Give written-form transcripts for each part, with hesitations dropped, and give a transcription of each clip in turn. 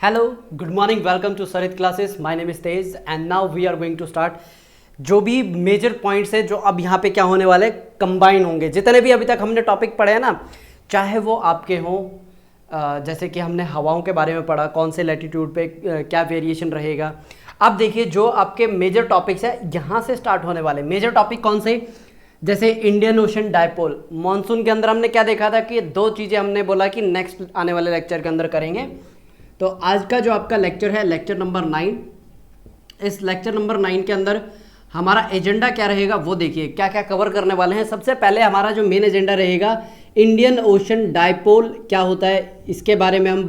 Hello, good morning, welcome to Sarit classes. My name is Tej and now we are going to start. जो भी major points है जो अब यहाँ पे क्या होने वाले कंबाइन होंगे, जितने भी अभी तक हमने टॉपिक पढ़े हैं ना, चाहे वो आपके हों, जैसे कि हमने हवाओं के बारे में पढ़ा, कौन से लैटिट्यूड पे क्या वेरिएशन रहेगा। अब देखिए जो आपके मेजर टॉपिक्स है यहाँ से स्टार्ट होने वाले मेजर टॉपिक कौन से, जैसे इंडियन ओशन डायपोल। मॉनसून के अंदर हमने क्या देखा था कि दो चीज़ें हमने बोला कि नेक्स्ट आने वाले लेक्चर के अंदर करेंगे। तो आज का जो आपका लेक्चर है लेक्चर नंबर 9, इस लेक्चर नंबर 9 के अंदर हमारा एजेंडा क्या रहेगा वो देखिए क्या क्या कवर करने वाले हैं। सबसे पहले हमारा जो मेन एजेंडा रहेगा इंडियन ओशन डायपोल क्या होता है, इसके बारे में हम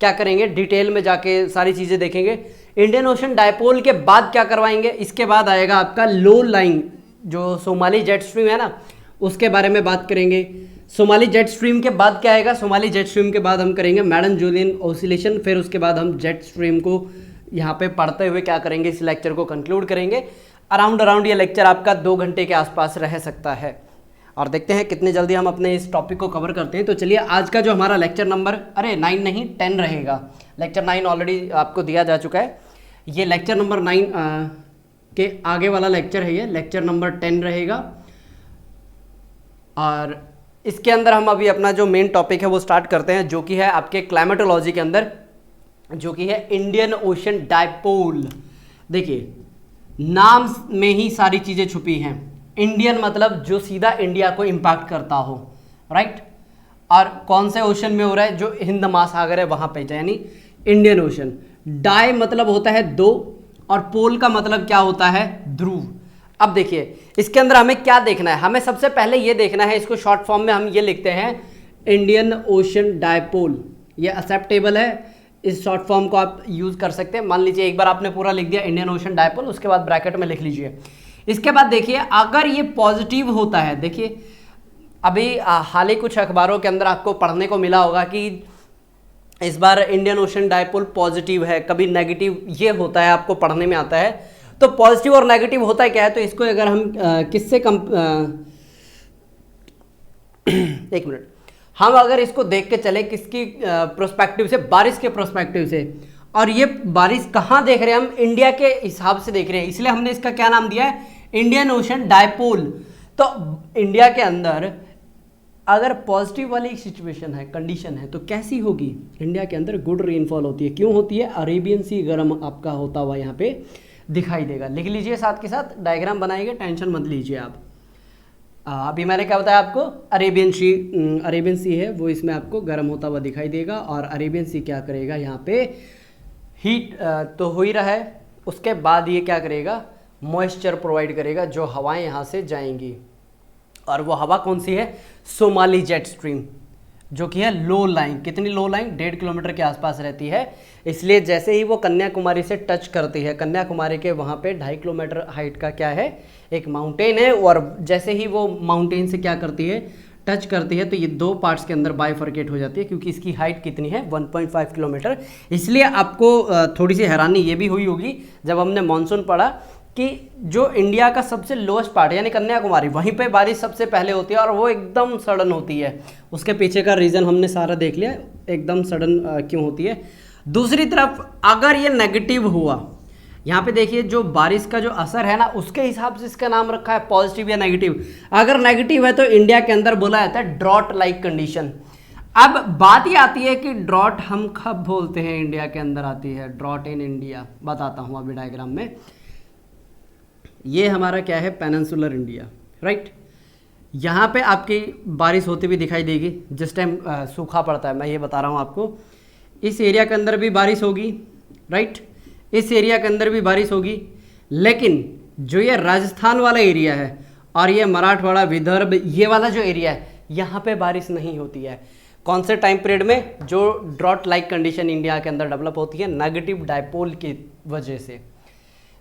क्या करेंगे, डिटेल में जाके सारी चीज़ें देखेंगे। इंडियन ओशन डायपोल के बाद क्या करवाएंगे, इसके बाद आएगा आपका लो लाइन जो सोमाली जेट स्ट्रीम है ना, उसके बारे में बात करेंगे। सोमाली जेट स्ट्रीम के बाद क्या आएगा, सोमाली जेट स्ट्रीम के बाद हम करेंगे मैडम जूलियन ऑसिलेशन, फिर उसके बाद हम जेट स्ट्रीम को यहाँ पे पढ़ते हुए क्या करेंगे, इस लेक्चर को कंक्लूड करेंगे। अराउंड ये लेक्चर आपका 2 घंटे के आसपास रह सकता है और देखते हैं कितनी जल्दी हम अपने इस टॉपिक को कवर करते हैं। तो चलिए आज का जो हमारा लेक्चर नंबर 9 नहीं 10 रहेगा। लेक्चर 9 ऑलरेडी आपको दिया जा चुका है, ये लेक्चर नंबर 9 के आगे वाला लेक्चर है, ये लेक्चर नंबर 10 रहेगा। और इसके अंदर हम अभी अपना जो मेन टॉपिक है वो स्टार्ट करते हैं, जो कि है आपके क्लाइमेटोलॉजी के अंदर, जो कि है इंडियन ओशन डायपोल। देखिए नाम में ही सारी चीज़ें छुपी हैं। इंडियन मतलब जो सीधा इंडिया को इम्पैक्ट करता हो, राइट। और कौन से ओशन में हो रहा है, जो हिंद महासागर है वहाँ पे, यानी इंडियन ओशन। डाई मतलब होता है दो, और पोल का मतलब क्या होता है, ध्रुव। अब देखिए इसके अंदर हमें क्या देखना है, हमें सबसे पहले ये देखना है, इसको शॉर्ट फॉर्म में हम ये लिखते हैं इंडियन ओशन डायपोल। ये एक्सेप्टेबल है, इस शॉर्ट फॉर्म को आप यूज़ कर सकते हैं। मान लीजिए एक बार आपने पूरा लिख दिया इंडियन ओशन डायपोल, उसके बाद ब्रैकेट में लिख लीजिए। इसके बाद देखिए अगर ये पॉजिटिव होता है, देखिए अभी हाल ही कुछ अखबारों के अंदर आपको पढ़ने को मिला होगा कि इस बार इंडियन ओशन डायपोल पॉजिटिव है, कभी नेगेटिव ये होता है, आपको पढ़ने में आता है। तो पॉजिटिव और नेगेटिव होता है क्या है, तो इसको अगर हम किससे एक मिनट, हम अगर इसको देख के चले किसकी प्रोस्पेक्टिव से, बारिश के प्रोस्पेक्टिव से, और ये बारिश कहाँ देख रहे हैं हम, इंडिया के हिसाब से देख रहे हैं, इसलिए हमने इसका क्या नाम दिया है, इंडियन ओशन डायपोल। तो इंडिया के अंदर अगर पॉजिटिव वाली सिचुएशन है, कंडीशन है, तो कैसी होगी, इंडिया के अंदर गुड रेनफॉल होती है। क्यों होती है, अरेबियन सी गर्म आपका होता हुआ यहाँ पे दिखाई देगा। लिख लीजिए, साथ के साथ डायग्राम बनाएंगे, टेंशन मत लीजिए आप। अभी मैंने क्या बताया आपको, अरेबियन सी है वो इसमें आपको गर्म होता हुआ दिखाई देगा, और अरेबियन सी क्या करेगा, यहाँ पे हीट तो हो ही रहा है, उसके बाद ये क्या करेगा, मॉइस्चर प्रोवाइड करेगा, जो हवाएं यहाँ से जाएंगी। और वो हवा कौन सी है, सोमाली जेट स्ट्रीम, जो कि है लो लाइन। कितनी लो लाइन, 1.5 किलोमीटर के आसपास रहती है। इसलिए जैसे ही वो कन्याकुमारी से टच करती है, कन्याकुमारी के वहाँ पे 2.5 किलोमीटर हाइट का क्या है, एक माउंटेन है, और जैसे ही वो माउंटेन से क्या करती है, टच करती है, तो ये 2 पार्ट्स के अंदर बाइफर्केट हो जाती है, क्योंकि इसकी हाइट कितनी है, 1.5 किलोमीटर। इसलिए आपको थोड़ी सी हैरानी ये भी हुई होगी जब हमने मानसून पढ़ा कि जो इंडिया का सबसे लोएस्ट पार्ट यानी कन्याकुमारी, वहीं पे बारिश सबसे पहले होती है, और वो एकदम सडन होती है। उसके पीछे का रीज़न हमने सारा देख लिया, एकदम सडन क्यों होती है। दूसरी तरफ अगर ये नेगेटिव हुआ, यहाँ पे देखिए जो बारिश का जो असर है ना, उसके हिसाब से इसका नाम रखा है पॉजिटिव या नेगेटिव। अगर नेगेटिव है तो इंडिया के अंदर बोला जाता है ड्रॉट लाइक कंडीशन। अब बात ये आती है कि ड्रॉट हम कब बोलते हैं, इंडिया के अंदर आती है ड्रॉट इन इंडिया, बताता हूँ अभी डायग्राम में। ये हमारा क्या है, पेनिनसुलर इंडिया, राइट। यहाँ पे आपकी बारिश होती हुई दिखाई देगी जिस टाइम सूखा पड़ता है, मैं ये बता रहा हूँ आपको। इस एरिया के अंदर भी बारिश होगी, राइट, इस एरिया के अंदर भी बारिश होगी। लेकिन जो ये राजस्थान वाला एरिया है और ये मराठवाड़ा, विदर्भ, ये वाला जो एरिया है, यहाँ पे बारिश नहीं होती है। कौन से टाइम पीरियड में, जो ड्रॉट लाइक कंडीशन इंडिया के अंदर डेवलप होती है नेगेटिव डायपोल की वजह से।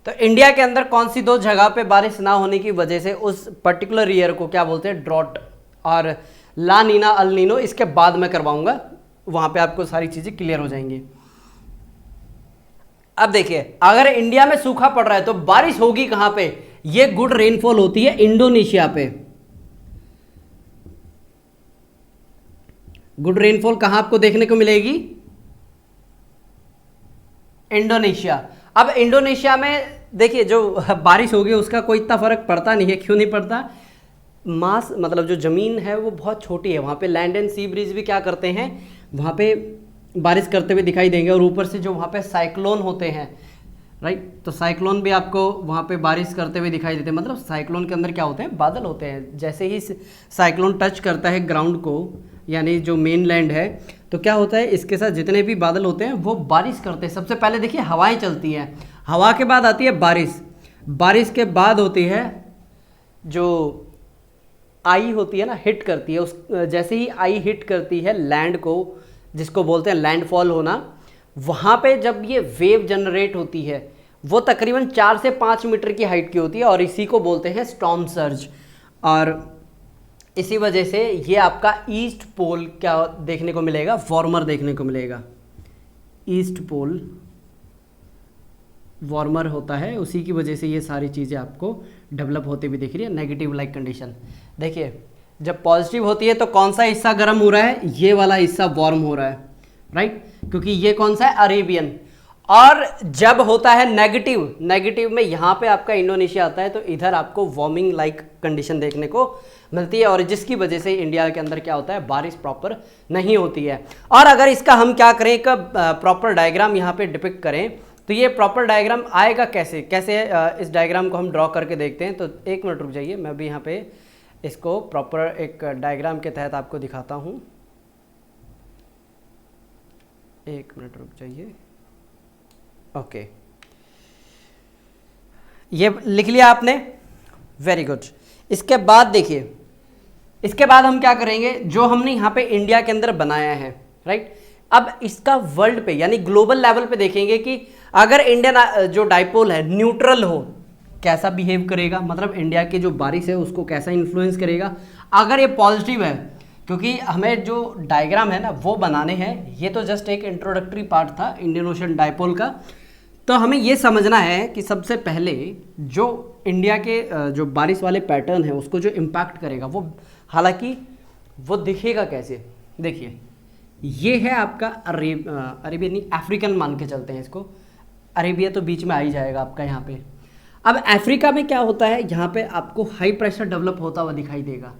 तो इंडिया के अंदर कौन सी 2 जगह पे बारिश ना होने की वजह से उस पर्टिकुलर ईयर को क्या बोलते हैं, ड्रॉट। और ला नीना अल नीनो इसके बाद में करवाऊंगा, वहां पे आपको सारी चीजें क्लियर हो जाएंगी। अब देखिए अगर इंडिया में सूखा पड़ रहा है तो बारिश होगी कहां पे, ये गुड रेनफॉल होती है इंडोनेशिया पे। गुड रेनफॉल कहां आपको देखने को मिलेगी, इंडोनेशिया। अब इंडोनेशिया में देखिए जो बारिश होगी उसका कोई इतना फर्क पड़ता नहीं है। क्यों नहीं पड़ता? मास मतलब जो ज़मीन है वो बहुत छोटी है, वहाँ पे लैंड एंड सी ब्रिज भी क्या करते हैं, वहाँ पे बारिश करते हुए दिखाई देंगे। और ऊपर से जो वहाँ पे साइक्लोन होते हैं, राइट, तो साइक्लोन भी आपको वहाँ पे बारिश करते हुए दिखाई देते हैं। मतलब साइक्लोन के अंदर क्या होते हैं, बादल होते हैं। जैसे ही साइक्लोन टच करता है ग्राउंड को, यानी जो मेन लैंड है, तो क्या होता है, इसके साथ जितने भी बादल होते हैं वो बारिश करते हैं। सबसे पहले देखिए हवाएं चलती हैं, हवा के बाद आती है बारिश, बारिश के बाद होती है जो आई होती है ना, हिट करती है। उस जैसे ही आई हिट करती है लैंड को, जिसको बोलते हैं लैंडफॉल होना, वहाँ पे जब ये वेव जनरेट होती है वो तकरीबन 4 से 5 मीटर की हाइट की होती है, और इसी को बोलते हैं स्टॉर्म सर्ज। और इसी वजह से ये आपका ईस्ट पोल क्या देखने को मिलेगा, वार्मर देखने को मिलेगा। ईस्ट पोल वार्मर होता है, उसी की वजह से ये सारी चीज़ें आपको डेवलप होती हुई दिख रही है। नेगेटिव लाइक कंडीशन देखिए, जब पॉजिटिव होती है तो कौन सा हिस्सा गर्म हो रहा है, ये वाला हिस्सा वार्म हो रहा है, राइट, क्योंकि ये कौन सा है, अरेबियन। और जब होता है नेगेटिव, नेगेटिव में यहाँ पे आपका इंडोनेशिया आता है, तो इधर आपको वार्मिंग लाइक कंडीशन देखने को मिलती है, और जिसकी वजह से इंडिया के अंदर क्या होता है, बारिश प्रॉपर नहीं होती है। और अगर इसका हम क्या करें, एक प्रॉपर डायग्राम यहाँ पे डिपिक्ट करें, तो ये प्रॉपर डायग्राम आएगा कैसे, इस डायग्राम को हम ड्रॉ करके देखते हैं। तो एक मिनट रुक जाइए, मैं भी यहाँ पे इसको प्रॉपर एक डायग्राम के तहत आपको दिखाता हूँ। एक मिनट रुक जाइए। ओके, ये लिख लिया आपने, वेरी गुड। इसके बाद देखिए, इसके बाद हम क्या करेंगे, जो हमने यहाँ पे इंडिया के अंदर बनाया है, राइट, अब इसका वर्ल्ड पे यानी ग्लोबल लेवल पे देखेंगे कि अगर इंडियन जो डाइपोल है न्यूट्रल हो, कैसा बिहेव करेगा, मतलब इंडिया की जो बारिश है उसको कैसा इन्फ्लुएंस करेगा। अगर ये पॉजिटिव है, क्योंकि हमें जो डायग्राम है ना वो बनाने हैं, ये तो जस्ट एक इंट्रोडक्टरी पार्ट था इंडियन ओशन डाइपोल का। तो हमें ये समझना है कि सबसे पहले जो इंडिया के जो बारिश वाले पैटर्न है उसको जो इम्पैक्ट करेगा वो, हालांकि वो दिखेगा कैसे, देखिए ये है आपका अरेबिया नहीं, अफ्रीकन मान के चलते हैं इसको, अरेबिया तो बीच में आ ही जाएगा आपका यहाँ पे। अब अफ्रीका में क्या होता है, यहाँ पे आपको हाई प्रेशर डेवलप होता हुआ दिखाई देगा,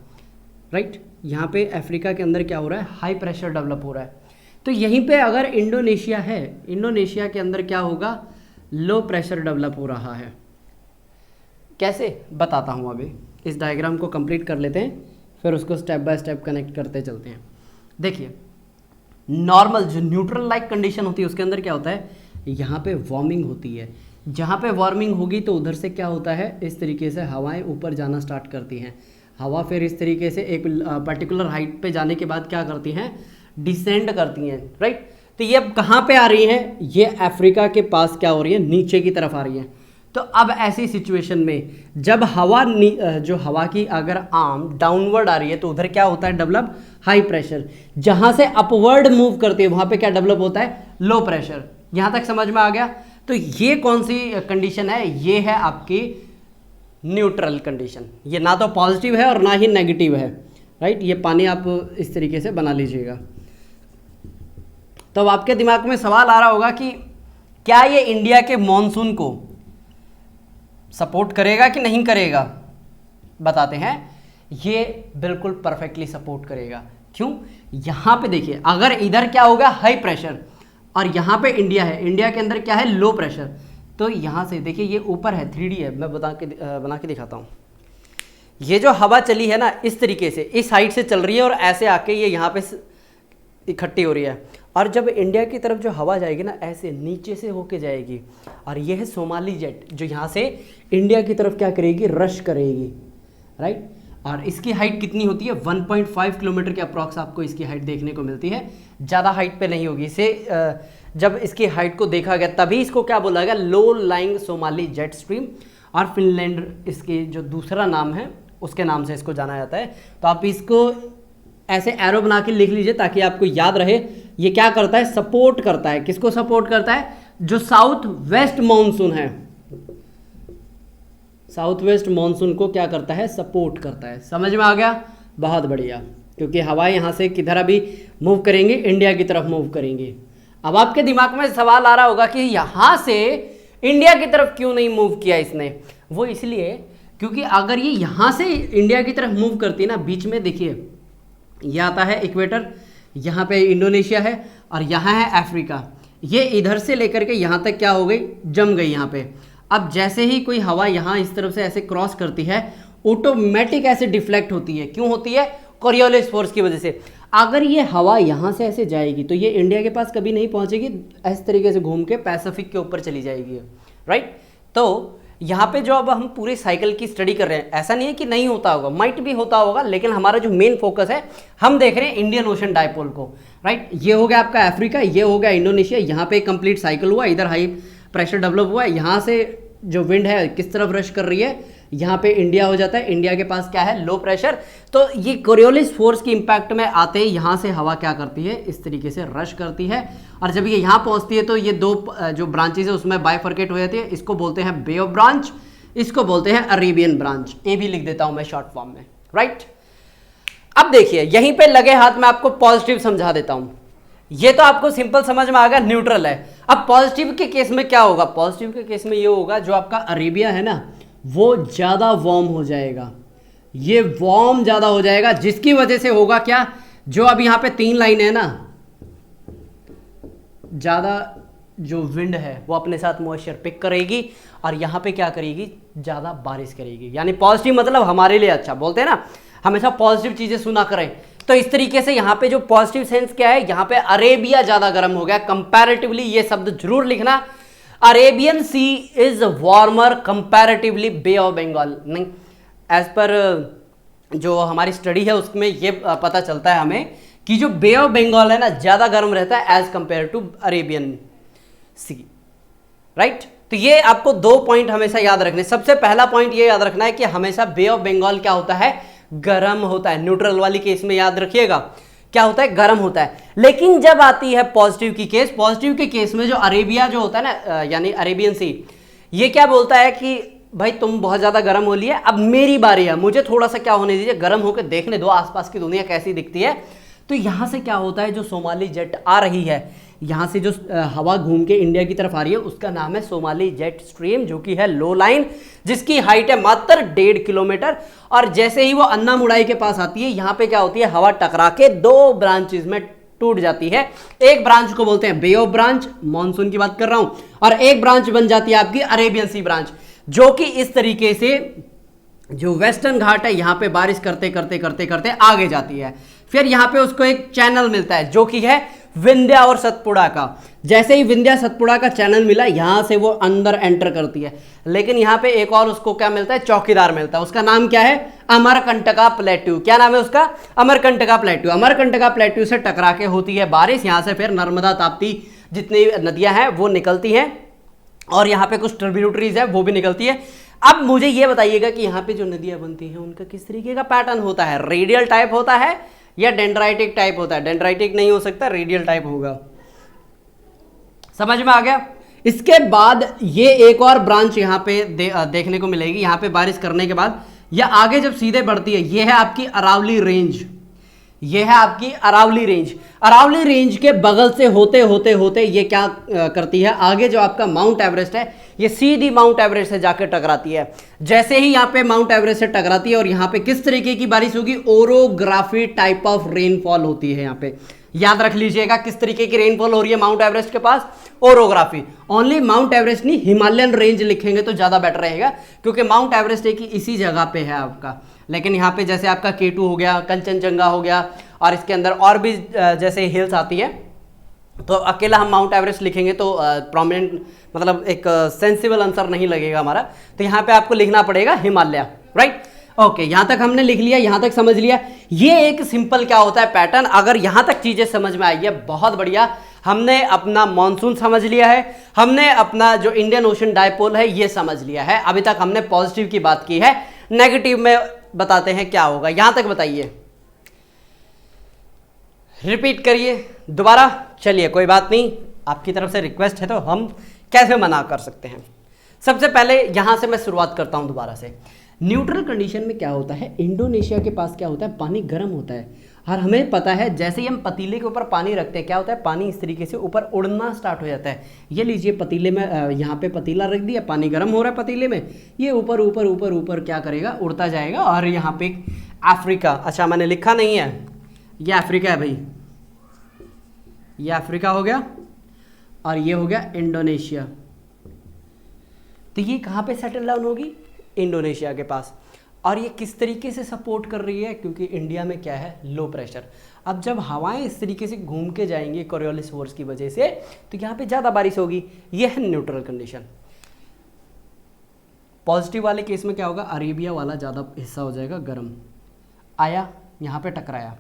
राइट, यहाँ पे अफ्रीका के अंदर क्या हो रहा है, हाई प्रेशर डेवलप हो रहा है। तो यहीं पे अगर इंडोनेशिया है, इंडोनेशिया के अंदर क्या होगा, लो प्रेशर डेवलप हो रहा है। कैसे बताता हूँ, अभी इस डायग्राम को कंप्लीट कर लेते हैं, फिर उसको स्टेप बाय स्टेप कनेक्ट करते चलते हैं। देखिए नॉर्मल जो न्यूट्रल लाइक कंडीशन होती है उसके अंदर क्या होता है, यहाँ पे वार्मिंग होती है, जहाँ पे वार्मिंग होगी तो उधर से क्या होता है, इस तरीके से हवाएं ऊपर जाना स्टार्ट करती हैं। हवा फिर इस तरीके से एक पर्टिकुलर हाइट पे जाने के बाद क्या करती हैं, डिसेंड करती हैं, राइट। तो ये अब कहाँ पे आ रही हैं, ये अफ्रीका के पास क्या हो रही है, नीचे की तरफ आ रही है। तो अब ऐसी सिचुएशन में जब हवा जो हवा की अगर आर्म डाउनवर्ड आ रही है तो उधर क्या होता है, डेवलप हाई प्रेशर। जहाँ से अपवर्ड मूव करती है वहाँ पे क्या डेवलप होता है, लो प्रेशर। यहाँ तक समझ में आ गया। तो ये कौन सी कंडीशन है, ये है आपकी न्यूट्रल कंडीशन। ये ना तो पॉजिटिव है और ना ही नेगेटिव है, राइट। ये पानी आप इस तरीके से बना लीजिएगा। तो अब आपके दिमाग में सवाल आ रहा होगा कि क्या ये इंडिया के मॉनसून को सपोर्ट करेगा कि नहीं करेगा। बताते हैं, ये बिल्कुल परफेक्टली सपोर्ट करेगा। क्यों, यहाँ पे देखिए, अगर इधर क्या होगा हाई प्रेशर और यहाँ पे इंडिया है, इंडिया के अंदर क्या है, लो प्रेशर। तो यहाँ से देखिए ये ऊपर है, 3D है, मैं बना के दिखाता हूँ। ये जो हवा चली है ना, इस तरीके से इस हाइट से चल रही है और ऐसे आके ये यहाँ पे इकट्ठी हो रही है। और जब इंडिया की तरफ जो हवा जाएगी ना, ऐसे नीचे से होके जाएगी। और ये है सोमाली जेट, जो यहाँ से इंडिया की तरफ क्या करेगी, रश करेगी, राइट। और इसकी हाइट कितनी होती है, 1.5 किलोमीटर के अप्रॉक्स आपको इसकी हाइट देखने को मिलती है। ज़्यादा हाइट पे नहीं होगी। इसे जब इसकी हाइट को देखा गया तभी इसको क्या बोला गया, low lying Somali jet stream. और फिनलैंड इसकी जो दूसरा नाम है उसके नाम से इसको जाना जाता है। तो आप इसको ऐसे एरो बना के लिख लीजिए ताकि आपको याद रहे। ये क्या करता है, सपोर्ट करता है। किसको सपोर्ट करता है, जो साउथ वेस्ट मानसून है, साउथ वेस्ट मानसून को क्या करता है, सपोर्ट करता है। समझ में आ गया, बहुत बढ़िया। क्योंकि हवाएं यहाँ से किधर अभी मूव करेंगे, इंडिया की तरफ मूव करेंगी। अब आपके दिमाग में सवाल आ रहा होगा कि यहां से इंडिया की तरफ क्यों नहीं मूव किया इसने। वो इसलिए क्योंकि अगर ये यहां से इंडिया की तरफ मूव करती है ना, बीच में देखिए ये आता है इक्वेटर, यहाँ पे इंडोनेशिया है और यहाँ है अफ्रीका, ये इधर से लेकर के यहाँ तक क्या हो गई, जम गई यहाँ पे। अब जैसे ही कोई हवा यहाँ इस तरफ से ऐसे क्रॉस करती है, ऑटोमेटिक ऐसे डिफ्लेक्ट होती है। क्यों होती है? कोरियोलिस फोर्स की वजह से। अगर ये हवा यहाँ से ऐसे जाएगी तो ये इंडिया के पास कभी नहीं पहुँचेगी, इस तरीके से घूम के पैसिफिक के ऊपर चली जाएगी, राइट। तो यहाँ पे जो अब हम पूरे साइकिल की स्टडी कर रहे हैं, ऐसा नहीं है कि नहीं होता होगा, माइट भी होता होगा, लेकिन हमारा जो मेन फोकस है, हम देख रहे हैं इंडियन ओशन डायपोल को, राइट। ये हो गया आपका अफ्रीका, ये हो गया इंडोनेशिया, यहाँ पे कंप्लीट साइकिल हुआ, इधर हाई प्रेशर डेवलप हुआ है, यहाँ से जो विंड है किस तरफ रश कर रही है, यहाँ पे इंडिया हो जाता है, इंडिया के पास क्या है, लो प्रेशर। तो ये कोरियोलिस फोर्स की इंपैक्ट में आते ही यहाँ से हवा क्या करती है, इस तरीके से रश करती है, और जब ये यहाँ पहुँचती है तो ये दो जो ब्रांचेज है उसमें बाइफर्केट हो जाती है। इसको बोलते हैं बे ऑफ ब्रांच, इसको बोलते हैं अरेबियन ब्रांच। ए भी लिख देता हूं मैं शॉर्ट फॉर्म में, राइट। अब देखिए यहीं पे लगे हाथ में आपको पॉजिटिव समझा देता हूं। ये तो आपको सिंपल समझ में आ गया, न्यूट्रल है। अब पॉजिटिव के केस में क्या होगा? पॉजिटिव के केस में ये होगा, जो आपका अरेबिया है ना, वो ज्यादा वार्म हो जाएगा, ये वार्म ज्यादा हो जाएगा, जिसकी वजह से होगा क्या, जो अब यहां पे 3 लाइन है ना, ज्यादा जो विंड है वो अपने साथ मॉइस्चर पिक करेगी और यहाँ पे क्या करेगी, ज़्यादा बारिश करेगी। यानी पॉजिटिव मतलब हमारे लिए अच्छा, बोलते हैं ना हमेशा पॉजिटिव चीज़ें सुना करें। तो इस तरीके से यहाँ पे जो पॉजिटिव सेंस क्या है, यहाँ पे अरेबिया ज़्यादा गर्म हो गया कंपैरेटिवली। ये शब्द जरूर लिखना, Arabian Sea is warmer comparatively bay of Bengal. नहीं, एज पर जो हमारी स्टडी है उसमें ये पता चलता है हमें कि जो बे ऑफ बंगाल है ना, ज़्यादा गर्म रहता है as compare to Arabian Sea, right. तो ये आपको 2 पॉइंट हमेशा याद रखने। सबसे पहला पॉइंट ये याद रखना है कि हमेशा बे ऑफ बंगाल क्या होता है, गर्म होता है। न्यूट्रल वाली केस में याद रखिएगा क्या होता है, गर्म होता है। लेकिन जब आती है पॉजिटिव की केस, पॉजिटिव के केस में जो अरेबिया जो होता है ना, यानी अरेबियन सी, ये क्या बोलता है कि भाई तुम बहुत ज्यादा गर्म हो लिए, अब मेरी बारी है, मुझे थोड़ा सा क्या होने दीजिए, गर्म होकर देखने दो आसपास की दुनिया कैसी दिखती है। तो यहां से क्या होता है, जो सोमाली जेट आ रही है, यहाँ से जो हवा घूम के इंडिया की तरफ आ रही है, उसका नाम है सोमाली जेट स्ट्रीम, जो कि है लो लाइन, जिसकी हाइट है मात्र 1.5 किलोमीटर। और जैसे ही वो अन्ना मुड़ाई के पास आती है, यहाँ पे क्या होती है, हवा टकरा के 2 ब्रांचेस में टूट जाती है। एक ब्रांच को बोलते हैं बे ऑफ ब्रांच, मानसून की बात कर रहा हूं, और एक ब्रांच बन जाती है आपकी अरेबियन सी ब्रांच, जो कि इस तरीके से जो वेस्टर्न घाट है, यहाँ पे बारिश करते करते करते करते आगे जाती है। फिर यहाँ पे उसको एक चैनल मिलता है, जो कि है विंध्या और सतपुड़ा का। जैसे ही विंध्या सतपुड़ा का चैनल मिला, यहां से वो अंदर एंटर करती है। लेकिन यहां पे एक और उसको क्या मिलता है, चौकीदार मिलता है। उसका नाम क्या है, अमरकंटका प्लेट्यू। क्या नाम है उसका, अमरकंटका प्लेट्यू। अमरकंटका प्लेट्यू से टकरा के होती है बारिश, यहां से फिर नर्मदा ताप्ती जितनी नदियां हैं वो निकलती हैं, और यहाँ पे कुछ ट्रिब्यूटरीज है वो भी निकलती है। अब मुझे ये बताइएगा कि यहाँ पे जो नदियां बनती हैं उनका किस तरीके का पैटर्न होता है, रेडियल टाइप होता है या डेंड्राइटिक टाइप होता है? डेंड्राइटिक नहीं हो सकता, रेडियल टाइप होगा। समझ में आ गया। इसके बाद ये एक और ब्रांच यहाँ पे देखने को मिलेगी। यहाँ पे बारिश करने के बाद या आगे जब सीधे बढ़ती है, ये है आपकी अरावली रेंज, ये है आपकी अरावली रेंज। अरावली रेंज के बगल से होते होते होते ये क्या करती है, आगे जो आपका माउंट एवरेस्ट है, ये सीधी माउंट एवरेस्ट से जाकर टकराती है। जैसे ही यहाँ पे माउंट एवरेस्ट से टकराती है, और यहाँ पे किस तरीके की बारिश होगी, ओरोग्राफी टाइप ऑफ रेनफॉल होती है। यहाँ पे याद रख लीजिएगा किस तरीके की रेनफॉल हो रही है माउंट एवरेस्ट के पास, ओरोग्राफी। ओनली माउंट एवरेस्ट नहीं, हिमालयन रेंज लिखेंगे तो ज्यादा बेटर रहेगा, क्योंकि माउंट एवरेस्ट एक ही इसी जगह पे है आपका। लेकिन यहाँ पे जैसे आपका K2 हो गया, कंचनजंगा हो गया, और इसके अंदर और भी जैसे हिल्स आती है, तो अकेला हम माउंट एवरेस्ट लिखेंगे तो प्रोमिनेंट मतलब एक सेंसिबल आंसर नहीं लगेगा हमारा। तो यहाँ पे आपको लिखना पड़ेगा हिमालय, राइट। ओके, यहाँ तक हमने लिख लिया, यहाँ तक समझ लिया। ये एक सिंपल क्या होता है पैटर्न। अगर यहाँ तक चीजें समझ में आई है, बहुत बढ़िया। हमने अपना मॉनसून समझ लिया है, हमने अपना जो इंडियन ओशन डायपोल है ये समझ लिया है। अभी तक हमने पॉजिटिव की बात की है, नेगेटिव में बताते हैं क्या होगा। यहां तक बताइए, रिपीट करिए दोबारा। चलिए कोई बात नहीं, आपकी तरफ से रिक्वेस्ट है तो हम कैसे मना कर सकते हैं। सबसे पहले यहां से मैं शुरुआत करता हूं दोबारा से। न्यूट्रल कंडीशन में क्या होता है, इंडोनेशिया के पास क्या होता है, पानी गर्म होता है। और हमें पता है जैसे ही हम पतीले के ऊपर पानी रखते हैं क्या होता है, पानी इस तरीके से ऊपर उड़ना स्टार्ट हो जाता है। ये लीजिए पतीले में यहाँ पे पतीला रख दिया, पानी गर्म हो रहा है पतीले में, ये ऊपर ऊपर ऊपर ऊपर क्या करेगा, उड़ता जाएगा। और यहाँ पे अफ्रीका, अच्छा मैंने लिखा नहीं है, ये अफ्रीका है भाई, ये अफ्रीका हो गया और ये हो गया इंडोनेशिया। तो ये कहाँ पे सेटल डाउन होगी, इंडोनेशिया के पास। और ये किस तरीके से सपोर्ट कर रही है, क्योंकि इंडिया में क्या है, लो प्रेशर। अब जब हवाएं इस तरीके से घूम के जाएंगी कोरियोलिस फोर्स की वजह से, तो यहाँ पे ज़्यादा बारिश होगी। ये है न्यूट्रल कंडीशन। पॉजिटिव वाले केस में क्या होगा, अरेबिया वाला ज़्यादा हिस्सा हो जाएगा गर्म, आया यहाँ पे टकराया,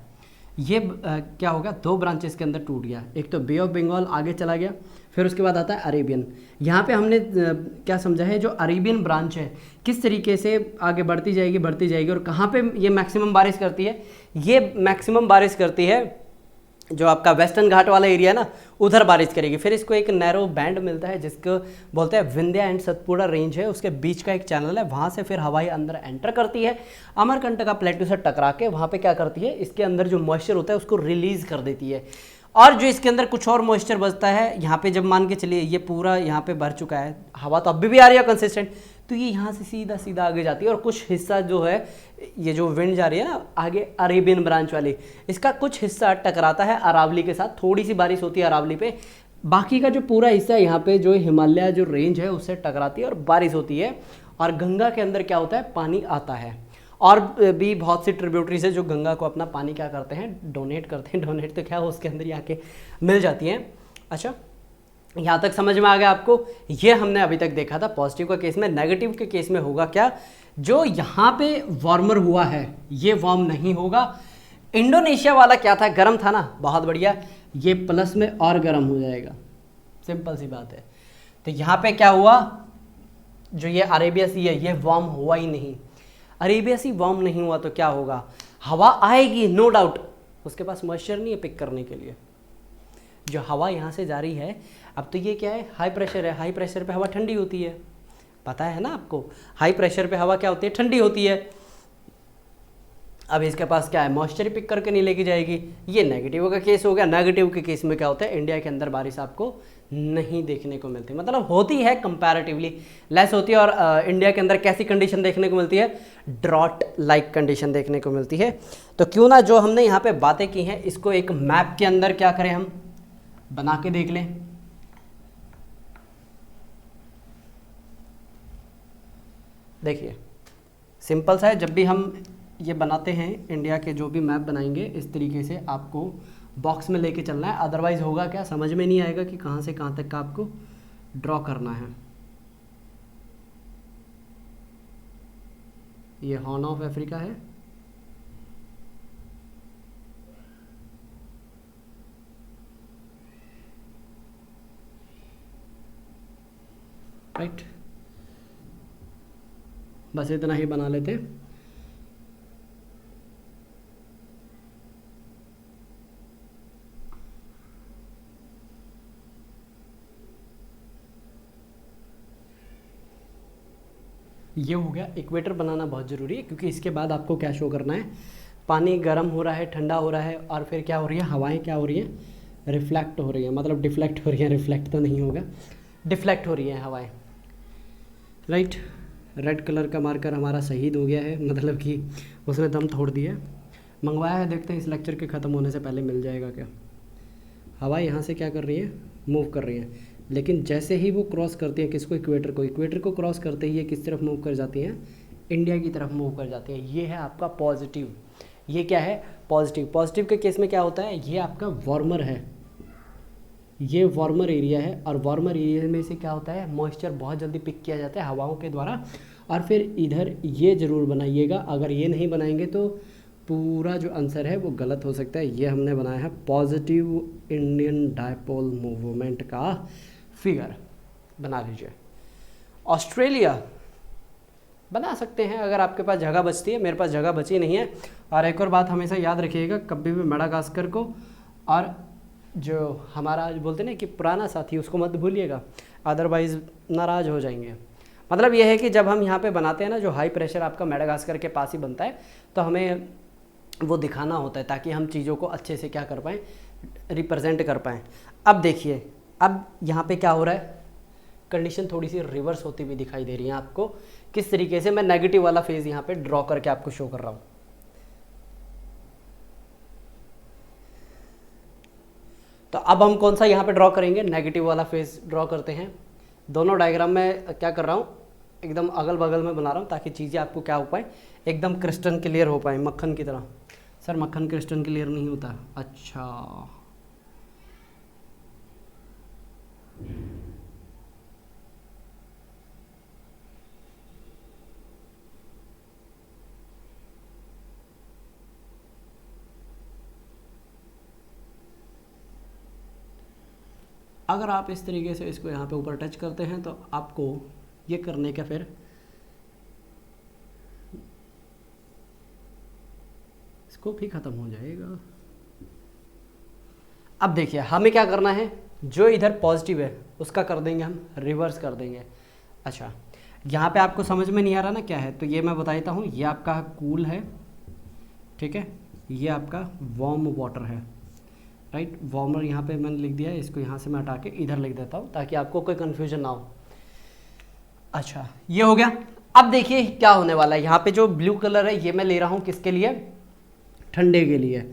ये क्या होगा, दो ब्रांचेस के अंदर टूट गया। एक तो बे ऑफ बंगाल आगे चला गया, फिर उसके बाद आता है अरेबियन। यहाँ पे हमने क्या समझा है, जो अरेबियन ब्रांच है किस तरीके से आगे बढ़ती जाएगी और कहाँ पे ये मैक्सिमम बारिश करती है, ये मैक्सिमम बारिश करती है जो आपका वेस्टर्न घाट वाला एरिया है ना, उधर बारिश करेगी। फिर इसको एक नैरो बैंड मिलता है जिसको बोलते हैं विंध्या एंड सतपुड़ा रेंज है, उसके बीच का एक चैनल है, वहाँ से फिर हवाई अंदर एंटर करती है, अमरकंटक प्लेटू से टकरा के वहाँ पे क्या करती है, इसके अंदर जो मॉइस्चर होता है उसको रिलीज कर देती है। और जो इसके अंदर कुछ और मॉइस्चर बचता है, यहाँ पे जब मान के चलिए ये पूरा यहाँ पे भर चुका है, हवा तो अभी भी आ रही है कंसिस्टेंट, तो ये यहाँ से सीधा सीधा आगे जाती है। और कुछ हिस्सा जो है, ये जो विंड जा रही है ना आगे अरेबियन ब्रांच वाली, इसका कुछ हिस्सा टकराता है अरावली के साथ, थोड़ी सी बारिश होती है अरावली पे, बाकी का जो पूरा हिस्सा यहाँ पे जो हिमालय जो रेंज है उससे टकराती है और बारिश होती है। और गंगा के अंदर क्या होता है, पानी आता है। और भी बहुत सी ट्रिब्यूटरीज है जो गंगा को अपना पानी क्या करते हैं, डोनेट करते हैं। डोनेट तो क्या, उसके अंदर ही आके मिल जाती हैं। अच्छा, यहाँ तक समझ में आ गया आपको। ये हमने अभी तक देखा था पॉजिटिव का केस में। नेगेटिव के केस में होगा क्या, जो यहाँ पे वार्मर हुआ है ये वार्म नहीं होगा। इंडोनेशिया वाला क्या था, गर्म था ना, बहुत बढ़िया, ये प्लस में और गर्म हो जाएगा, सिंपल सी बात है। तो यहाँ पे क्या हुआ, जो ये अरेबिया सी है ये वार्म हुआ ही नहीं। अरेबिया सी वार्म नहीं हुआ तो क्या होगा, हवा आएगी नो डाउट, उसके पास मॉइस्चर नहीं है पिक करने के लिए। जो हवा यहाँ से जा रही है, अब तो ये क्या है, हाई प्रेशर है, हाई प्रेशर पे हवा ठंडी होती है, पता है ना आपको, हाई प्रेशर पे हवा क्या होती है, ठंडी होती है। अब इसके पास क्या है, मॉइस्चर पिक करके नहीं लेके जाएगी। ये नेगेटिव का केस हो गया। नेगेटिव के केस में क्या होता है, इंडिया के अंदर बारिश आपको नहीं देखने को मिलती, मतलब होती है कंपैरेटिवली लेस होती है। और इंडिया के अंदर कैसी कंडीशन देखने को मिलती है, ड्रॉट लाइक कंडीशन देखने को मिलती है। तो क्यों ना जो हमने यहाँ पे बातें की हैं इसको एक मैप के अंदर क्या करें, हम बना के देख लें। देखिए सिंपल सा है, जब भी हम ये बनाते हैं इंडिया के जो भी मैप बनाएंगे, इस तरीके से आपको बॉक्स में लेके चलना है, अदरवाइज होगा क्या, समझ में नहीं आएगा कि कहाँ से कहाँ तक का आपको ड्रॉ करना है। ये हॉर्न ऑफ अफ्रीका है, राइट, बस इतना ही बना लेते हैं। ये हो गया। इक्वेटर बनाना बहुत ज़रूरी है, क्योंकि इसके बाद आपको क्या शो करना है, पानी गर्म हो रहा है, ठंडा हो रहा है, और फिर क्या हो रही है, हवाएं क्या हो रही हैं, रिफ्लेक्ट हो रही हैं, मतलब डिफ्लेक्ट हो रही हैं, रिफ्लेक्ट तो नहीं होगा, डिफ्लेक्ट हो रही हैं हवाएं, राइट। रेड कलर का मार्कर हमारा शहीद हो गया है, मतलब कि उसने दम तोड़ दिया, मंगवाया है, देखते हैं इस लेक्चर के ख़त्म होने से पहले मिल जाएगा क्या। हवा यहाँ से क्या कर रही है, मूव कर रही है, लेकिन जैसे ही वो क्रॉस करती हैं किसको, इक्वेटर को क्रॉस करते ही ये किस तरफ मूव कर जाती हैं, इंडिया की तरफ मूव कर जाती हैं। ये है आपका पॉजिटिव। ये क्या है, पॉजिटिव। पॉजिटिव के केस में क्या होता है, ये आपका वार्मर है, ये वार्मर एरिया है, और वार्मर एरिया में से क्या होता है, मॉइस्चर बहुत जल्दी पिक किया जाता है हवाओं के द्वारा। और फिर इधर ये ज़रूर बनाइएगा, अगर ये नहीं बनाएंगे तो पूरा जो आंसर है वो गलत हो सकता है। ये हमने बनाया है पॉजिटिव इंडियन डायपोल मूवमेंट का फिगर, बना लीजिए। ऑस्ट्रेलिया बना सकते हैं अगर आपके पास जगह बचती है, मेरे पास जगह बची नहीं है। और एक और बात हमेशा याद रखिएगा, कभी भी मेडागास्कर को और जो हमारा बोलते हैं ना कि पुराना साथी, उसको मत भूलिएगा, अदरवाइज़ नाराज़ हो जाएंगे। मतलब यह है कि जब हम यहाँ पे बनाते हैं ना, जो हाई प्रेशर आपका मेडागास्कर के पास ही बनता है, तो हमें वो दिखाना होता है ताकि हम चीज़ों को अच्छे से क्या कर पाएँ, रिप्रेजेंट कर पाएँ। अब देखिए, अब यहाँ पे क्या हो रहा है, कंडीशन थोड़ी सी रिवर्स होती हुई दिखाई दे रही है आपको। किस तरीके से मैं नेगेटिव वाला फेज यहाँ पे ड्रॉ करके आपको शो कर रहा हूँ। तो अब हम कौन सा यहाँ पे ड्रॉ करेंगे, नेगेटिव वाला फेज ड्रॉ करते हैं। दोनों डायग्राम में क्या कर रहा हूँ, एकदम अगल बगल में बना रहा हूँ ताकि चीज़ें आपको क्या हो पाए, एकदम क्रिस्टल क्लियर हो पाए, मक्खन की तरह। सर मक्खन क्रिस्टल क्लियर नहीं होता, अच्छा। अगर आप इस तरीके से इसको यहाँ पे ऊपर टच करते हैं तो आपको ये करने का फिर स्कोप ही ख़त्म हो जाएगा। अब देखिए हमें क्या करना है, जो इधर पॉजिटिव है उसका कर देंगे हम रिवर्स कर देंगे। अच्छा, यहाँ पे आपको समझ में नहीं आ रहा ना क्या है, तो ये मैं बता देता हूँ। ये आपका कूल है, ठीक है, ये आपका वार्म वाटर है, राइट। वार्मर यहाँ पे मैंने लिख दिया है, इसको यहाँ से मैं हटा के इधर लिख देता हूँ ताकि आपको कोई कन्फ्यूजन ना हो। अच्छा, ये हो गया। अब देखिए क्या होने वाला है, यहाँ पे जो ब्लू कलर है ये मैं ले रहा हूँ किसके लिए, ठंडे के लिए।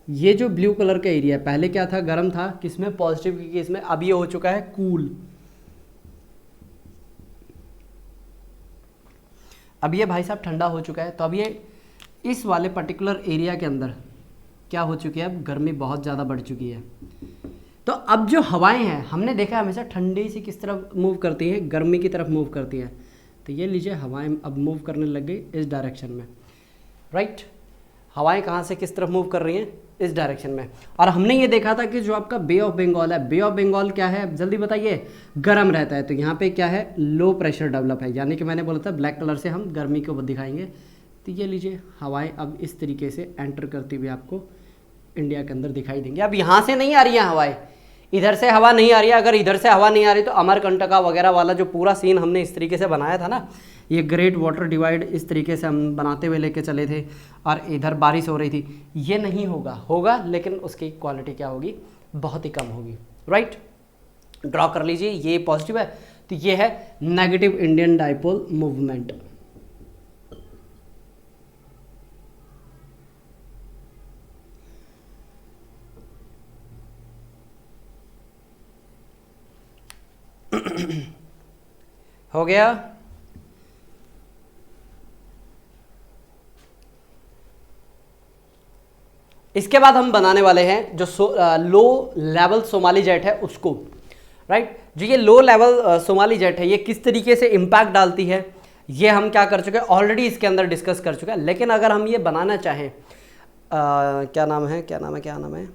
ये जो ब्लू कलर का एरिया पहले क्या था, गर्म था, किसमें, पॉजिटिव की केस में। अब ये हो चुका है कूल। अब ये भाई साहब ठंडा हो चुका है। तो अब ये इस वाले पर्टिकुलर एरिया के अंदर क्या हो चुकी है, अब गर्मी बहुत ज़्यादा बढ़ चुकी है। तो अब जो हवाएं हैं, हमने देखा हमेशा ठंडी से किस तरफ मूव करती हैं, गर्मी की तरफ मूव करती हैं। तो ये लीजिए हवाएं अब मूव करने लग गई इस डायरेक्शन में, राइट। हवाएं कहाँ से किस तरफ मूव कर रही हैं, इस डायरेक्शन में। और हमने ये देखा था कि जो आपका बे ऑफ बंगाल है, बे ऑफ बंगाल क्या है, जल्दी बताइए, गर्म रहता है। तो यहाँ पे क्या है, लो प्रेशर डेवलप है, यानी कि मैंने बोला था ब्लैक कलर से हम गर्मी को दिखाएंगे। तो ये लीजिए हवाएं अब इस तरीके से एंटर करती हुई आपको इंडिया के अंदर दिखाई देंगी। अब यहाँ से नहीं आ रही है हवाएं, इधर से हवा नहीं आ रही है। अगर इधर से हवा नहीं आ रही तो अमरकंटका वगैरह वाला जो पूरा सीन हमने इस तरीके से बनाया था ना, ये ग्रेट वाटर डिवाइड इस तरीके से हम बनाते हुए लेके चले थे और इधर बारिश हो रही थी, ये नहीं होगा लेकिन उसकी क्वालिटी क्या होगी, बहुत ही कम होगी, राइट। ड्रॉ कर लीजिए, ये पॉजिटिव है तो ये है नेगेटिव इंडियन डाइपोल मूवमेंट। हो गया। इसके बाद हम बनाने वाले हैं जो लो लेवल सोमाली जेट है उसको, राइट। जो ये लो लेवल सोमाली जेट है ये किस तरीके से इम्पैक्ट डालती है, ये हम क्या कर चुके हैं, ऑलरेडी इसके अंदर डिस्कस कर चुके हैं। लेकिन अगर हम ये बनाना चाहें, क्या नाम है,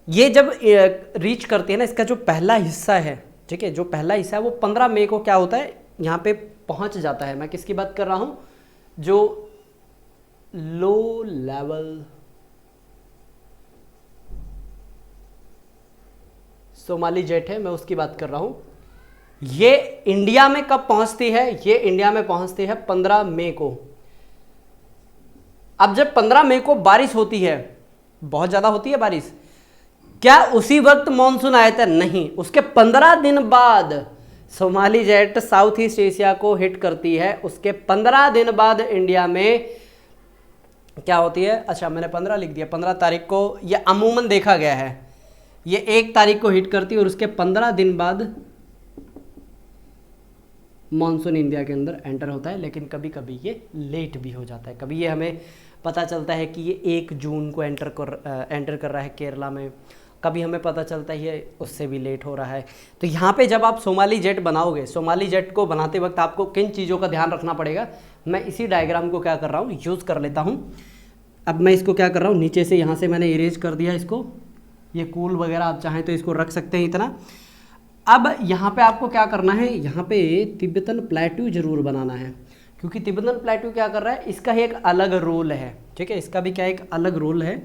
ये जब रीच करती है ना, इसका जो पहला हिस्सा है, ठीक है, जो पहला हिस्सा है वो 15 मई को क्या होता है, यहाँ पे पहुँच जाता है। मैं किसकी बात कर रहा हूँ, जो लो लेवल सोमाली जेट है, मैं उसकी बात कर रहा हूँ। ये इंडिया में कब पहुँचती है, ये इंडिया में पहुँचती है 15 मई को। अब जब 15 मई को बारिश होती है, बहुत ज़्यादा होती है बारिश, क्या उसी वक्त मॉनसून आया था, नहीं, उसके 15 दिन बाद Somali jet south east Asia को हिट करती है। उसके 15 दिन बाद इंडिया में क्या होती है, अच्छा मैंने 15 लिख दिया, 15 तारीख को ये अमूमन देखा गया है, ये 1 तारीख को हिट करती है और उसके 15 दिन बाद मॉनसून इंडिया के अंदर एंटर होता है। लेकिन कभी कभी ये लेट भी हो जाता है, कभी ये हमें पता चलता है कि ये 1 जून को एंटर कर रहा है केरला में, कभी हमें पता चलता है ये उससे भी लेट हो रहा है। तो यहाँ पे जब आप सोमाली जेट बनाओगे, सोमाली जेट को बनाते वक्त आपको किन चीज़ों का ध्यान रखना पड़ेगा, मैं इसी डायग्राम को क्या कर रहा हूँ, यूज़ कर लेता हूँ। अब मैं इसको क्या कर रहा हूँ, नीचे से यहाँ से मैंने इरेज कर दिया इसको, ये कूल वगैरह आप चाहें तो इसको रख सकते हैं इतना। अब यहाँ पे आपको क्या करना है, यहाँ पे तिब्बतन प्लेट्यू जरूर बनाना है, क्योंकि तिब्बतन प्लेट्यू क्या कर रहा है, इसका एक अलग रोल है, ठीक है, इसका भी क्या एक अलग रोल है।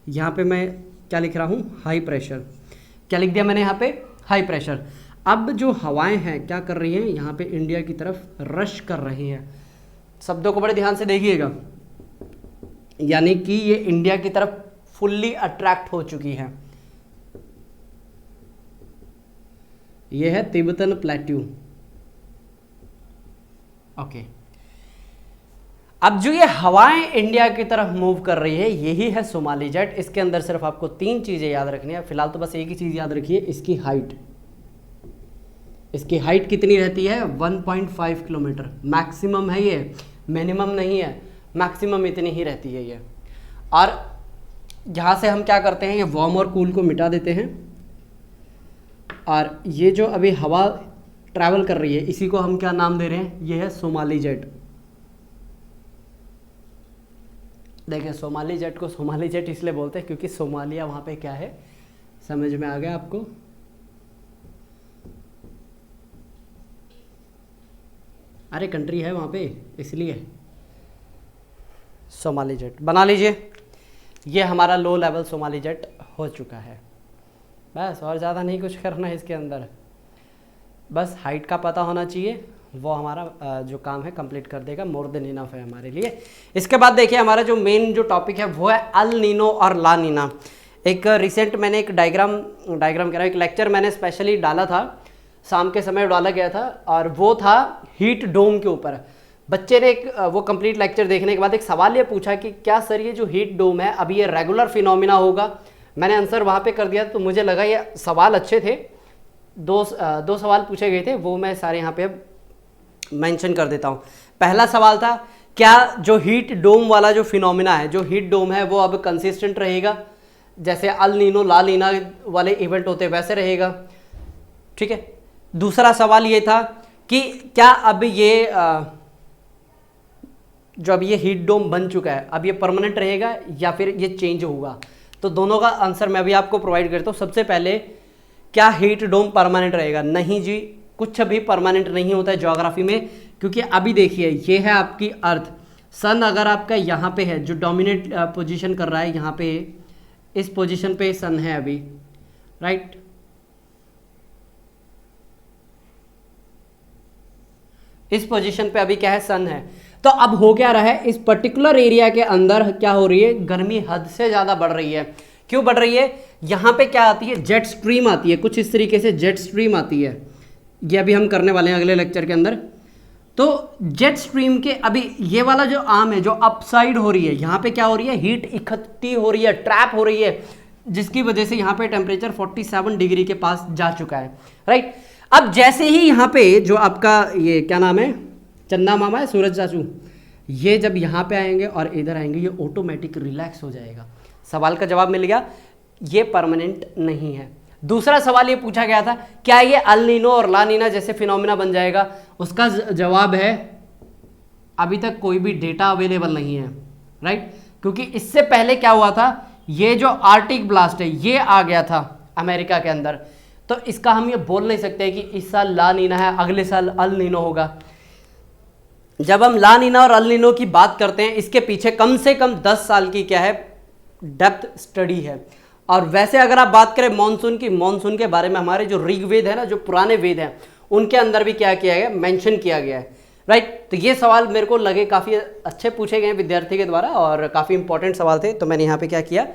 यहाँ पे मैं क्या लिख रहा हूँ, हाई प्रेशर, क्या लिख दिया मैंने यहाँ पे, हाई प्रेशर। अब जो हवाएं हैं क्या कर रही हैं, यहाँ पे इंडिया की तरफ रश कर रही हैं। शब्दों को बड़े ध्यान से देखिएगा, यानी कि ये इंडिया की तरफ फुल्ली अट्रैक्ट हो चुकी है। ये है तिब्बतन प्लेट्यू। ओके, अब जो ये हवाएं इंडिया की तरफ मूव कर रही है यही है सोमाली जेट। इसके अंदर सिर्फ आपको 3 चीजें याद रखनी है फिलहाल, तो बस एक ही चीज याद रखिए, इसकी हाइट। इसकी हाइट कितनी रहती है? 1.5 किलोमीटर मैक्सिमम है ये, मिनिमम नहीं है, मैक्सिमम इतनी ही रहती है ये। और यहाँ से हम क्या करते हैं, ये वार्म और कूल को मिटा देते हैं, और ये जो अभी हवा ट्रैवल कर रही है इसी को हम क्या नाम दे रहे हैं, ये है सोमाली जेट। देखिए सोमाली जेट को सोमाली जेट इसलिए बोलते हैं क्योंकि सोमालिया वहाँ पे क्या है, समझ में आ गया आपको? अरे कंट्री है वहाँ पे, इसलिए सोमाली जेट बना लीजिए। ये हमारा लो लेवल सोमाली जेट हो चुका है। बस और ज़्यादा नहीं कुछ करना है इसके अंदर, बस हाइट का पता होना चाहिए, वो हमारा जो काम है कंप्लीट कर देगा, मोर देन इनफ है हमारे लिए। इसके बाद देखिए हमारा जो मेन जो टॉपिक है वो है अल नीनो और ला नीना। एक रिसेंट मैंने एक डायग्राम कह रहा हूँ, एक लेक्चर मैंने स्पेशली डाला था, शाम के समय डाला गया था, और वो था हीट डोम के ऊपर। बच्चे ने वो कंप्लीट लेक्चर देखने के बाद एक सवाल ये पूछा कि क्या सर ये जो हीट डोम है अभी ये रेगुलर फिनोमिना होगा? मैंने आंसर वहाँ पे कर दिया, तो मुझे लगा ये सवाल अच्छे थे। दो सवाल पूछे गए थे, वो मैं सारे यहाँ पे मेंशन कर देता हूँ। पहला सवाल था क्या जो हीट डोम वाला जो फिनोमिना है, जो हीट डोम है वो अब कंसिस्टेंट रहेगा, जैसे अल नीनो ला नीना वाले इवेंट होते वैसे रहेगा? ठीक है। दूसरा सवाल ये था कि क्या अब ये जो अब ये हीट डोम बन चुका है अब ये परमानेंट रहेगा या फिर ये चेंज होगा? तो दोनों का आंसर मैं अभी आपको प्रोवाइड करता हूँ। सबसे पहले, क्या हीट डोम परमानेंट रहेगा? नहीं जी, कुछ भी परमानेंट नहीं होता है ज्योग्राफी में, क्योंकि अभी देखिए ये है आपकी अर्थ, सन अगर आपका यहाँ पे है, जो डोमिनेट पोजीशन कर रहा है यहाँ पे, इस पोजीशन पे सन है अभी, राइट? इस पोजीशन पे अभी क्या है, सन है। तो अब हो क्या रहा है, इस पर्टिकुलर एरिया के अंदर क्या हो रही है, गर्मी हद से ज़्यादा बढ़ रही है। क्यों बढ़ रही है? यहाँ पे क्या आती है, जेट स्ट्रीम आती है, कुछ इस तरीके से जेट स्ट्रीम आती है। ये अभी हम करने वाले हैं अगले लेक्चर के अंदर। तो जेट स्ट्रीम के अभी ये वाला जो आर्म है जो अपसाइड हो रही है, यहाँ पे क्या हो रही है, हीट इकट्ठी हो रही है, ट्रैप हो रही है, जिसकी वजह से यहाँ पे टेम्परेचर 47 डिग्री के पास जा चुका है, राइट? अब जैसे ही यहाँ पे जो आपका ये क्या नाम है, चंदा मामा है, सूरज चाचू, ये जब यहाँ पे आएंगे और इधर आएंगे, ये ऑटोमेटिक रिलैक्स हो जाएगा। सवाल का जवाब मिल गया, ये परमानेंट नहीं है। दूसरा सवाल ये पूछा गया था, क्या ये अल नीनो और ला नीना जैसे फिनोमिना बन जाएगा? उसका जवाब है अभी तक कोई भी डेटा अवेलेबल नहीं है, राइट? क्योंकि इससे पहले क्या हुआ था, ये जो आर्टिक ब्लास्ट है ये आ गया था अमेरिका के अंदर, तो इसका हम ये बोल नहीं सकते कि इस साल ला नीना है, अगले साल अल नीनो होगा। जब हम ला नीना और अल नीनो की बात करते हैं, इसके पीछे कम से कम 10 साल की क्या है, डेप्थ स्टडी है। और वैसे अगर आप बात करें मानसून की, मानसून के बारे में हमारे जो ऋग्वेद है ना, जो पुराने वेद हैं, उनके अंदर भी क्या किया गया, मेंशन किया गया है, राइट? तो ये सवाल मेरे को लगे काफ़ी अच्छे पूछे गए विद्यार्थी के द्वारा और काफ़ी इंपॉर्टेंट सवाल थे, तो मैंने यहाँ पे क्या किया,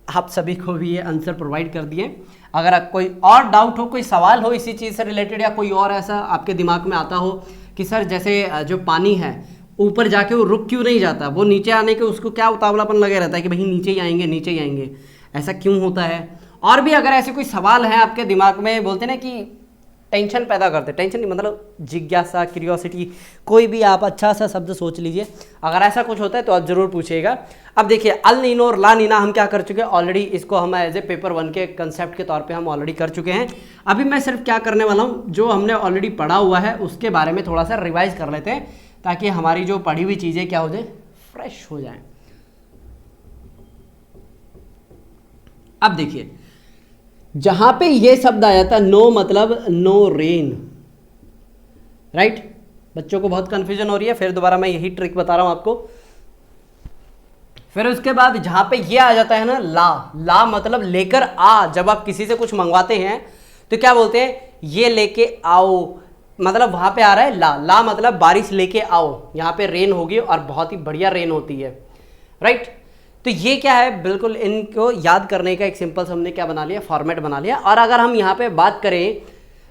आप सभी को भी ये आंसर प्रोवाइड कर दिए। अगर आप कोई और डाउट हो, कोई सवाल हो इसी चीज़ से रिलेटेड, या कोई और ऐसा आपके दिमाग में आता हो कि सर जैसे जो पानी है ऊपर जाके वो रुक क्यों नहीं जाता, वो नीचे आने के उसको क्या उतावलापन लगे रहता है कि भाई नीचे ही आएंगे नीचे ही आएंगे, ऐसा क्यों होता है? और भी अगर ऐसे कोई सवाल हैं आपके दिमाग में, बोलते ना कि टेंशन पैदा करते, टेंशन नहीं मतलब जिज्ञासा, क्यूरियोसिटी, कोई भी आप अच्छा सा शब्द सोच लीजिए, अगर ऐसा कुछ होता है तो आप जरूर पूछिएगा। अब देखिए अल नीनो और ला नीना हम क्या कर चुके हैं ऑलरेडी, इसको हम एज ए पेपर 1 के कंसेप्ट के तौर पे हम ऑलरेडी कर चुके हैं। अभी मैं सिर्फ क्या करने वाला हूँ, जो हमने ऑलरेडी पढ़ा हुआ है उसके बारे में थोड़ा सा रिवाइज कर लेते हैं, ताकि हमारी जो पढ़ी हुई चीज़ें क्या हो जाए, फ्रेश हो जाए। अब देखिए जहां पे ये शब्द आया था नो मतलब नो रेन, राइट? बच्चों को बहुत कंफ्यूजन हो रही है, फिर दोबारा मैं यही ट्रिक बता रहा हूं आपको। फिर उसके बाद जहां पे ये आ जाता है ना ला, ला मतलब लेकर आ। जब आप किसी से कुछ मंगवाते हैं तो क्या बोलते हैं, ये लेके आओ, मतलब वहां पे आ रहा है ला, ला मतलब बारिश लेके आओ, यहाँ पे रेन होगी और बहुत ही बढ़िया रेन होती है, राइट। तो ये क्या है, बिल्कुल इनको याद करने का एक सिंपल हमने क्या बना लिया, फॉर्मेट बना लिया। और अगर हम यहाँ पे बात करें,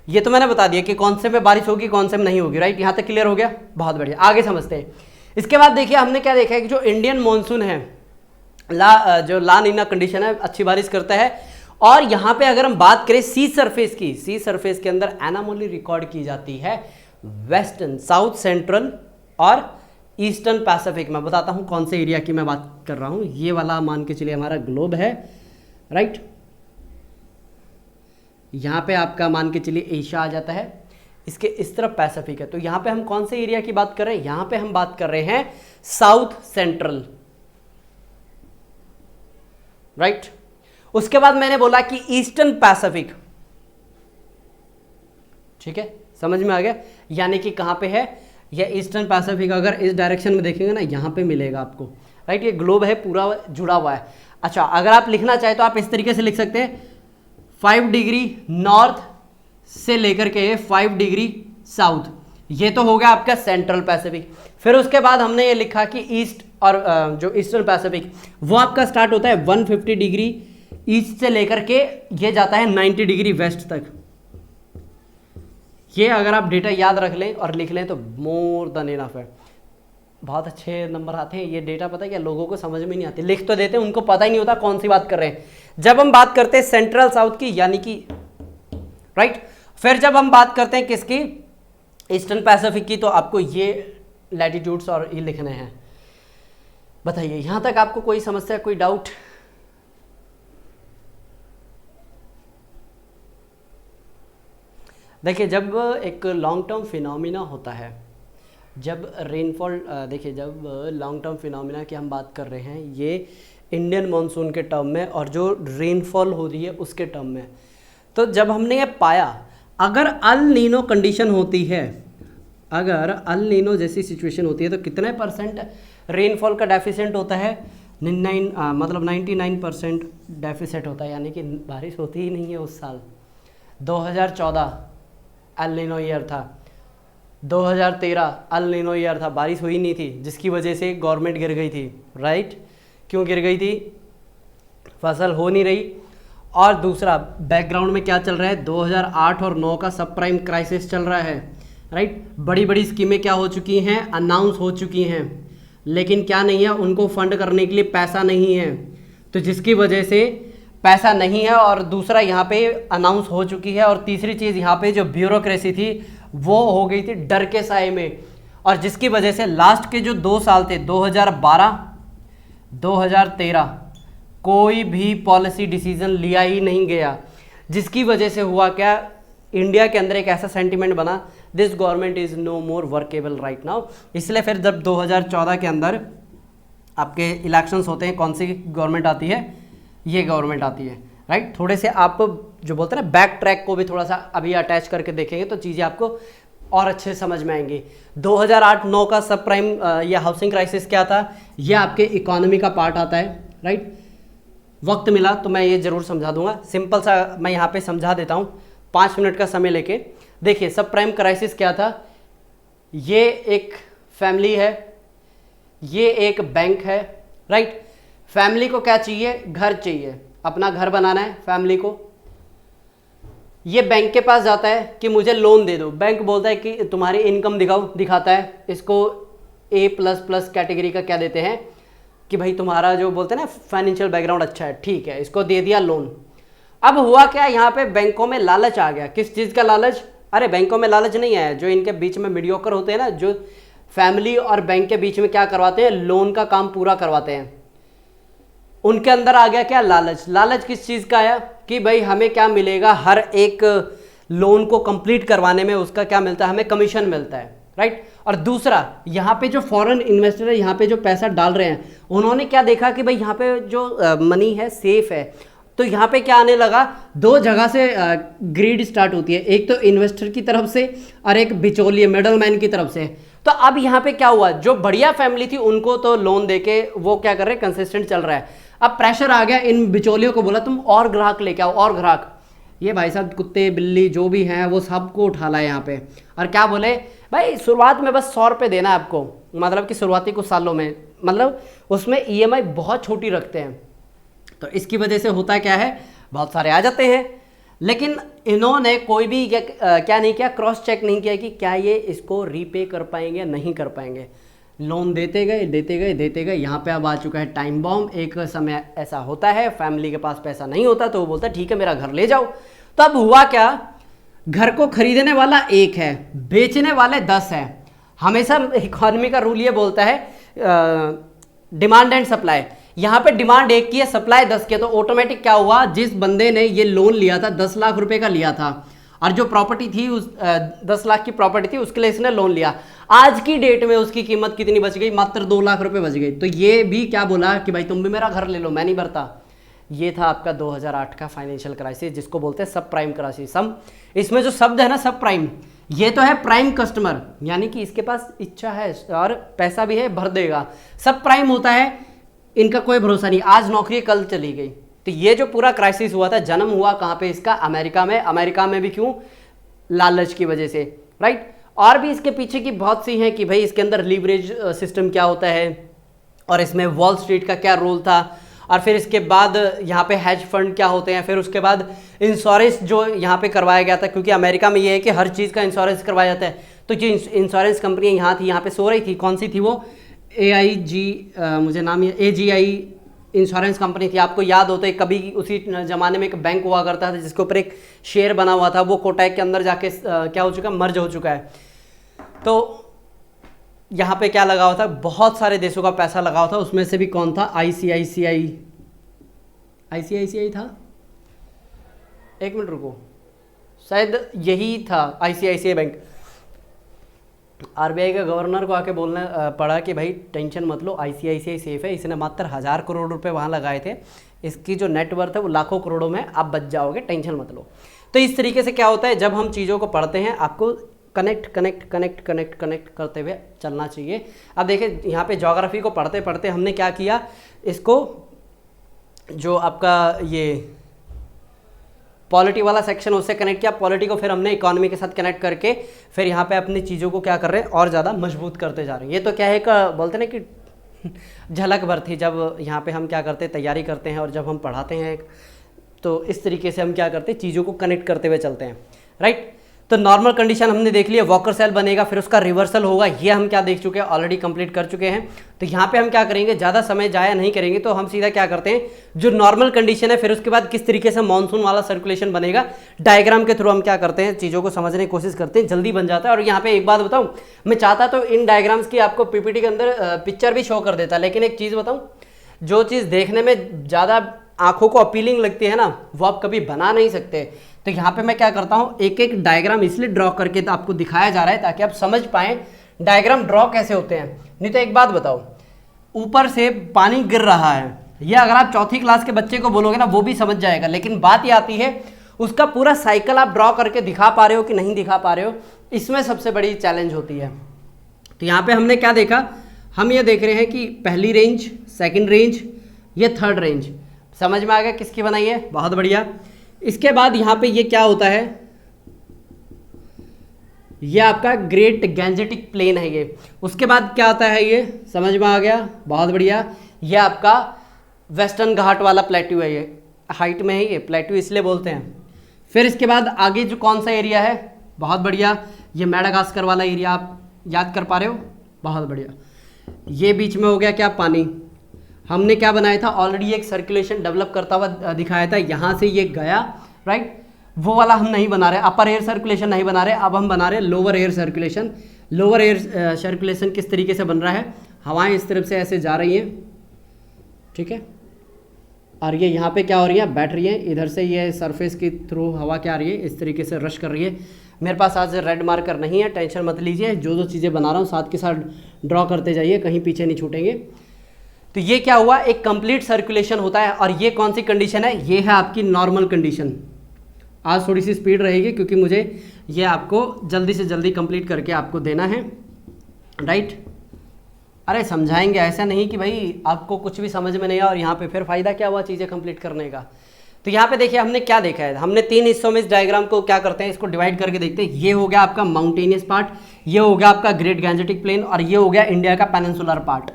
ये तो मैंने बता दिया कि कौन से में बारिश होगी कौन से में नहीं होगी, राइट। यहाँ तक क्लियर हो गया, बहुत बढ़िया, आगे समझते हैं। इसके बाद देखिए हमने क्या देखा है कि जो इंडियन मॉनसून है, जो ला नीना कंडीशन है, अच्छी बारिश करता है। और यहाँ पे अगर हम बात करें सी सरफेस की, सी सरफेस के अंदर एनामोली रिकॉर्ड की जाती है वेस्टर्न, साउथ सेंट्रल और ईस्टर्न पैसिफिक में। बताता हूँ कौन से एरिया की मैं बात कर रहा हूँ। ये वाला मान के चलिए हमारा ग्लोब है, राइट। यहाँ पे आपका मान के चलिए एशिया आ जाता है, इसके इस तरफ पैसिफिक है। तो यहाँ पे हम कौन से एरिया की बात कर रहे हैं, यहाँ पे हम बात कर रहे हैं साउथ सेंट्रल, राइट। उसके बाद मैंने बोला कि ईस्टर्न पैसिफिक, ठीक है, समझ में आ गया। यानी कि कहाँ पे है यह ईस्टर्न पैसिफिक, अगर इस डायरेक्शन में देखेंगे ना यहाँ पे मिलेगा आपको, राइट। ये ग्लोब है पूरा जुड़ा हुआ है। अच्छा, अगर आप लिखना चाहे तो आप इस तरीके से लिख सकते हैं, 5 डिग्री नॉर्थ से लेकर के 5 डिग्री साउथ, ये तो हो गया आपका सेंट्रल पैसिफिक। फिर उसके बाद हमने ये लिखा कि ईस्ट और जो ईस्टर्न पैसिफिक वो आपका स्टार्ट होता है 150 डिग्री ईस्ट से लेकर के ये जाता है 90 डिग्री वेस्ट तक। ये अगर आप डेटा याद रख लें और लिख लें तो मोर देन इनफ है, बहुत अच्छे नंबर आते हैं। ये डेटा पता है क्या, लोगों को समझ में नहीं आती, लिख तो देते हैं, उनको पता ही नहीं होता कौन सी बात कर रहे हैं। जब हम बात करते हैं सेंट्रल साउथ की, यानी कि राइट, फिर जब हम बात करते हैं किसकी, ईस्टर्न पैसिफिक की, तो आपको ये लैटिट्यूड्स और ये लिखने हैं। बताइए यहां तक आपको कोई समस्या, कोई डाउट? देखिए जब एक लॉन्ग टर्म फिनोमिना होता है, जब रेनफॉल, देखिए जब लॉन्ग टर्म फिनोमिना की हम बात कर रहे हैं, ये इंडियन मॉनसून के टर्म में और जो रेनफॉल हो रही है उसके टर्म में, तो जब हमने ये पाया अगर अल नीनो कंडीशन होती है, अगर अल नीनो जैसी सिचुएशन होती है तो कितने परसेंट रेनफॉल का डेफिसिट होता है, 99% डेफिसिट होता है, यानी कि बारिश होती ही नहीं है उस साल। 2014 अल नीनो ईयर था, 2013 अल नीनो ईयर था, बारिश हुई नहीं थी, जिसकी वजह से गवर्नमेंट गिर गई थी, राइट। क्यों गिर गई थी, फसल हो नहीं रही। और दूसरा बैकग्राउंड में क्या चल रहा है, 2008 और 9 का सब प्राइम क्राइसिस चल रहा है, राइट। बड़ी बड़ी स्कीमें क्या हो चुकी हैं, अनाउंस हो चुकी हैं, लेकिन क्या नहीं है, उनको फंड करने के लिए पैसा नहीं है, तो जिसकी वजह से पैसा नहीं है। और दूसरा यहाँ पे अनाउंस हो चुकी है। और तीसरी चीज़ यहाँ पे जो ब्यूरोक्रेसी थी वो हो गई थी डर के साए में, और जिसकी वजह से लास्ट के जो 2 साल थे 2012 2013 कोई भी पॉलिसी डिसीजन लिया ही नहीं गया, जिसकी वजह से हुआ क्या, इंडिया के अंदर एक ऐसा सेंटिमेंट बना, this government is no more workable right now. इसलिए फिर जब 2014 के अंदर आपके इलेक्शंस होते हैं, कौन सी गवर्नमेंट आती है, ये गवर्नमेंट आती है, राइट। थोड़े से आप जो बोलते हैं ना बैक ट्रैक को भी थोड़ा सा अभी अटैच करके देखेंगे तो चीज़ें आपको और अच्छे से समझ में आएंगी। 2008-9 का सब प्राइम या हाउसिंग क्राइसिस क्या था, ये आपके इकोनॉमी का पार्ट आता है, राइट। वक्त मिला तो मैं ये ज़रूर समझा दूंगा, सिंपल सा मैं यहाँ पे समझा देता हूँ 5 मिनट का समय लेके। देखिए सब प्राइम क्राइसिस क्या था, ये एक फैमिली है, ये एक बैंक है, राइट। फैमिली को क्या चाहिए, घर चाहिए, अपना घर बनाना है फैमिली को। ये बैंक के पास जाता है कि मुझे लोन दे दो, बैंक बोलता है कि तुम्हारी इनकम दिखाओ, दिखाता है, इसको A++ कैटेगरी का क्या देते हैं कि भाई तुम्हारा जो बोलते हैं ना फाइनेंशियल बैकग्राउंड अच्छा है, ठीक है, इसको दे दिया लोन। अब हुआ क्या, यहाँ पे बैंकों में लालच आ गया। किस चीज़ का लालच, अरे बैंकों में लालच नहीं आया, जो इनके बीच में मीडियोकर होते हैं ना, जो फैमिली और बैंक के बीच में क्या करवाते हैं, लोन का काम पूरा करवाते हैं, उनके अंदर आ गया क्या, लालच। लालच किस चीज़ का आया कि भाई हमें क्या मिलेगा, हर एक लोन को कंप्लीट करवाने में उसका क्या मिलता है, हमें कमीशन मिलता है, राइट। और दूसरा यहाँ पे जो फॉरेन इन्वेस्टर है, यहाँ पे जो पैसा डाल रहे हैं, उन्होंने क्या देखा कि भाई यहाँ पे जो मनी है सेफ है, तो यहाँ पे क्या आने लगा, 2 जगह से ग्रीड स्टार्ट होती है, एक तो इन्वेस्टर की तरफ से और एक बिचौलिए मिडल मैन की तरफ से। तो अब यहाँ पे क्या हुआ, जो बढ़िया फैमिली थी उनको तो लोन देके वो क्या कर रहे हैं, कंसिस्टेंट चल रहा है। अब प्रेशर आ गया, इन बिचौलियों को बोला तुम और ग्राहक लेके आओ, और ग्राहक, ये भाई साहब कुत्ते बिल्ली जो भी हैं वो सबको उठा लाए यहाँ पे। और क्या बोले, भाई शुरुआत में बस 100 रुपये देना है आपको, मतलब कि शुरुआती कुछ सालों में, मतलब उसमें ईएमआई बहुत छोटी रखते हैं। तो इसकी वजह से होता क्या है, बहुत सारे आ जाते हैं, लेकिन इन्होंने कोई भी क्या नहीं किया, क्रॉस चेक नहीं किया कि क्या ये इसको रीपे कर पाएंगे या नहीं कर पाएंगे। लोन देते गए देते गए देते गए, यहाँ पे अब आ चुका है टाइम बॉम्ब। एक समय ऐसा होता है फैमिली के पास पैसा नहीं होता तो वो बोलता है ठीक है मेरा घर ले जाओ। तो अब हुआ क्या, घर को खरीदने वाला एक है, बेचने वाले 10 हैं। हमेशा इकोनॉमी का रूल ये बोलता है डिमांड एंड सप्लाई। यहाँ पे डिमांड एक की है, सप्लाई 10 की है, तो ऑटोमेटिक क्या हुआ, जिस बंदे ने ये लोन लिया था 10 लाख रुपए का लिया था और जो प्रॉपर्टी थी उस 10 लाख की प्रॉपर्टी थी उसके लिए इसने लोन लिया, आज की डेट में उसकी कीमत कितनी बच गई, मात्र 2 लाख रुपए बच गई। तो ये भी क्या बोला कि भाई तुम भी मेरा घर ले लो, मैं नहीं भरता। ये था आपका 2008 का फाइनेंशियल क्राइसिस, जिसको बोलते हैं सब प्राइम क्राइसिस। इसमें जो शब्द है ना सब प्राइम, ये तो है प्राइम कस्टमर, यानी कि इसके पास इच्छा है और पैसा भी है, भर देगा। सब प्राइम होता है इनका कोई भरोसा नहीं, आज नौकरी कल चली गई। तो ये जो पूरा क्राइसिस हुआ था, जन्म हुआ कहाँ पे इसका, अमेरिका में। अमेरिका में भी क्यों, लालच की वजह से, राइट। और भी इसके पीछे की बहुत सी हैं कि भाई इसके अंदर लीवरेज सिस्टम क्या होता है और इसमें वॉल स्ट्रीट का क्या रोल था, और फिर इसके बाद यहाँ पे हेज फंड क्या होते हैं, फिर उसके बाद इंश्योरेंस जो यहाँ पे करवाया गया था, क्योंकि अमेरिका में ये है कि हर चीज़ का इंश्योरेंस करवाया जाता है। तो जो इंश्योरेंस कंपनी यहाँ थी, यहाँ पे सो रही थी, कौन सी थी वो, मुझे नाम ये AGI इंश्योरेंस कंपनी थी। आपको याद होता है कभी उसी ज़माने में एक बैंक हुआ करता था जिसके ऊपर एक शेयर बना हुआ था, वो कोटक के अंदर जाके क्या हो चुका है, मर्ज हो चुका है। तो यहाँ पे क्या लगा हुआ था, बहुत सारे देशों का पैसा लगा हुआ था, उसमें से भी कौन था, ICICI था, एक मिनट रुको, शायद यही था ICICI बैंक। RBI के गवर्नर को आके बोलना पड़ा कि भाई टेंशन मत लो, ICICI सेफ है, इसने मात्र 1000 करोड़ रुपए वहाँ लगाए थे, इसकी जो नेटवर्थ है वो लाखों करोड़ों में, आप बच जाओगे, टेंशन मत लो। तो इस तरीके से क्या होता है, जब हम चीज़ों को पढ़ते हैं आपको कनेक्ट करते हुए चलना चाहिए। अब देखिए यहाँ पे ज्योग्राफी को पढ़ते पढ़ते हमने क्या किया, इसको जो आपका ये पॉलिटी वाला सेक्शन उससे कनेक्ट किया, पॉलिटी को फिर हमने इकोनॉमी के साथ कनेक्ट करके फिर यहाँ पे अपनी चीज़ों को क्या कर रहे हैं और ज़्यादा मजबूत करते जा रहे हैं। ये तो क्या है बोलते ना कि झलक भर थी, जब यहाँ पे हम क्या करते हैं, तैयारी करते हैं और जब हम पढ़ाते हैं तो इस तरीके से हम क्या करते हैं, चीज़ों को कनेक्ट करते हुए चलते हैं, राइट। तो नॉर्मल कंडीशन हमने देख लिया, वॉकर सेल बनेगा, फिर उसका रिवर्सल होगा, ये हम क्या देख चुके हैं, ऑलरेडी कंप्लीट कर चुके हैं। तो यहाँ पे हम क्या करेंगे, ज़्यादा समय जाया नहीं करेंगे, तो हम सीधा क्या करते हैं, जो नॉर्मल कंडीशन है फिर उसके बाद किस तरीके से मानसून वाला सर्कुलेशन बनेगा, डायग्राम के थ्रू हम क्या करते हैं, चीज़ों को समझने की कोशिश करते हैं, जल्दी बन जाता है। और यहाँ पे एक बात बताऊँ, मैं चाहता तो इन डायग्राम्स की आपको PPT के अंदर पिक्चर भी शो कर देता, लेकिन एक चीज़ बताऊँ, जो चीज़ देखने में ज़्यादा आंखों को अपीलिंग लगती है ना, वो आप कभी बना नहीं सकते। तो यहाँ पे मैं क्या करता हूँ, एक एक डायग्राम इसलिए ड्रॉ करके तो आपको दिखाया जा रहा है ताकि आप समझ पाएं डायग्राम ड्रॉ कैसे होते हैं। नहीं तो एक बात बताओ, ऊपर से पानी गिर रहा है, ये अगर आप चौथी क्लास के बच्चे को बोलोगे ना वो भी समझ जाएगा, लेकिन बात ये आती है उसका पूरा साइकिल आप ड्रॉ करके दिखा पा रहे हो कि नहीं दिखा पा रहे हो, इसमें सबसे बड़ी चैलेंज होती है। तो यहाँ पे हमने क्या देखा, हम ये देख रहे हैं कि पहली रेंज, सेकेंड रेंज, ये थर्ड रेंज, समझ में आ गया किसकी बनाई है, बहुत बढ़िया। इसके बाद यहाँ पे ये क्या होता है, ये आपका ग्रेट गैंजेटिक प्लेन है ये। उसके बाद क्या आता है, ये समझ में आ गया, बहुत बढ़िया। ये आपका वेस्टर्न घाट वाला प्लेट्यू है, ये हाइट में है, ये प्लेट्यू इसलिए बोलते हैं। फिर इसके बाद आगे जो कौन सा एरिया है, बहुत बढ़िया, ये मेडागास्कर वाला एरिया आप याद कर पा रहे हो, बहुत बढ़िया। ये बीच में हो गया क्या, पानी। हमने क्या बनाया था, ऑलरेडी एक सर्कुलेशन डेवलप करता हुआ दिखाया था, यहाँ से ये गया, राइट। वो वाला हम नहीं बना रहे, अपर एयर सर्कुलेशन नहीं बना रहे, अब हम बना रहे lower air circulation. Lower air circulation किस तरीके से बन रहा है, हवाएं इस तरफ से ऐसे जा रही हैं, ठीक है, और ये यहाँ पे क्या हो रही है, बैठ रही है, इधर से ये सरफेस के थ्रू हवा क्या आ रही है, इस तरीके से रश कर रही है। मेरे पास आज रेड मार्कर नहीं है, टेंशन मत लीजिए, जो जो चीज़ें बना रहा हूँ साथ के साथ ड्रॉ करते जाइए, कहीं पीछे नहीं छूटेंगे। तो ये क्या हुआ, एक कंप्लीट सर्कुलेशन होता है, और ये कौन सी कंडीशन है, ये है आपकी नॉर्मल कंडीशन। आज थोड़ी सी स्पीड रहेगी क्योंकि मुझे ये आपको जल्दी से जल्दी कंप्लीट करके आपको देना है, राइट। अरे समझाएंगे, ऐसा नहीं कि भाई आपको कुछ भी समझ में नहीं आया और यहाँ पे फिर फ़ायदा क्या हुआ चीज़ें कंप्लीट करने का। तो यहाँ पे देखिए हमने क्या देखा है, हमने 3 हिस्सों में इस डायग्राम को क्या करते हैं, इसको डिवाइड करके देखते हैं। ये हो गया आपका माउंटेनियस पार्ट, ये हो गया आपका ग्रेट गैंजेटिक प्लेन, और ये हो गया इंडिया का पेनिनसुलर पार्ट,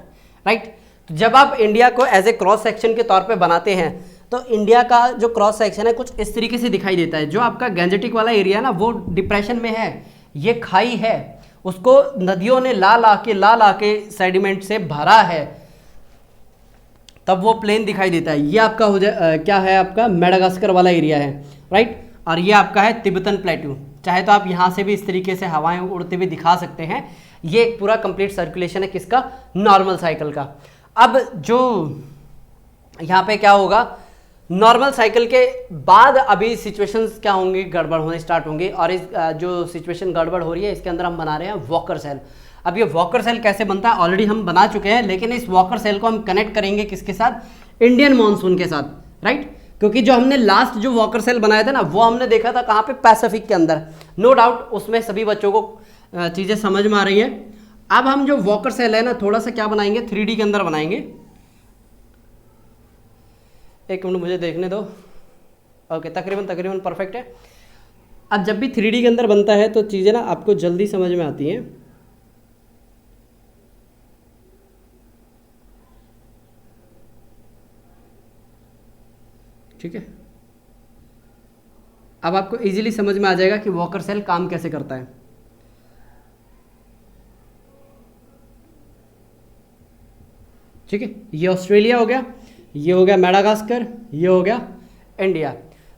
राइट। तो जब आप इंडिया को एज ए क्रॉस सेक्शन के तौर पे बनाते हैं तो इंडिया का जो क्रॉस सेक्शन है कुछ इस तरीके से दिखाई देता है। जो आपका गैंजेटिक वाला एरिया है ना वो डिप्रेशन में है, ये खाई है, उसको नदियों ने ला ला के सेडिमेंट से भरा है, तब वो प्लेन दिखाई देता है। ये आपका हो जाए क्या है, आपका मेडागास्कर वाला एरिया है, राइट। और ये आपका है तिब्बतन प्लेट्यू। चाहे तो आप यहाँ से भी इस तरीके से हवाएं उड़ते हुए दिखा सकते हैं। ये एक पूरा कंप्लीट सर्कुलेशन है किसका, नॉर्मल साइकिल का। अब जो यहाँ पे क्या होगा, नॉर्मल साइकिल के बाद अभी सिचुएशंस क्या होंगी, गड़बड़ होने स्टार्ट होंगी। और इस जो सिचुएशन गड़बड़ हो रही है इसके अंदर हम बना रहे हैं वॉकर सेल। अब ये वॉकर सेल कैसे बनता है ऑलरेडी हम बना चुके हैं, लेकिन इस वॉकर सेल को हम कनेक्ट करेंगे किसके साथ, इंडियन मॉनसून के साथ, राइट। क्योंकि जो हमने लास्ट जो वॉकर सेल बनाया था ना वो हमने देखा था कहाँ पे, पैसिफिक के अंदर। नो डाउट उसमें सभी बच्चों को चीज़ें समझ में आ रही है। अब हम जो वॉकर सेल है ना थोड़ा सा क्या बनाएंगे, 3D के अंदर बनाएंगे। एक मिनट मुझे देखने दो। ओके, तकरीबन परफेक्ट है। अब जब भी 3D के अंदर बनता है तो चीज़ें ना आपको जल्दी समझ में आती हैं। ठीक है, अब आपको इजीली समझ में आ जाएगा कि वॉकर सेल काम कैसे करता है। ठीक है, ये ऑस्ट्रेलिया हो गया, ये हो गया मेडागास्कर, ये हो गया इंडिया।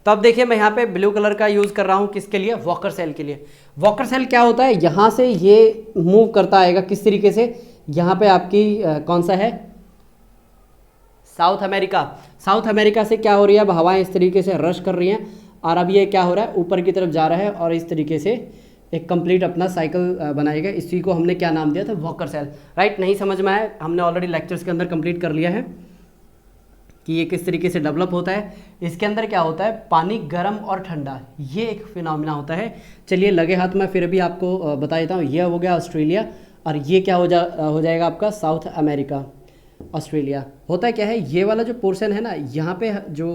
तो अब देखिए मैं यहाँ पे ब्लू कलर का यूज़ कर रहा हूँ किसके लिए, वॉकर सेल के लिए। वॉकर सेल क्या होता है, यहाँ से ये मूव करता आएगा किस तरीके से, यहाँ पे आपकी कौन सा है, साउथ अमेरिका। साउथ अमेरिका से क्या हो रही है, अब हवाएं इस तरीके से रश कर रही हैं और अब ये क्या हो रहा है, ऊपर की तरफ जा रहा है और इस तरीके से एक कंप्लीट अपना साइकिल बनाएगा। इसी को हमने क्या नाम दिया था, वॉकर सेल, राइट। नहीं समझ में आया, हमने ऑलरेडी लेक्चर्स के अंदर कंप्लीट कर लिया है कि ये किस तरीके से डेवलप होता है। इसके अंदर क्या होता है, पानी गर्म और ठंडा, ये एक फिनोमिना होता है। चलिए लगे हाथ में फिर भी आपको बता देता हूँ। ये हो गया ऑस्ट्रेलिया और ये क्या हो जाएगा आपका साउथ अमेरिका, ऑस्ट्रेलिया। होता है क्या है, ये वाला जो पोर्शन है ना, यहाँ पे जो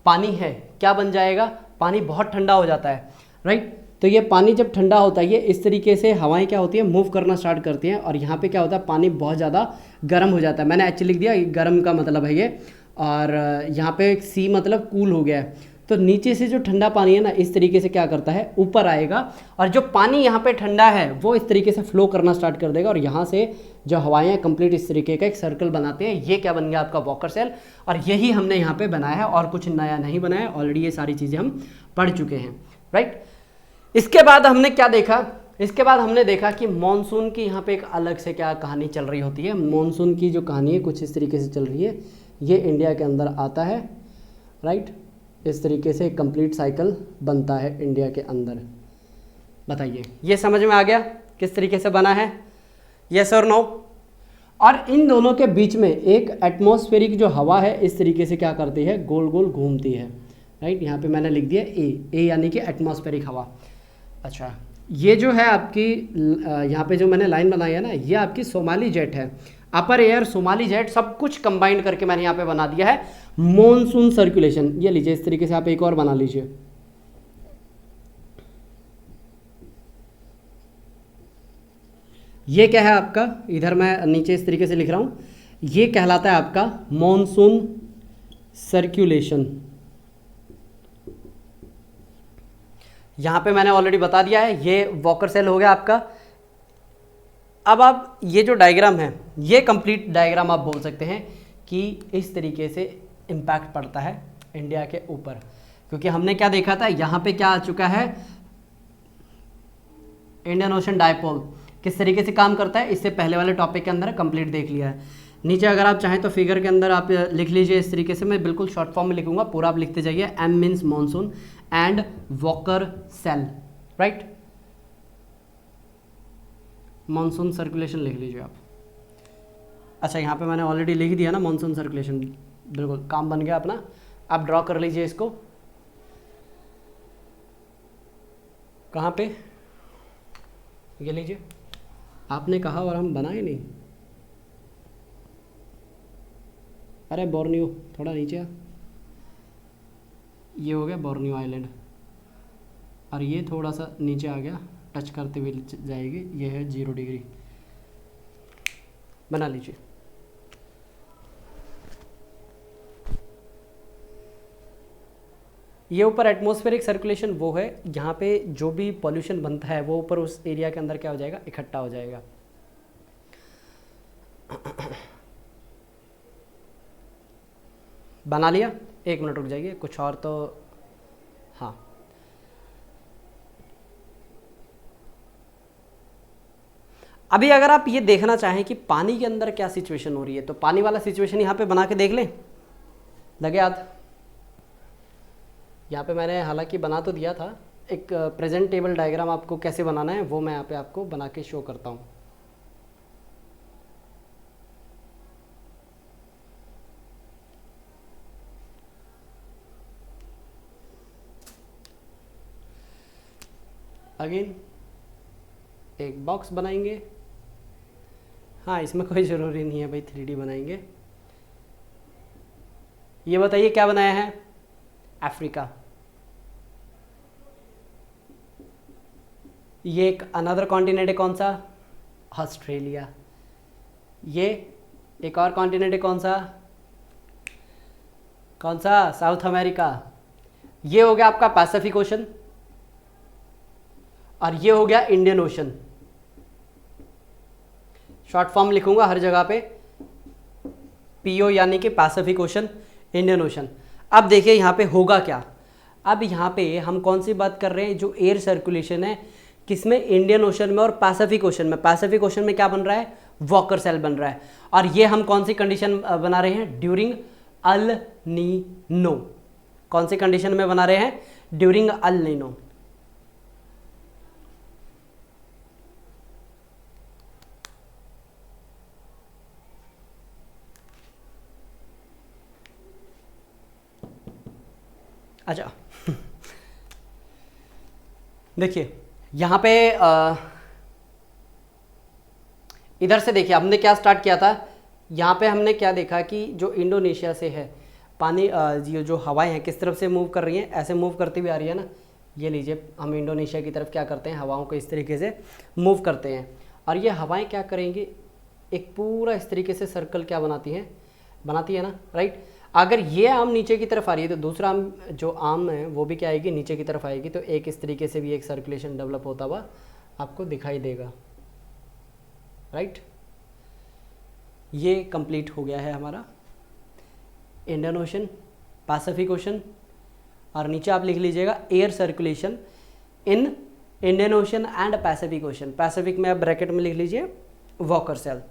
पानी है क्या बन जाएगा, पानी बहुत ठंडा हो जाता है, राइट। तो ये पानी जब ठंडा होता है ये इस तरीके से हवाएं क्या होती है, मूव करना स्टार्ट करती हैं और यहाँ पे क्या होता है, पानी बहुत ज़्यादा गर्म हो जाता है। मैंने एक्चुअली लिख दिया गर्म का मतलब है ये, और यहाँ पे सी मतलब कूल हो गया है। तो नीचे से जो ठंडा पानी है ना इस तरीके से क्या करता है, ऊपर आएगा और जो पानी यहाँ पे ठंडा है वो इस तरीके से फ्लो करना स्टार्ट कर देगा और यहाँ से जो हवाएं हैं कंप्लीट इस तरीके का एक सर्कल बनाते हैं। ये क्या बन गया आपका वॉकर सेल, और यही हमने यहाँ पे बनाया है और कुछ नया नहीं बनाया, ऑलरेडी ये सारी चीज़ें हम पढ़ चुके हैं, राइट। इसके बाद हमने क्या देखा, इसके बाद हमने देखा कि मॉनसून की यहाँ पे एक अलग से क्या कहानी चल रही होती है। मॉनसून की जो कहानी है कुछ इस तरीके से चल रही है। ये इंडिया के अंदर आता है, राइट। इस तरीके से कंप्लीट साइकिल बनता है इंडिया के अंदर। बताइए ये समझ में आ गया किस तरीके से बना है, यस और नो। और इन दोनों के बीच में एक एटमॉस्फेरिक जो हवा है इस तरीके से क्या करती है, गोल गोल घूमती है, राइट। यहाँ पे मैंने लिख दिया ए यानी कि एटमॉस्फेरिक हवा। अच्छा, ये जो है आपकी यहाँ पे जो मैंने लाइन बनाई है ना, ये आपकी सोमाली जेट है, अपर एयर सोमाली जेट, सब कुछ कंबाइंड करके मैंने यहाँ पे बना दिया है मॉनसून सर्कुलेशन। ये लीजिए इस तरीके से आप एक और बना लीजिए। ये क्या है आपका, इधर मैं नीचे इस तरीके से लिख रहा हूँ, ये कहलाता है आपका मॉनसून सर्कुलेशन। यहाँ पे मैंने ऑलरेडी बता दिया है, ये वॉकर सेल हो गया आपका। अब आप ये जो डायग्राम है, ये कंप्लीट डायग्राम आप बोल सकते हैं कि इस तरीके से इम्पैक्ट पड़ता है इंडिया के ऊपर, क्योंकि हमने क्या देखा था, यहाँ पे क्या आ चुका है, इंडियन ओशन डायपोल किस तरीके से काम करता है, इससे पहले वाले टॉपिक के अंदर कंप्लीट देख लिया है। नीचे अगर आप चाहें तो फिगर के अंदर आप लिख लीजिए इस तरीके से, मैं बिल्कुल शॉर्ट फॉर्म में लिखूंगा, पूरा आप लिखते जाइए। M means monsoon and Walker cell, right. Monsoon circulation लिख लीजिए आप। अच्छा, यहाँ पे मैंने ऑलरेडी लिख दिया ना मॉनसून सर्कुलेशन, बिल्कुल काम बन गया अपना। आप ड्रॉ कर लीजिए इसको, कहाँ पे, ये लीजिए, आपने कहा और हम बनाए नहीं। अरे बोर्नियो, थोड़ा नीचे आ, ये हो गया बोर्नियो आइलैंड और ये थोड़ा सा नीचे आ गया, टच करते हुए जाएगी, ये है 0 डिग्री, बना लीजिए। ये ऊपर एटमॉस्फेरिक सर्कुलेशन वो है यहाँ पे जो भी पॉल्यूशन बनता है वो ऊपर उस एरिया के अंदर क्या हो जाएगा, इकट्ठा हो जाएगा। बना लिया, 1 मिनट रुक जाइए, कुछ और तो हाँ। अभी अगर आप ये देखना चाहें कि पानी के अंदर क्या सिचुएशन हो रही है, तो पानी वाला सिचुएशन यहाँ पे बना के देख लें, लगे याद। यहाँ पे मैंने हालांकि बना तो दिया था, एक प्रेजेंट टेबल डायग्राम आपको कैसे बनाना है वो मैं यहाँ पे आपको बना के शो करता हूँ। अगेन एक बॉक्स बनाएंगे, हाँ इसमें कोई ज़रूरी नहीं है भाई 3D बनाएंगे। ये बताइए क्या बनाया है, अफ्रीका। ये एक अनदर कॉन्टिनेंट है, कौन सा, ऑस्ट्रेलिया। ये एक और कॉन्टिनेंट है, कौन सा, साउथ अमेरिका। ये हो गया आपका पैसिफिक ओशन और ये हो गया इंडियन ओशन। शॉर्ट फॉर्म लिखूंगा हर जगह पे, पीओ यानी कि पैसिफिक ओशन, इंडियन ओशन। अब देखिए यहाँ पे होगा क्या, अब यहाँ पे हम कौन सी बात कर रहे हैं, जो एयर सर्कुलेशन है किसमें, इंडियन ओशन में और पैसिफिक ओशन में। पैसिफिक ओशन में क्या बन रहा है, वॉकर सेल बन रहा है। और ये हम कौन सी कंडीशन बना रहे हैं, ड्यूरिंग अल नीनो। कौन सी कंडीशन में बना रहे हैं, ड्यूरिंग अल नीनो। अच्छा देखिए यहाँ पे इधर से देखिए हमने क्या स्टार्ट किया था, यहाँ पे हमने क्या देखा कि जो इंडोनेशिया से है पानी, ये जो हवाएं हैं किस तरफ से मूव कर रही हैं, ऐसे मूव करती हुई आ रही है ना। ये लीजिए हम इंडोनेशिया की तरफ क्या करते हैं, हवाओं को इस तरीके से मूव करते हैं और ये हवाएं क्या करेंगी, एक पूरा इस तरीके से सर्कल क्या बनाती है ना, राइट। अगर ये आम नीचे की तरफ आ रही है तो दूसरा आम, जो आम है वो भी क्या आएगी, नीचे की तरफ आएगी। तो एक इस तरीके से भी एक सर्कुलेशन डेवलप होता हुआ आपको दिखाई देगा, राइट। ये कंप्लीट हो गया है हमारा इंडियन ओशन, पैसिफिक ओशन, और नीचे आप लिख लीजिएगा air circulation in Indian ocean and Pacific ocean. Pacific में आप ब्रैकेट में लिख लीजिए वॉकर सेल।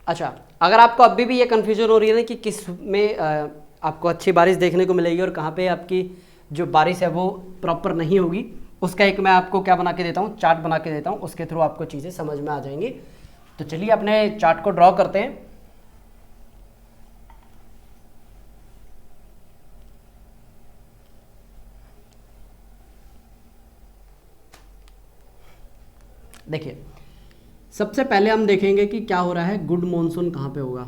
अच्छा, अगर आपको अभी भी ये कन्फ्यूजन हो रही है ना कि किस में आपको अच्छी बारिश देखने को मिलेगी और कहाँ पे आपकी जो बारिश है वो प्रॉपर नहीं होगी, उसका एक मैं आपको क्या बना के देता हूँ, चार्ट बना के देता हूँ, उसके थ्रू आपको चीज़ें समझ में आ जाएंगी। तो चलिए अपने चार्ट को ड्रॉ करते हैं। देखिए सबसे पहले हम देखेंगे कि क्या हो रहा है, गुड मॉनसून कहाँ पे होगा।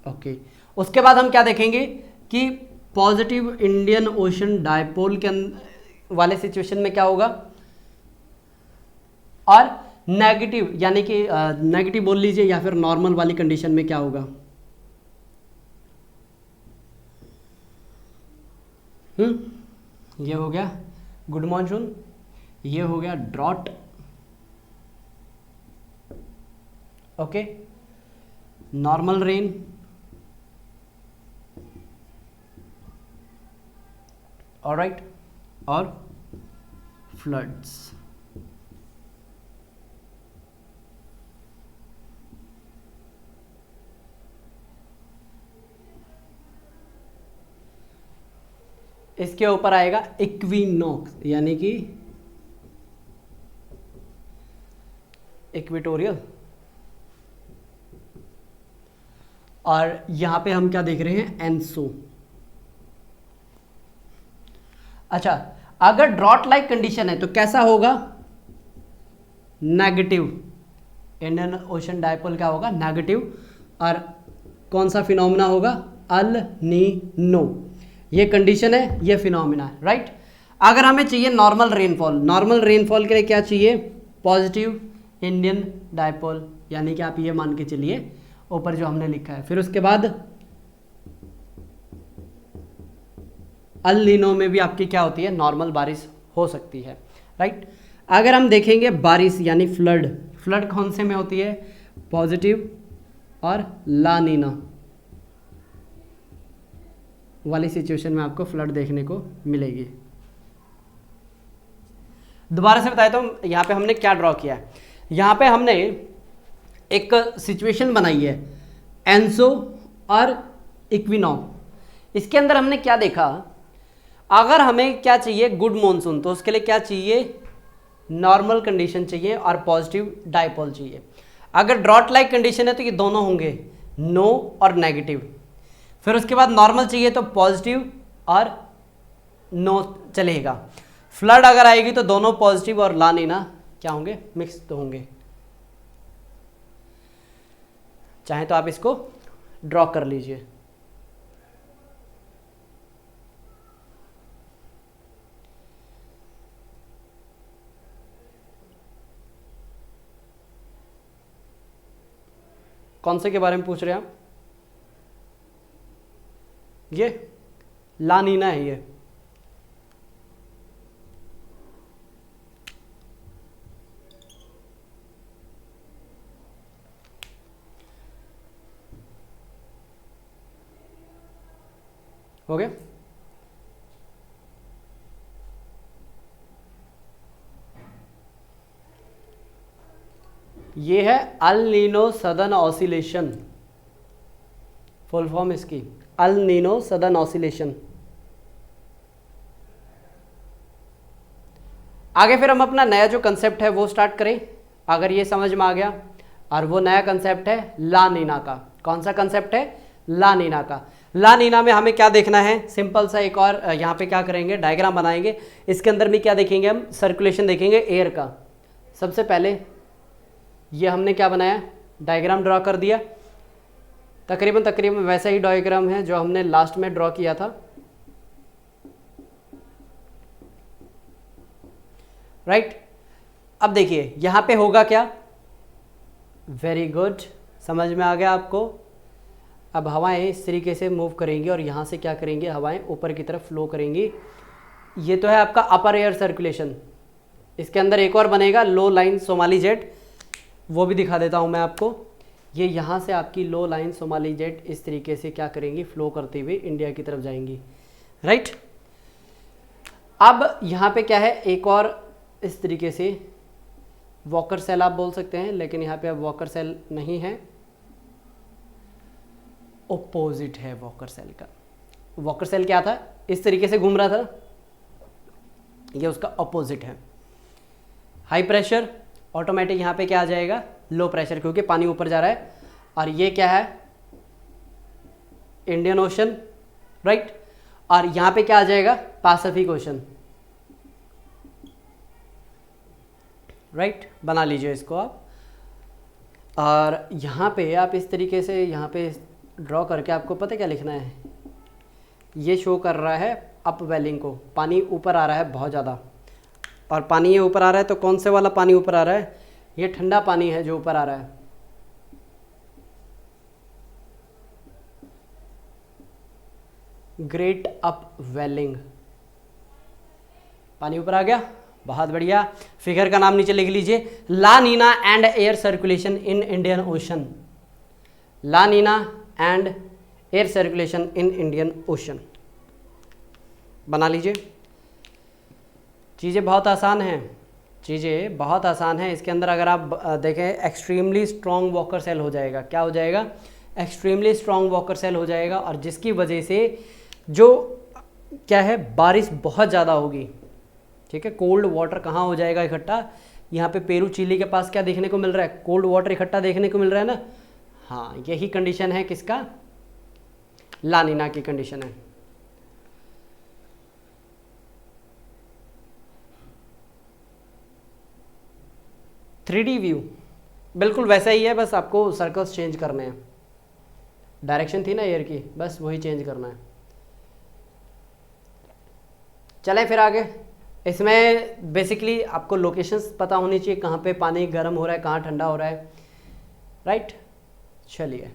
ओके, उसके बाद हम क्या देखेंगे कि पॉजिटिव इंडियन ओशन डायपोल के वाले सिचुएशन में क्या होगा, और नेगेटिव यानी कि नेगेटिव बोल लीजिए या फिर नॉर्मल वाली कंडीशन में क्या होगा। ये हो गया गुड मॉनसून, ये हो गया drought, okay, normal rain, alright, और फ्लड्स। इसके ऊपर आएगा इक्विनॉक्स यानी कि इक्वेटोरियल, और यहां पे हम क्या देख रहे हैं, एनसो। अच्छा, अगर ड्रॉट लाइक कंडीशन है तो कैसा होगा, नेगेटिव। इंडियन ओशन डायपोल क्या होगा, नेगेटिव, और कौन सा फिनोमिना होगा, अल नीनो। ये कंडीशन है, ये फिनोमिना है, राइट। अगर हमें चाहिए नॉर्मल रेनफॉल, नॉर्मल रेनफॉल के लिए क्या चाहिए, पॉजिटिव इंडियन डायपोल, यानी कि आप ये मान के चलिए ऊपर जो हमने लिखा है। फिर उसके बाद अल नीनो में भी आपकी क्या होती है, नॉर्मल बारिश हो सकती है, राइट। अगर हम देखेंगे बारिश यानी फ्लड, फ्लड कौन से में होती है, पॉजिटिव और ला नीना वाली सिचुएशन में आपको फ्लड देखने को मिलेगी। दोबारा से बताया तो यहाँ पे हमने क्या ड्रॉ किया है, यहाँ पे हमने एक सिचुएशन बनाई है एंसो और इक्विनो। इसके अंदर हमने क्या देखा, अगर हमें क्या चाहिए, गुड मॉनसून, तो उसके लिए क्या चाहिए, नॉर्मल कंडीशन चाहिए और पॉजिटिव डाइपोल चाहिए। अगर ड्रॉट लाइक कंडीशन है तो ये दोनों होंगे, नो और नेगेटिव। फिर उसके बाद नॉर्मल चाहिए तो पॉजिटिव और नो चलेगा। फ्लड अगर आएगी तो दोनों पॉजिटिव और ला नीना क्या होंगे, मिक्स तो होंगे। चाहे तो आप इसको ड्रॉ कर लीजिए। कौन से के बारे में पूछ रहे हैं आप, ये ला नीना है ये। हो गया, ये है El Nino southern oscillation, full form इसकी अल नीनो सदर्न ऑसिलेशन। आगे फिर हम अपना नया जो कंसेप्ट है वो स्टार्ट करें, अगर ये समझ में आ गया। और वो नया कंसेप्ट है ला नीना का। कौन सा कंसेप्ट है, ला नीना का। ला नीना में हमें क्या देखना है, सिंपल सा एक और यहाँ पे क्या करेंगे, डायग्राम बनाएंगे। इसके अंदर भी क्या देखेंगे हम, सर्कुलेशन देखेंगे एयर का। सबसे पहले ये हमने क्या बनाया, डायग्राम ड्रॉ कर दिया। तकरीबन वैसा ही डायग्राम है जो हमने लास्ट में ड्रॉ किया था, राइट। अब देखिए यहाँ पे होगा क्या, वेरी गुड, समझ में आ गया आपको। अब हवाएं इस तरीके से मूव करेंगी और यहाँ से क्या करेंगे, हवाएं ऊपर की तरफ फ्लो करेंगी। ये तो है आपका अपर एयर सर्कुलेशन। इसके अंदर एक और बनेगा लो लाइन सोमाली जेट, वो भी दिखा देता हूँ मैं आपको। ये यहाँ से आपकी लो लाइन सोमाली जेट इस तरीके से क्या करेंगी, फ्लो करते हुए इंडिया की तरफ जाएंगी, राइट। अब यहाँ पे क्या है, एक और इस तरीके से वॉकर सेल आप बोल सकते हैं, लेकिन यहाँ पे अब वॉकर सेल नहीं है, ओपोजिट है वॉकर सेल का। वॉकर सेल क्या था, इस तरीके से घूम रहा था, ये उसका अपोजिट है। हाई प्रेशर ऑटोमेटिक यहाँ पे क्या आ जाएगा, लो प्रेशर, क्योंकि पानी ऊपर जा रहा है। और ये क्या है, इंडियन ओशन, राइट। और यहाँ पे क्या आ जाएगा, पैसिफिक ओशन, राइट। बना लीजिए इसको आप। और यहाँ पे आप इस तरीके से यहाँ पे ड्रॉ करके आपको पता क्या लिखना है, ये शो कर रहा है अप वेलिंग को, पानी ऊपर आ रहा है बहुत ज़्यादा। और पानी ये ऊपर आ रहा है तो कौन से वाला पानी ऊपर आ रहा है, ये ठंडा पानी है जो ऊपर आ रहा है। ग्रेट अप वेलिंग, पानी ऊपर आ गया, बहुत बढ़िया। फिगर का नाम नीचे लिख लीजिए, La Nina and air circulation in Indian ocean. La Nina and air circulation in Indian ocean बना लीजिए। चीज़ें बहुत आसान हैं, चीज़ें बहुत आसान हैं। इसके अंदर अगर आप देखें, एक्सट्रीमली स्ट्रॉन्ग वॉकर सेल हो जाएगा। क्या हो जाएगा, एक्सट्रीमली स्ट्रॉन्ग वॉकर सेल हो जाएगा। और जिसकी वजह से जो क्या है, बारिश बहुत ज़्यादा होगी, ठीक है। कोल्ड वाटर कहाँ हो जाएगा इकट्ठा, यहाँ पे पेरू चिली के पास क्या देखने को मिल रहा है, कोल्ड वाटर इकट्ठा देखने को मिल रहा है ना। हाँ, यही कंडीशन है किसका, ला नीना की कंडीशन है। थ्री डी व्यू बिल्कुल वैसा ही है, बस आपको सर्कल्स चेंज करने हैं। डायरेक्शन थी ना एयर की, बस वही चेंज करना है। चलें फिर आगे। इसमें बेसिकली आपको लोकेशंस पता होनी चाहिए, कहाँ पे पानी गर्म हो रहा है, कहाँ ठंडा हो रहा है, राइट। चलिए,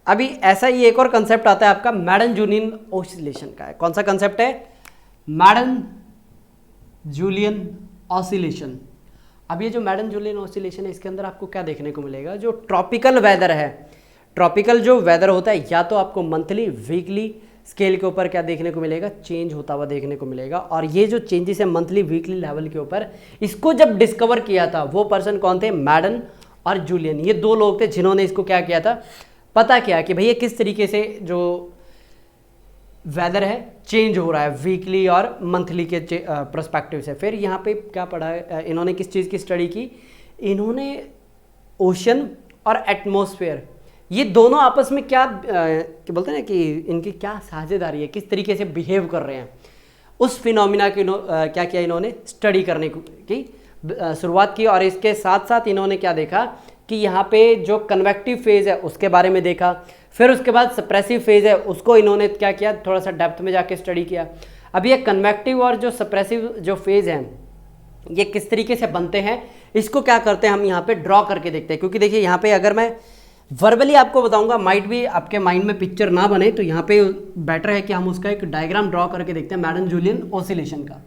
अभी ऐसा ही एक और कंसेप्ट आता है आपका मैडन जूलियन ऑसिलेशन का है। कौन सा कंसेप्ट है? Madden Julian oscillation. अब ये जो मैडन जूलियन ऑसिलेशन है, इसके अंदर आपको क्या देखने को मिलेगा? जो ट्रॉपिकल वेदर है, ट्रॉपिकल जो वेदर होता है, या तो आपको मंथली वीकली स्केल के ऊपर क्या देखने को मिलेगा? चेंज होता हुआ देखने को मिलेगा। और ये जो चेंजेस है मंथली वीकली लेवल के ऊपर, इसको जब डिस्कवर किया था वो पर्सन कौन थे? मैडन और जूलियन। ये दो लोग थे जिन्होंने इसको क्या किया था, पता किया कि भैया किस तरीके से जो वेदर है चेंज हो रहा है वीकली और मंथली के पर्सपेक्टिव से। फिर यहाँ पे क्या पढ़ा है इन्होंने? किस चीज़ की स्टडी की? इन्होंने ओशन और एटमॉस्फेयर, ये दोनों आपस में क्या बोलते हैं ना कि इनकी क्या साझेदारी है, किस तरीके से बिहेव कर रहे हैं, उस फिनोमिना की क्या किया इन्होंने? स्टडी करने की शुरुआत की। और इसके साथ साथ इन्होंने क्या देखा कि यहाँ पे जो कन्वेक्टिव फेज है उसके बारे में देखा। फिर उसके बाद सप्रेसिव फेज है, उसको इन्होंने क्या किया? थोड़ा सा डेप्थ में जाके स्टडी किया। अब ये कन्वेक्टिव और जो सप्रेसिव जो फेज हैं, ये किस तरीके से बनते हैं, इसको क्या करते हैं हम यहाँ पे ड्रॉ करके देखते हैं। क्योंकि देखिए यहाँ पे अगर मैं वर्बली आपको बताऊंगा, माइट भी आपके माइंड में पिक्चर ना बने, तो यहाँ पे बेटर है कि हम उसका एक डायग्राम ड्रॉ करके देखते हैं मैडन जूलियन ऑसिलेशन का।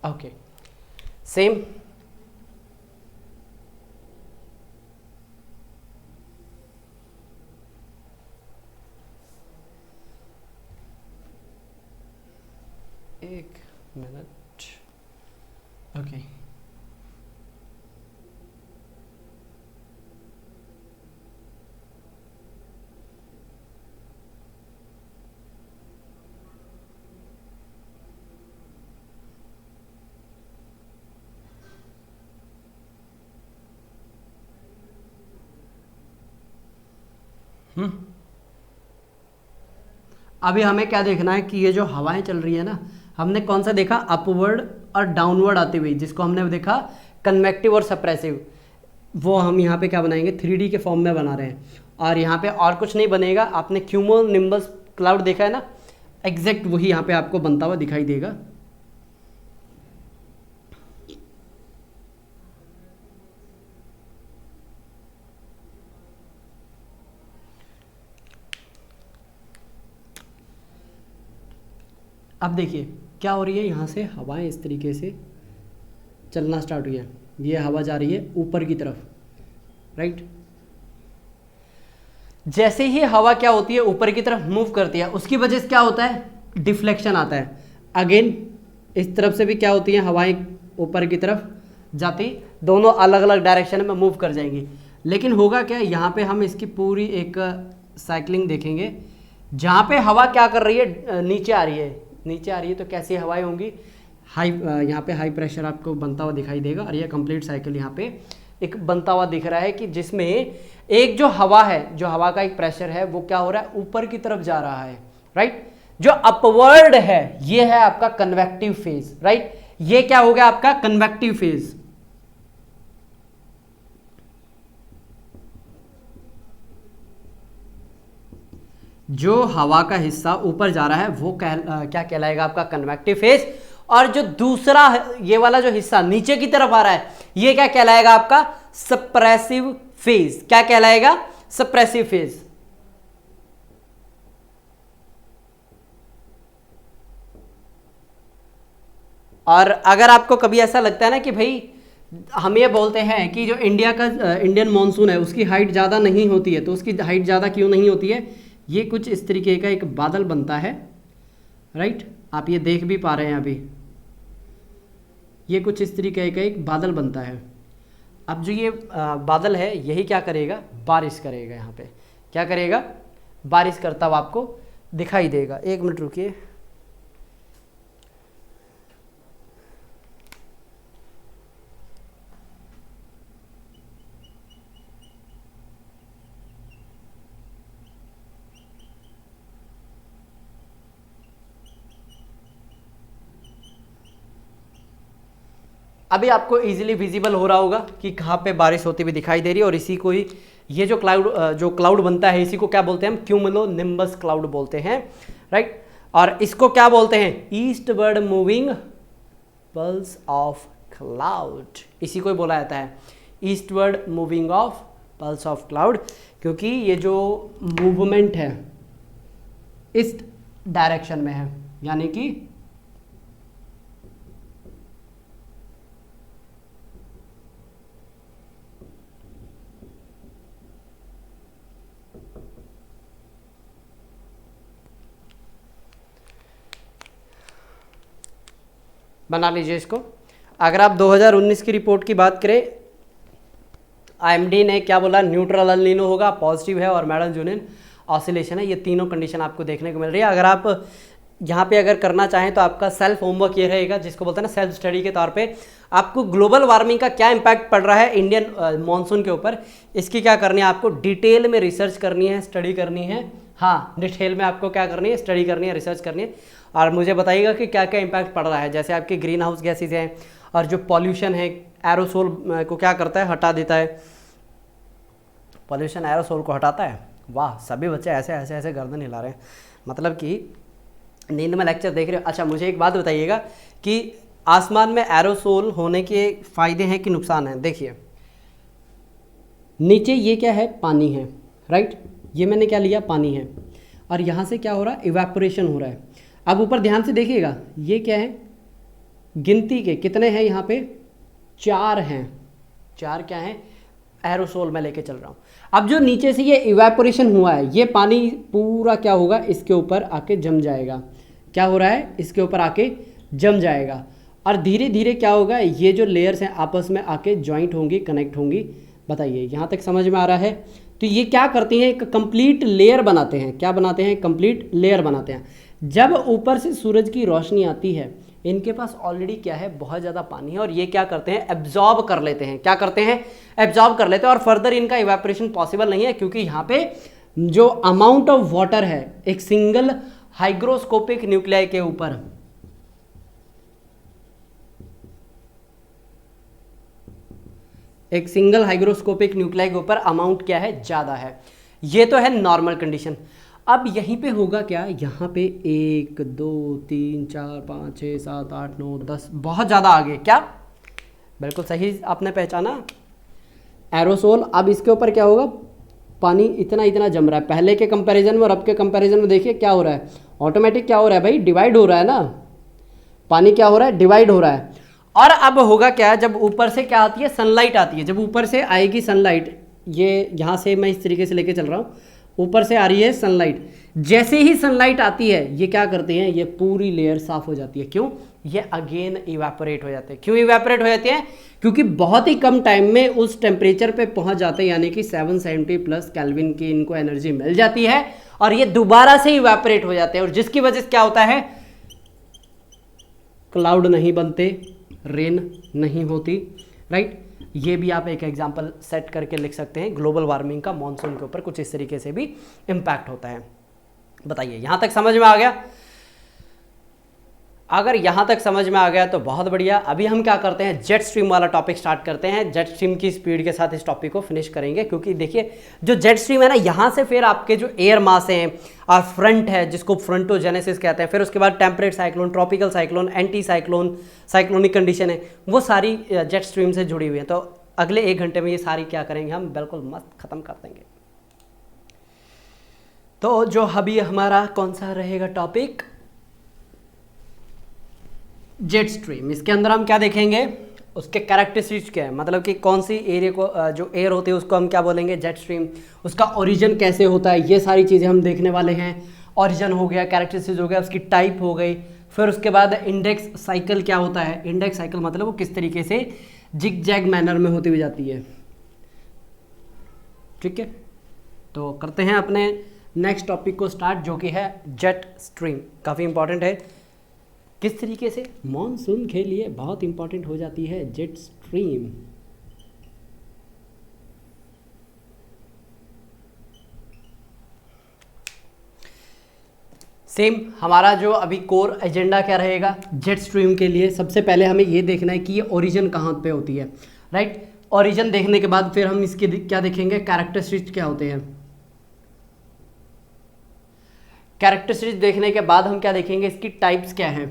ओके, सेम एक मिनट। ओके, अभी हमें क्या देखना है कि ये जो हवाएं चल रही है ना, हमने कौन सा देखा? अपवर्ड और डाउनवर्ड आती हुई, जिसको हमने देखा कन्वेक्टिव और सप्रेसिव। वो हम यहाँ पे क्या बनाएंगे? 3D के फॉर्म में बना रहे हैं। और यहाँ पे और कुछ नहीं बनेगा। आपने क्यूमोनिम्बस क्लाउड देखा है ना, एग्जैक्ट वही यहाँ पे आपको बनता हुआ दिखाई देगा। अब देखिए क्या हो रही है, यहाँ से हवाएं इस तरीके से चलना स्टार्ट हुई है। ये हवा जा रही है ऊपर की तरफ, राइट। जैसे ही हवा क्या होती है? ऊपर की तरफ मूव करती है, उसकी वजह से क्या होता है? डिफ्लेक्शन आता है। अगेन इस तरफ से भी क्या होती है? हवाएं ऊपर की तरफ जाती, दोनों अलग अलग डायरेक्शन में मूव कर जाएंगी। लेकिन होगा क्या? यहाँ पे हम इसकी पूरी एक साइकिलिंग देखेंगे, जहाँ पे हवा क्या कर रही है? नीचे आ रही है। नीचे आ रही है तो कैसी हवाएं होंगी? हाई, यहाँ पे हाई प्रेशर आपको बनता हुआ दिखाई देगा। और ये कंप्लीट साइकिल यहाँ पे एक बनता हुआ दिख रहा है कि जिसमें एक जो हवा है, जो हवा का एक प्रेशर है, वो क्या हो रहा है? ऊपर की तरफ जा रहा है, राइट। जो अपवर्ड है ये है आपका कन्वेक्टिव फेज, राइट। ये क्या हो गया आपका? Convective phase. जो हवा का हिस्सा ऊपर जा रहा है वो क्या कहलाएगा? आपका कन्वेक्टिव फेज। और जो दूसरा ये वाला जो हिस्सा नीचे की तरफ आ रहा है, ये क्या कहलाएगा? आपका सप्रेसिव फेज। क्या कहलाएगा? Suppressive phase. और अगर आपको कभी ऐसा लगता है ना कि भाई, हम ये बोलते हैं कि जो इंडिया का इंडियन मॉनसून है उसकी हाइट ज़्यादा नहीं होती है, तो उसकी हाइट ज़्यादा क्यों नहीं होती है? ये कुछ इस तरीके का एक बादल बनता है, राइट। आप ये देख भी पा रहे हैं अभी, ये कुछ इस तरीके का एक बादल बनता है। अब जो ये बादल है यही क्या करेगा? बारिश करेगा। यहाँ पे क्या करेगा? बारिश करता हुआ आपको दिखाई देगा। एक मिनट रुकिए। अभी आपको इजीली विजिबल हो रहा होगा कि कहाँ पे बारिश होती हुई दिखाई दे रही है, और इसी को ही ये जो क्लाउड बनता है इसी को क्या बोलते हैं हम, क्यूमुलो निम्बस क्लाउड बोलते हैं, राइट। और इसको क्या बोलते हैं, eastward moving pulse of cloud, इसी को ही बोला जाता है eastward moving of pulse of cloud, क्योंकि ये जो मूवमेंट है इस डायरेक्शन में है, यानी कि बना लीजिए इसको। अगर आप 2019 की रिपोर्ट की बात करें, आईएमडी ने क्या बोला, न्यूट्रल अल नीनो होगा, पॉजिटिव है और मैडल जूनियन ऑसिलेशन है। ये तीनों कंडीशन आपको देखने को मिल रही है। अगर आप यहाँ पे अगर करना चाहें तो आपका सेल्फ होमवर्क ये रहेगा, जिसको बोलते हैं ना सेल्फ स्टडी के तौर पे, आपको ग्लोबल वार्मिंग का क्या इम्पैक्ट पड़ रहा है इंडियन मॉनसून के ऊपर, इसकी क्या करनी है, आपको डिटेल में रिसर्च करनी है, स्टडी करनी है। हाँ, डिटेल में आपको क्या करनी है, स्टडी करनी है, रिसर्च करनी है, और मुझे बताइएगा कि क्या क्या इम्पैक्ट पड़ रहा है। जैसे आपके ग्रीन हाउस गैसेज हैं, और जो पॉल्यूशन है एरोसोल को क्या करता है, हटा देता है। पॉल्यूशन एरोसोल को हटाता है। वाह, सभी बच्चे ऐसे ऐसे ऐसे गर्दन हिला रहे हैं, मतलब कि नींद में लेक्चर देख रहे हो। अच्छा, मुझे एक बात बताइएगा कि आसमान में एरोसोल होने के फ़ायदे हैं कि नुकसान हैं। देखिए नीचे ये क्या है, पानी है, राइट, ये मैंने क्या लिया, पानी है, और यहाँ से क्या हो रहा है, इवेपोरेशन हो रहा है। अब ऊपर ध्यान से देखिएगा, ये क्या है, गिनती के कितने हैं यहाँ पे, 4 हैं, 4 क्या हैं, एरोसोल मैं लेके चल रहा हूँ। अब जो नीचे से ये इवेपोरेशन हुआ है, ये पानी पूरा क्या होगा, इसके ऊपर आके जम जाएगा। क्या हो रहा है, इसके ऊपर आके जम जाएगा, और धीरे धीरे क्या होगा, ये जो लेयर्स हैं आपस में आके ज्वाइंट होंगी, कनेक्ट होंगी। बताइए यहाँ तक समझ में आ रहा है। तो ये क्या करती हैं, एक कंप्लीट लेयर बनाते हैं। क्या बनाते हैं, कंप्लीट लेयर बनाते हैं। जब ऊपर से सूरज की रोशनी आती है, इनके पास ऑलरेडी क्या है, बहुत ज़्यादा पानी है, और ये क्या करते हैं, एब्जॉर्ब कर लेते हैं। क्या करते हैं, एब्जॉर्ब कर लेते हैं, और फर्दर इनका इवेपोरेशन पॉसिबल नहीं है, क्योंकि यहाँ पे जो अमाउंट ऑफ वाटर है एक सिंगल हाइग्रोस्कोपिक न्यूक्लियाई के ऊपर, एक सिंगल हाइग्रोस्कोपिक न्यूक्लियाई के ऊपर अमाउंट क्या है, ज़्यादा है। ये तो है नॉर्मल कंडीशन। अब यहीं पे होगा क्या, यहाँ पे 1 2 3 4 5 6 7 8 9 10, बहुत ज़्यादा आगे। क्या, बिल्कुल सही आपने पहचाना, एरोसोल। अब इसके ऊपर क्या होगा, पानी इतना इतना जम रहा है। पहले के कंपैरिजन में और अब के कंपैरिजन में देखिए क्या हो रहा है, ऑटोमेटिक क्या हो रहा है भाई, डिवाइड हो रहा है ना, पानी क्या हो रहा है, डिवाइड हो रहा है। और अब होगा क्या, जब ऊपर से क्या आती है, सनलाइट आती है। जब ऊपर से आएगी सनलाइट, ये यहाँ से मैं इस तरीके से लेके चल रहा हूँ, ऊपर से आ रही है सनलाइट। जैसे ही सनलाइट आती है, ये क्या करते हैं, ये पूरी लेयर साफ हो जाती है। क्यों, ये अगेन इवेपोरेट हो जाते हैं। क्यों इवेपोरेट हो जाते हैं, क्योंकि बहुत ही कम टाइम में उस टेम्परेचर पे पहुंच जाते हैं, यानी कि 770 प्लस केल्विन की इनको एनर्जी मिल जाती है, और ये दोबारा से इवेपोरेट हो जाते हैं। और जिसकी वजह से क्या होता है, क्लाउड नहीं बनते, रेन नहीं होती, राइट। ये भी आप एक एग्जांपल सेट करके लिख सकते हैं। ग्लोबल वार्मिंग का मॉनसून के ऊपर कुछ इस तरीके से भी इम्पैक्ट होता है। बताइए यहाँ तक समझ में आ गया। अगर यहाँ तक समझ में आ गया तो बहुत बढ़िया। अभी हम क्या करते हैं, जेट स्ट्रीम वाला टॉपिक स्टार्ट करते हैं। जेट स्ट्रीम की स्पीड के साथ इस टॉपिक को फिनिश करेंगे, क्योंकि देखिए जो जेट स्ट्रीम है ना, यहाँ से फिर आपके जो एयर मास हैं और फ्रंट है, जिसको फ्रंटोजेनेसिस कहते हैं, फिर उसके बाद temperate cyclone, tropical cyclone, anti cyclone, cyclonic condition है, वो सारी जेट स्ट्रीम से जुड़ी हुई है। तो अगले 1 घंटे में ये सारी क्या करेंगे, हम बिल्कुल मस्त खत्म कर देंगे। तो जो अभी हमारा कौन सा रहेगा टॉपिक, जेट स्ट्रीम। इसके अंदर हम क्या देखेंगे, उसके कैरेक्टरिस्टिक्स क्या है, मतलब कि कौन सी एरिया को जो एयर होती है उसको हम क्या बोलेंगे, जेट स्ट्रीम। उसका ओरिजिन कैसे होता है, ये सारी चीज़ें हम देखने वाले हैं। ओरिजिन हो गया, कैरेक्टरिस्टिक्स हो गया, उसकी टाइप हो गई। फिर उसके बाद इंडेक्स साइकिल क्या होता है। इंडेक्स साइकिल मतलब वो किस तरीके से जिग जैग मैनर में होती हुई जाती है। ठीक है, तो करते हैं अपने नेक्स्ट टॉपिक को स्टार्ट, जो कि है जेट स्ट्रीम। काफ़ी इंपॉर्टेंट है, किस तरीके से मॉनसून के लिए बहुत इंपॉर्टेंट हो जाती है जेट स्ट्रीम। सेम हमारा जो अभी कोर एजेंडा क्या रहेगा जेट स्ट्रीम के लिए, सबसे पहले हमें ये देखना है कि ये ओरिजिन कहाँ पे होती है, राइट। ओरिजिन देखने के बाद फिर हम इसके क्या देखेंगे, कैरेक्टरिस्टिक्स क्या होते हैं। कैरेक्टरिस्टिक्स देखने के बाद हम क्या देखेंगे, इसकी टाइप्स क्या हैं।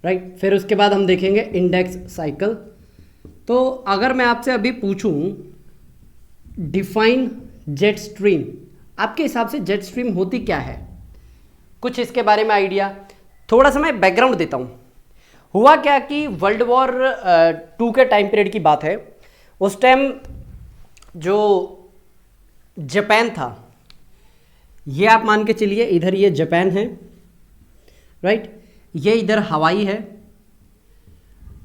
राइट, फिर उसके बाद हम देखेंगे इंडेक्स साइकिल। तो अगर मैं आपसे अभी पूछूं डिफाइन जेट स्ट्रीम, आपके हिसाब से जेट स्ट्रीम होती क्या है, कुछ इसके बारे में आइडिया। थोड़ा सा मैं बैकग्राउंड देता हूं। हुआ क्या कि वर्ल्ड वॉर 2 के टाइम पीरियड की बात है। उस टाइम जो जापान था, ये आप मान के चलिए इधर ये जापान है, राइट, ये इधर हवाई है।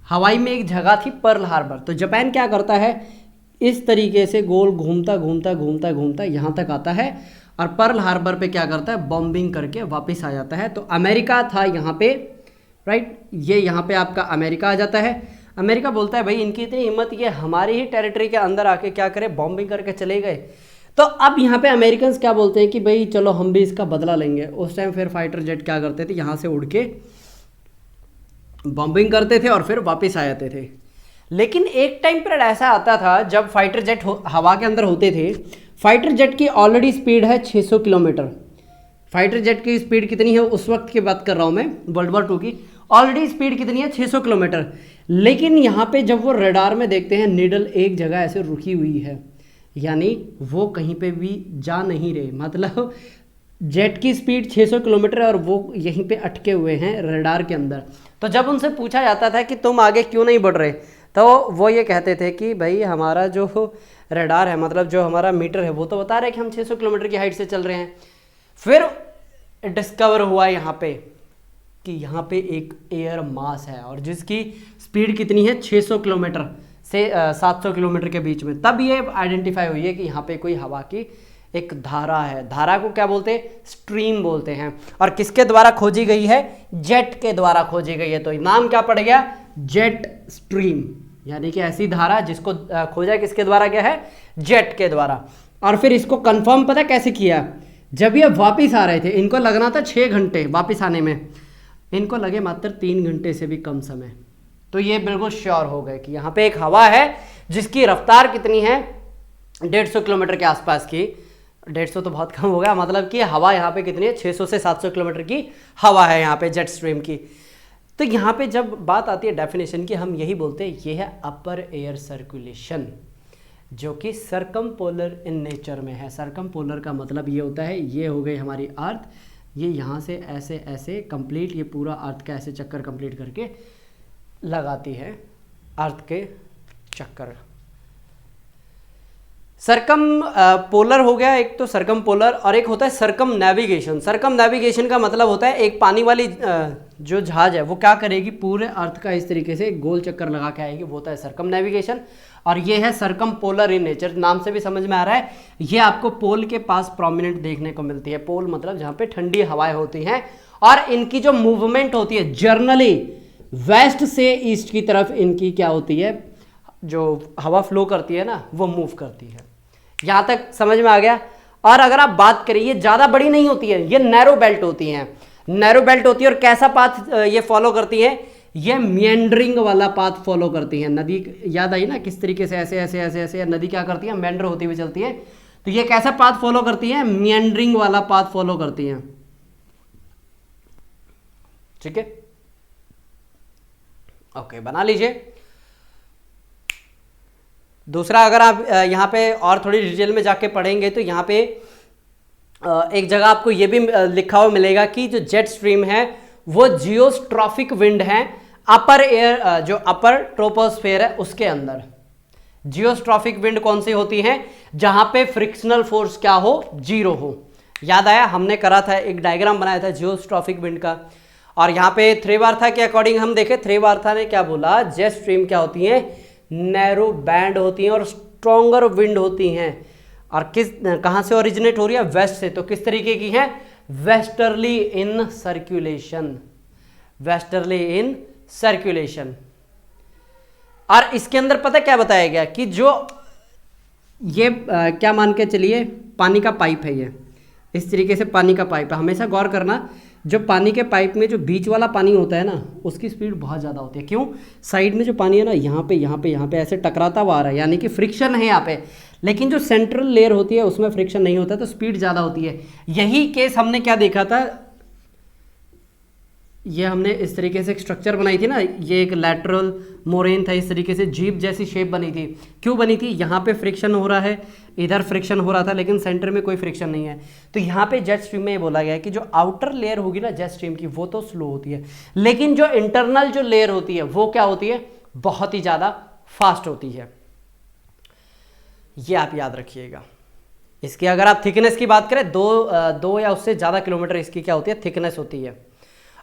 हवाई में एक जगह थी पर्ल हार्बर। तो जापान क्या करता है, इस तरीके से गोल घूमता घूमता घूमता घूमता यहाँ तक आता है और पर्ल हार्बर पे क्या करता है, बॉम्बिंग करके वापस आ जाता है। तो अमेरिका था यहाँ पे, राइट, ये यहाँ पे आपका अमेरिका आ जाता है। अमेरिका बोलता है भाई इनकी इतनी हिम्मत, ये हमारी ही टेरिटरी के अंदर आके क्या करे, बॉम्बिंग करके चले गए। तो अब यहाँ पे अमेरिकन्स क्या बोलते हैं कि भाई चलो हम भी इसका बदला लेंगे। उस टाइम फिर फाइटर जेट क्या करते थे, यहाँ से उड़ के बॉम्बिंग करते थे और फिर वापस आ जाते थे। लेकिन एक टाइम पीरियड ऐसा आता था जब फाइटर जेट हवा के अंदर होते थे। फाइटर जेट की ऑलरेडी स्पीड है 600 किलोमीटर। फाइटर जेट की स्पीड कितनी है, उस वक्त की बात कर रहा हूँ मैं, वर्ल्ड वॉर 2 की ऑलरेडी स्पीड कितनी है, 600 किलोमीटर। लेकिन यहाँ पे जब वो रडार में देखते हैं नीडल एक जगह ऐसे रुकी हुई है, यानी वो कहीं पे भी जा नहीं रहे। मतलब जेट की स्पीड 600 किलोमीटर है और वो यहीं पे अटके हुए हैं रडार के अंदर। तो जब उनसे पूछा जाता था कि तुम आगे क्यों नहीं बढ़ रहे, तो वो ये कहते थे कि भाई हमारा जो रडार है, मतलब जो हमारा मीटर है, वो तो बता रहे हैं कि हम 600 किलोमीटर की हाइट से चल रहे हैं। फिर डिस्कवर हुआ यहाँ पे कि यहाँ पे एक एयर मास है और जिसकी स्पीड कितनी है, 600 किलोमीटर से 700 किलोमीटर के बीच में। तब ये आइडेंटिफाई हुई है कि यहाँ पे कोई हवा की एक धारा है। धारा को क्या बोलते हैं, स्ट्रीम बोलते हैं। और किसके द्वारा खोजी गई है, जेट के द्वारा खोजी गई है। तो नाम क्या पड़ गया, जेट स्ट्रीम, यानी कि ऐसी धारा जिसको खोजा किसके द्वारा गया है, जेट के द्वारा। और फिर इसको कंफर्म पता कैसे किया, जब ये वापिस आ रहे थे, इनको लगना था 6 घंटे वापिस आने में, इनको लगे मात्र 3 घंटे से भी कम समय। तो ये बिल्कुल श्योर हो गए कि यहाँ पे एक हवा है जिसकी रफ्तार कितनी है, 150 किलोमीटर के आसपास की। 150 तो बहुत कम हो गया, मतलब कि हवा यहाँ पे कितनी है, 600 से 700 किलोमीटर की हवा है यहाँ पे जेट स्ट्रीम की। तो यहाँ पे जब बात आती है डेफिनेशन की, हम यही बोलते हैं ये है अपर एयर सर्कुलेशन, जो कि सरकमपोलर इन नेचर में है। सरकमपोलर का मतलब ये होता है, ये हो गई हमारी अर्थ, ये यहाँ से ऐसे ऐसे कंप्लीट, ये पूरा अर्थ का ऐसे चक्कर कंप्लीट करके लगाती है अर्थ के चक्कर। सरकम पोलर हो गया एक, तो सरकम पोलर, और एक होता है सरकम नेविगेशन। सरकम नेविगेशन का मतलब होता है एक पानी वाली जो जहाज है वो क्या करेगी, पूरे अर्थ का इस तरीके से गोल चक्कर लगा के आएगी, वो होता है सरकम नेविगेशन। और ये है सरकम पोलर इन नेचर, नाम से भी समझ में आ रहा है, ये आपको पोल के पास प्रोमिनेंट देखने को मिलती है। पोल मतलब जहाँ पे ठंडी हवाएं होती हैं और इनकी जो मूवमेंट होती है जर्नली वेस्ट से ईस्ट की तरफ इनकी क्या होती है, जो हवा फ्लो करती है ना, वो मूव करती है। यहाँ तक समझ में आ गया। और अगर आप बात करें, ये ज़्यादा बड़ी नहीं होती है, ये नैरो बेल्ट होती हैं, नैरो बेल्ट होती है। और कैसा पाथ ये फॉलो करती है, ये मिएंडरिंग वाला पाथ फॉलो करती हैं। नदी याद आई ना किस तरीके से ऐसे ऐसे ऐसे ऐसे नदी क्या करती है, मेंडर होती हुई चलती है। तो ये कैसा पाथ फॉलो करती है, मिएंडरिंग वाला पाथ फॉलो करती हैं। ठीक है, ओके, बना लीजिए। दूसरा, अगर आप यहाँ पे और थोड़ी डिटेल में जाके पढ़ेंगे तो यहाँ पे एक जगह आपको ये भी लिखा हुआ मिलेगा कि जो जेट स्ट्रीम है वो जियोस्ट्रॉफिक विंड है अपर एयर, जो अपर ट्रोपोस्फेयर है उसके अंदर। जियोस्ट्रॉफिक विंड कौन सी होती है, जहां पे फ्रिक्शनल फोर्स क्या हो, 0 हो। याद आया, हमने करा था, एक डायग्राम बनाया था जियोस्ट्रॉफिक विंड का। और यहाँ पे थ्रेवार्था के अकॉर्डिंग हम देखें, थ्रेवार्था ने क्या बोला, जेट स्ट्रीम क्या होती है, नैरो बैंड होती हैं और स्ट्रॉन्गर विंड होती हैं। और कहाँ से ओरिजिनेट हो रही है, वेस्ट से। तो किस तरीके की है, westerly in circulation, westerly in circulation. और इसके अंदर पता क्या बताया गया कि जो ये क्या मान के चलिए, पानी का पाइप है, ये इस तरीके से पानी का पाइप है। हमेशा गौर करना, जो पानी के पाइप में जो बीच वाला पानी होता है ना, उसकी स्पीड बहुत ज़्यादा होती है। क्यों? साइड में जो पानी है ना, यहाँ पे ऐसे टकराता हुआ आ रहा है, यानी कि फ्रिक्शन है यहाँ पे। लेकिन जो सेंट्रल लेयर होती है उसमें फ्रिक्शन नहीं होता, तो स्पीड ज़्यादा होती है। यही केस हमने क्या देखा था, ये हमने इस तरीके से एक स्ट्रक्चर बनाई थी ना, ये एक लैटरल मोरेन था, इस तरीके से जीप जैसी शेप बनी थी। क्यों बनी थी? यहाँ पे फ्रिक्शन हो रहा है, इधर फ्रिक्शन हो रहा था, लेकिन सेंटर में कोई फ्रिक्शन नहीं है। तो यहाँ पे जेट स्ट्रीम में ये बोला गया है कि जो आउटर लेयर होगी ना जेट स्ट्रीम की, वो तो स्लो होती है, लेकिन जो इंटरनल जो लेयर होती है वो क्या होती है, बहुत ही ज़्यादा फास्ट होती है। ये आप याद रखिएगा। इसकी अगर आप थिकनेस की बात करें, दो या उससे ज़्यादा किलोमीटर इसकी क्या होती है, थिकनेस होती है।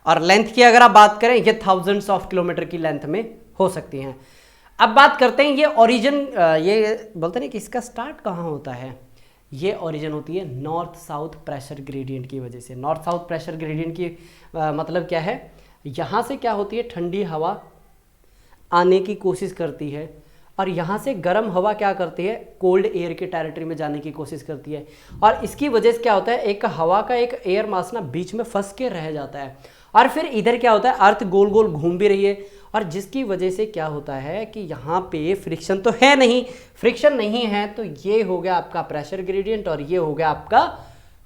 और लेंथ की अगर आप बात करें, ये थाउजेंड्स ऑफ किलोमीटर की लेंथ में हो सकती हैं। अब बात करते हैं ये ओरिजिन, ये बोलते हैं कि इसका स्टार्ट कहाँ होता है। ये ओरिजिन होती है नॉर्थ साउथ प्रेशर ग्रेडियंट की वजह से। नॉर्थ साउथ प्रेशर ग्रेडियंट की मतलब क्या है, यहाँ से क्या होती है, ठंडी हवा आने की कोशिश करती है, और यहाँ से गर्म हवा क्या करती है, कोल्ड एयर के टेरिटरी में जाने की कोशिश करती है। और इसकी वजह से क्या होता है, एक हवा का एक एयर मास ना बीच में फंस के रह जाता है, और फिर इधर क्या होता है, अर्थ गोल गोल घूम भी रही है, और जिसकी वजह से क्या होता है कि यहाँ पे फ्रिक्शन तो है नहीं, फ्रिक्शन नहीं है, तो ये हो गया आपका प्रेशर ग्रेडियंट, और ये हो गया आपका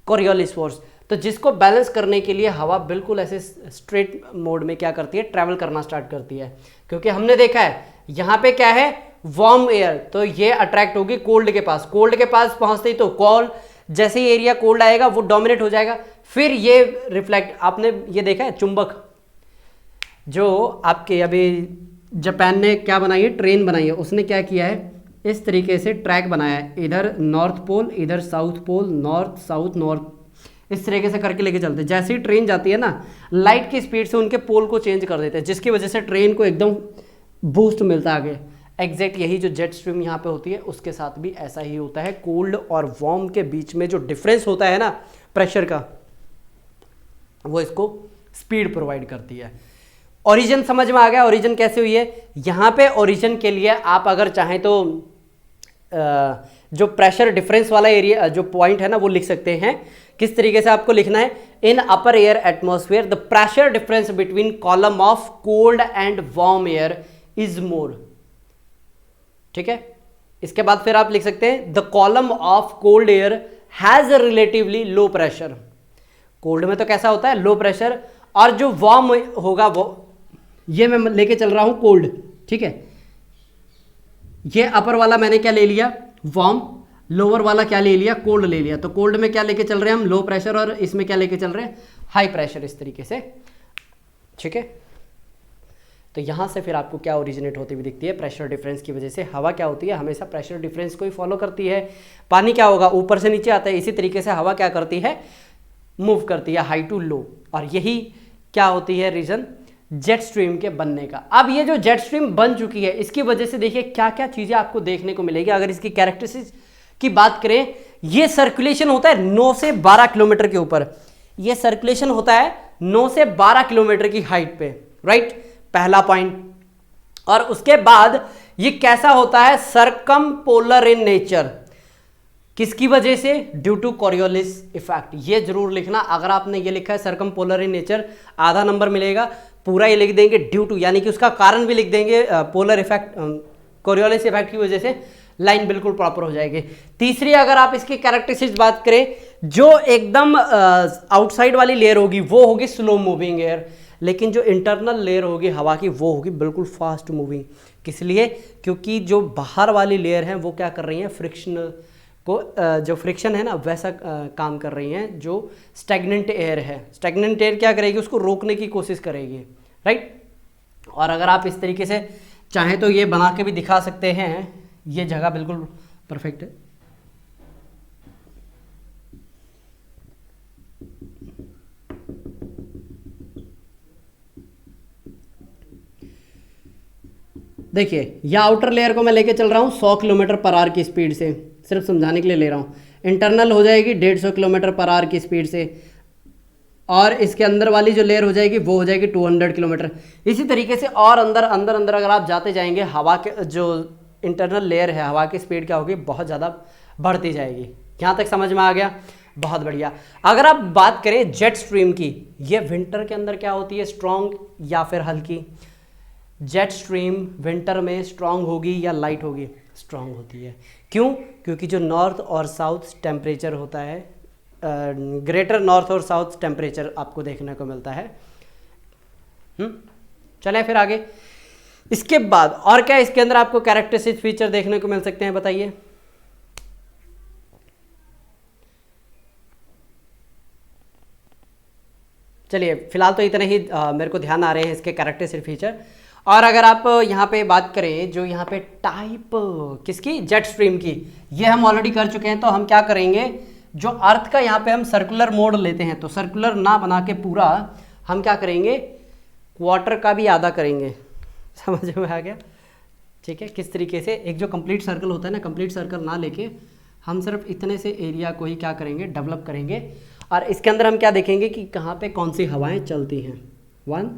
कोरियोलिस फोर्स। तो जिसको बैलेंस करने के लिए हवा बिल्कुल ऐसे स्ट्रेट मोड में क्या करती है, ट्रैवल करना स्टार्ट करती है। क्योंकि हमने देखा है यहाँ पे क्या है, वार्म एयर, तो ये अट्रैक्ट होगी कोल्ड के पास, कोल्ड के पास पहुँचते ही तो कोल्ड, जैसे ही एरिया कोल्ड आएगा वो डोमिनेट हो जाएगा, फिर ये रिफ्लेक्ट। आपने ये देखा है चुंबक, जो आपके अभी जापान ने क्या बनाई है, ट्रेन बनाई है, उसने क्या किया है, इस तरीके से ट्रैक बनाया है, इधर नॉर्थ पोल, इधर south pole, north south north, इस तरीके से करके लेके चलते हैं। जैसे ही ट्रेन जाती है ना, लाइट की स्पीड से उनके पोल को चेंज कर देते हैं, जिसकी वजह से ट्रेन को एकदम बूस्ट मिलता है आगे। एग्जैक्ट यही जो जेट स्ट्रीम यहाँ पे होती है उसके साथ भी ऐसा ही होता है। कोल्ड और वार्म के बीच में जो डिफरेंस होता है ना प्रेशर का, वो इसको स्पीड प्रोवाइड करती है। ओरिजिन समझ में आ गया, ओरिजिन कैसे हुई है। यहाँ पे ओरिजिन के लिए आप अगर चाहें तो जो प्रेशर डिफरेंस वाला एरिया जो पॉइंट है ना, वो लिख सकते हैं। किस तरीके से आपको लिखना है, in upper air atmosphere the pressure difference between column of cold and warm air is more. ठीक है, इसके बाद फिर आप लिख सकते हैं the column of cold air has a relatively low pressure. Cold में तो कैसा होता है, लो प्रेशर, और जो वार्म होगा वो, ये मैं लेके चल रहा हूं कोल्ड, ठीक है, ये अपर वाला मैंने क्या ले लिया, वार्म, लोअर वाला क्या ले लिया, कोल्ड ले लिया। तो कोल्ड में क्या लेके चल रहे हैं हम, लो प्रेशर, और इसमें क्या लेके चल रहे हैं, हाई प्रेशर, इस तरीके से। ठीक है, तो यहां से फिर आपको क्या ओरिजिनेट होती हुई दिखती है, प्रेशर डिफरेंस की वजह से। हवा क्या होती है, हमेशा प्रेशर डिफरेंस को ही फॉलो करती है। पानी क्या होगा, ऊपर से नीचे आता है, इसी तरीके से हवा क्या करती है, मूव करती है हाई टू लो, और यही क्या होती है रीजन जेट स्ट्रीम के बनने का। अब ये जो जेट स्ट्रीम बन चुकी है, इसकी वजह से देखिए क्या क्या चीजें आपको देखने को मिलेगी। अगर इसकी कैरेक्टरिस्टिक्स की बात करें, ये सर्कुलेशन होता है 9 से 12 किलोमीटर के ऊपर, ये सर्कुलेशन होता है 9 से 12 किलोमीटर की हाइट पे, राइट, पहला पॉइंट। और उसके बाद ये कैसा होता है, सरकम पोलर इन नेचर, किसकी वजह से, ड्यू टू कोरियोलिस इफेक्ट। ये जरूर लिखना, अगर आपने ये लिखा है सरकम पोलर इन नेचर, आधा नंबर मिलेगा, पूरा ये लिख देंगे ड्यू टू, यानी कि उसका कारण भी लिख देंगे, पोलर इफेक्ट, कोरियोलिस इफेक्ट की वजह से, लाइन बिल्कुल प्रॉपर हो जाएगी। तीसरी, अगर आप इसकी कैरेक्टरिस्टिक्स बात करें, जो एकदम आउटसाइड वाली लेयर होगी वो होगी स्लो मूविंग एयर, लेकिन जो इंटरनल लेयर होगी हवा की वो होगी बिल्कुल फास्ट मूविंग। किस लिए, क्योंकि जो बाहर वाली लेयर है वो क्या कर रही है, फ्रिक्शन को, जो फ्रिक्शन है ना वैसा काम कर रही हैं। जो स्टैग्नेंट एयर है, स्टैग्नेंट एयर क्या करेगी, उसको रोकने की कोशिश करेगी, राइट। और अगर आप इस तरीके से चाहें तो ये बना के भी दिखा सकते हैं, ये जगह बिल्कुल परफेक्ट है। देखिए, या आउटर लेयर को मैं लेके चल रहा हूँ 100 किलोमीटर पर आवर की स्पीड से, सिर्फ समझाने के लिए ले रहा हूँ। इंटरनल हो जाएगी 150 किलोमीटर पर आवर की स्पीड से, और इसके अंदर वाली जो लेयर हो जाएगी वो हो जाएगी 200 किलोमीटर। इसी तरीके से और अंदर अंदर अंदर अगर आप जाते जाएंगे, हवा के जो इंटरनल लेयर है, हवा की स्पीड क्या होगी, बहुत ज़्यादा बढ़ती जाएगी। यहाँ तक समझ में आ गया, बहुत बढ़िया। अगर आप बात करें जेट स्ट्रीम की, ये विंटर के अंदर क्या होती है, स्ट्रॉन्ग या फिर हल्की। जेट स्ट्रीम विंटर में स्ट्रॉन्ग होगी या लाइट होगी, स्ट्रॉन्ग होती है। क्यों? क्योंकि जो नॉर्थ और साउथ टेम्परेचर होता है, ग्रेटर नॉर्थ और साउथ टेम्परेचर आपको देखने को मिलता है। चलें फिर आगे। इसके बाद और क्या इसके अंदर आपको कैरेक्टरिस्टिक फीचर देखने को मिल सकते हैं, बताइए। चलिए फिलहाल तो इतने ही मेरे को ध्यान आ रहे हैं इसके कैरेक्टरिस्टिक फीचर। और अगर आप यहाँ पे बात करें, जो यहाँ पे टाइप किसकी, जेट स्ट्रीम की, ये हम ऑलरेडी कर चुके हैं। तो हम क्या करेंगे, जो अर्थ का यहाँ पे हम सर्कुलर मोड लेते हैं, तो सर्कुलर ना बना के पूरा हम क्या करेंगे, क्वार्टर का भी आधा करेंगे। समझ में आ गया? ठीक है, किस तरीके से एक जो कंप्लीट सर्कल होता है ना, कंप्लीट सर्कल ना लेके हम सिर्फ इतने से एरिया को ही क्या करेंगे, डेवलप करेंगे। और इसके अंदर हम क्या देखेंगे कि कहाँ पे कौन सी हवाएं चलती हैं, 1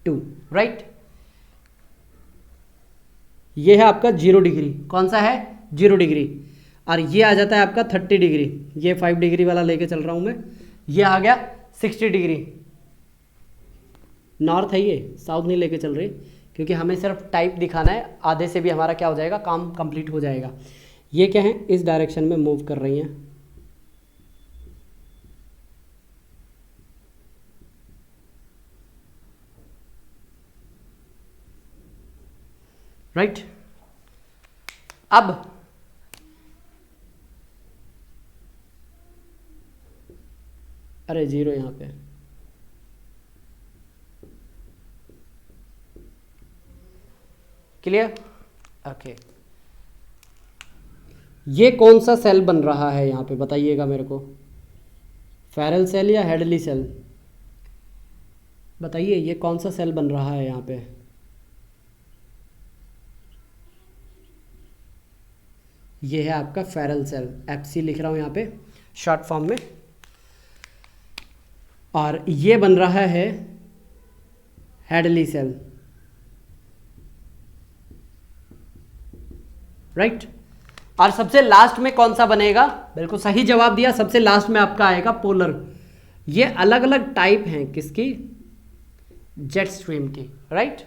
2, राइट। ये है आपका 0 डिग्री, कौन सा है, 0 डिग्री। और ये आ जाता है आपका 30 डिग्री, ये 5 डिग्री वाला लेके चल रहा हूँ मैं। ये आ गया 60 डिग्री, नॉर्थ है ये, साउथ नहीं लेके चल रही, क्योंकि हमें सिर्फ टाइप दिखाना है, आधे से भी हमारा क्या हो जाएगा, काम कंप्लीट हो जाएगा। ये क्या है, इस डायरेक्शन में मूव कर रही हैं। राइट। अब अरे 0 यहाँ पे, क्लियर? ओके। ये कौन सा सेल बन रहा है यहाँ पे, बताइएगा मेरे को, फेरल सेल या हेडली सेल, बताइए ये कौन सा सेल बन रहा है यहाँ पे। ये है आपका फेरल सेल, FC लिख रहा हूँ यहाँ पे शॉर्ट फॉर्म में। और ये बन रहा है हेडली सेल, राइट। और सबसे लास्ट में कौन सा बनेगा, बिल्कुल सही जवाब दिया, सबसे लास्ट में आपका आएगा पोलर। ये अलग अलग टाइप हैं किसकी, जेट स्ट्रीम की, राइट।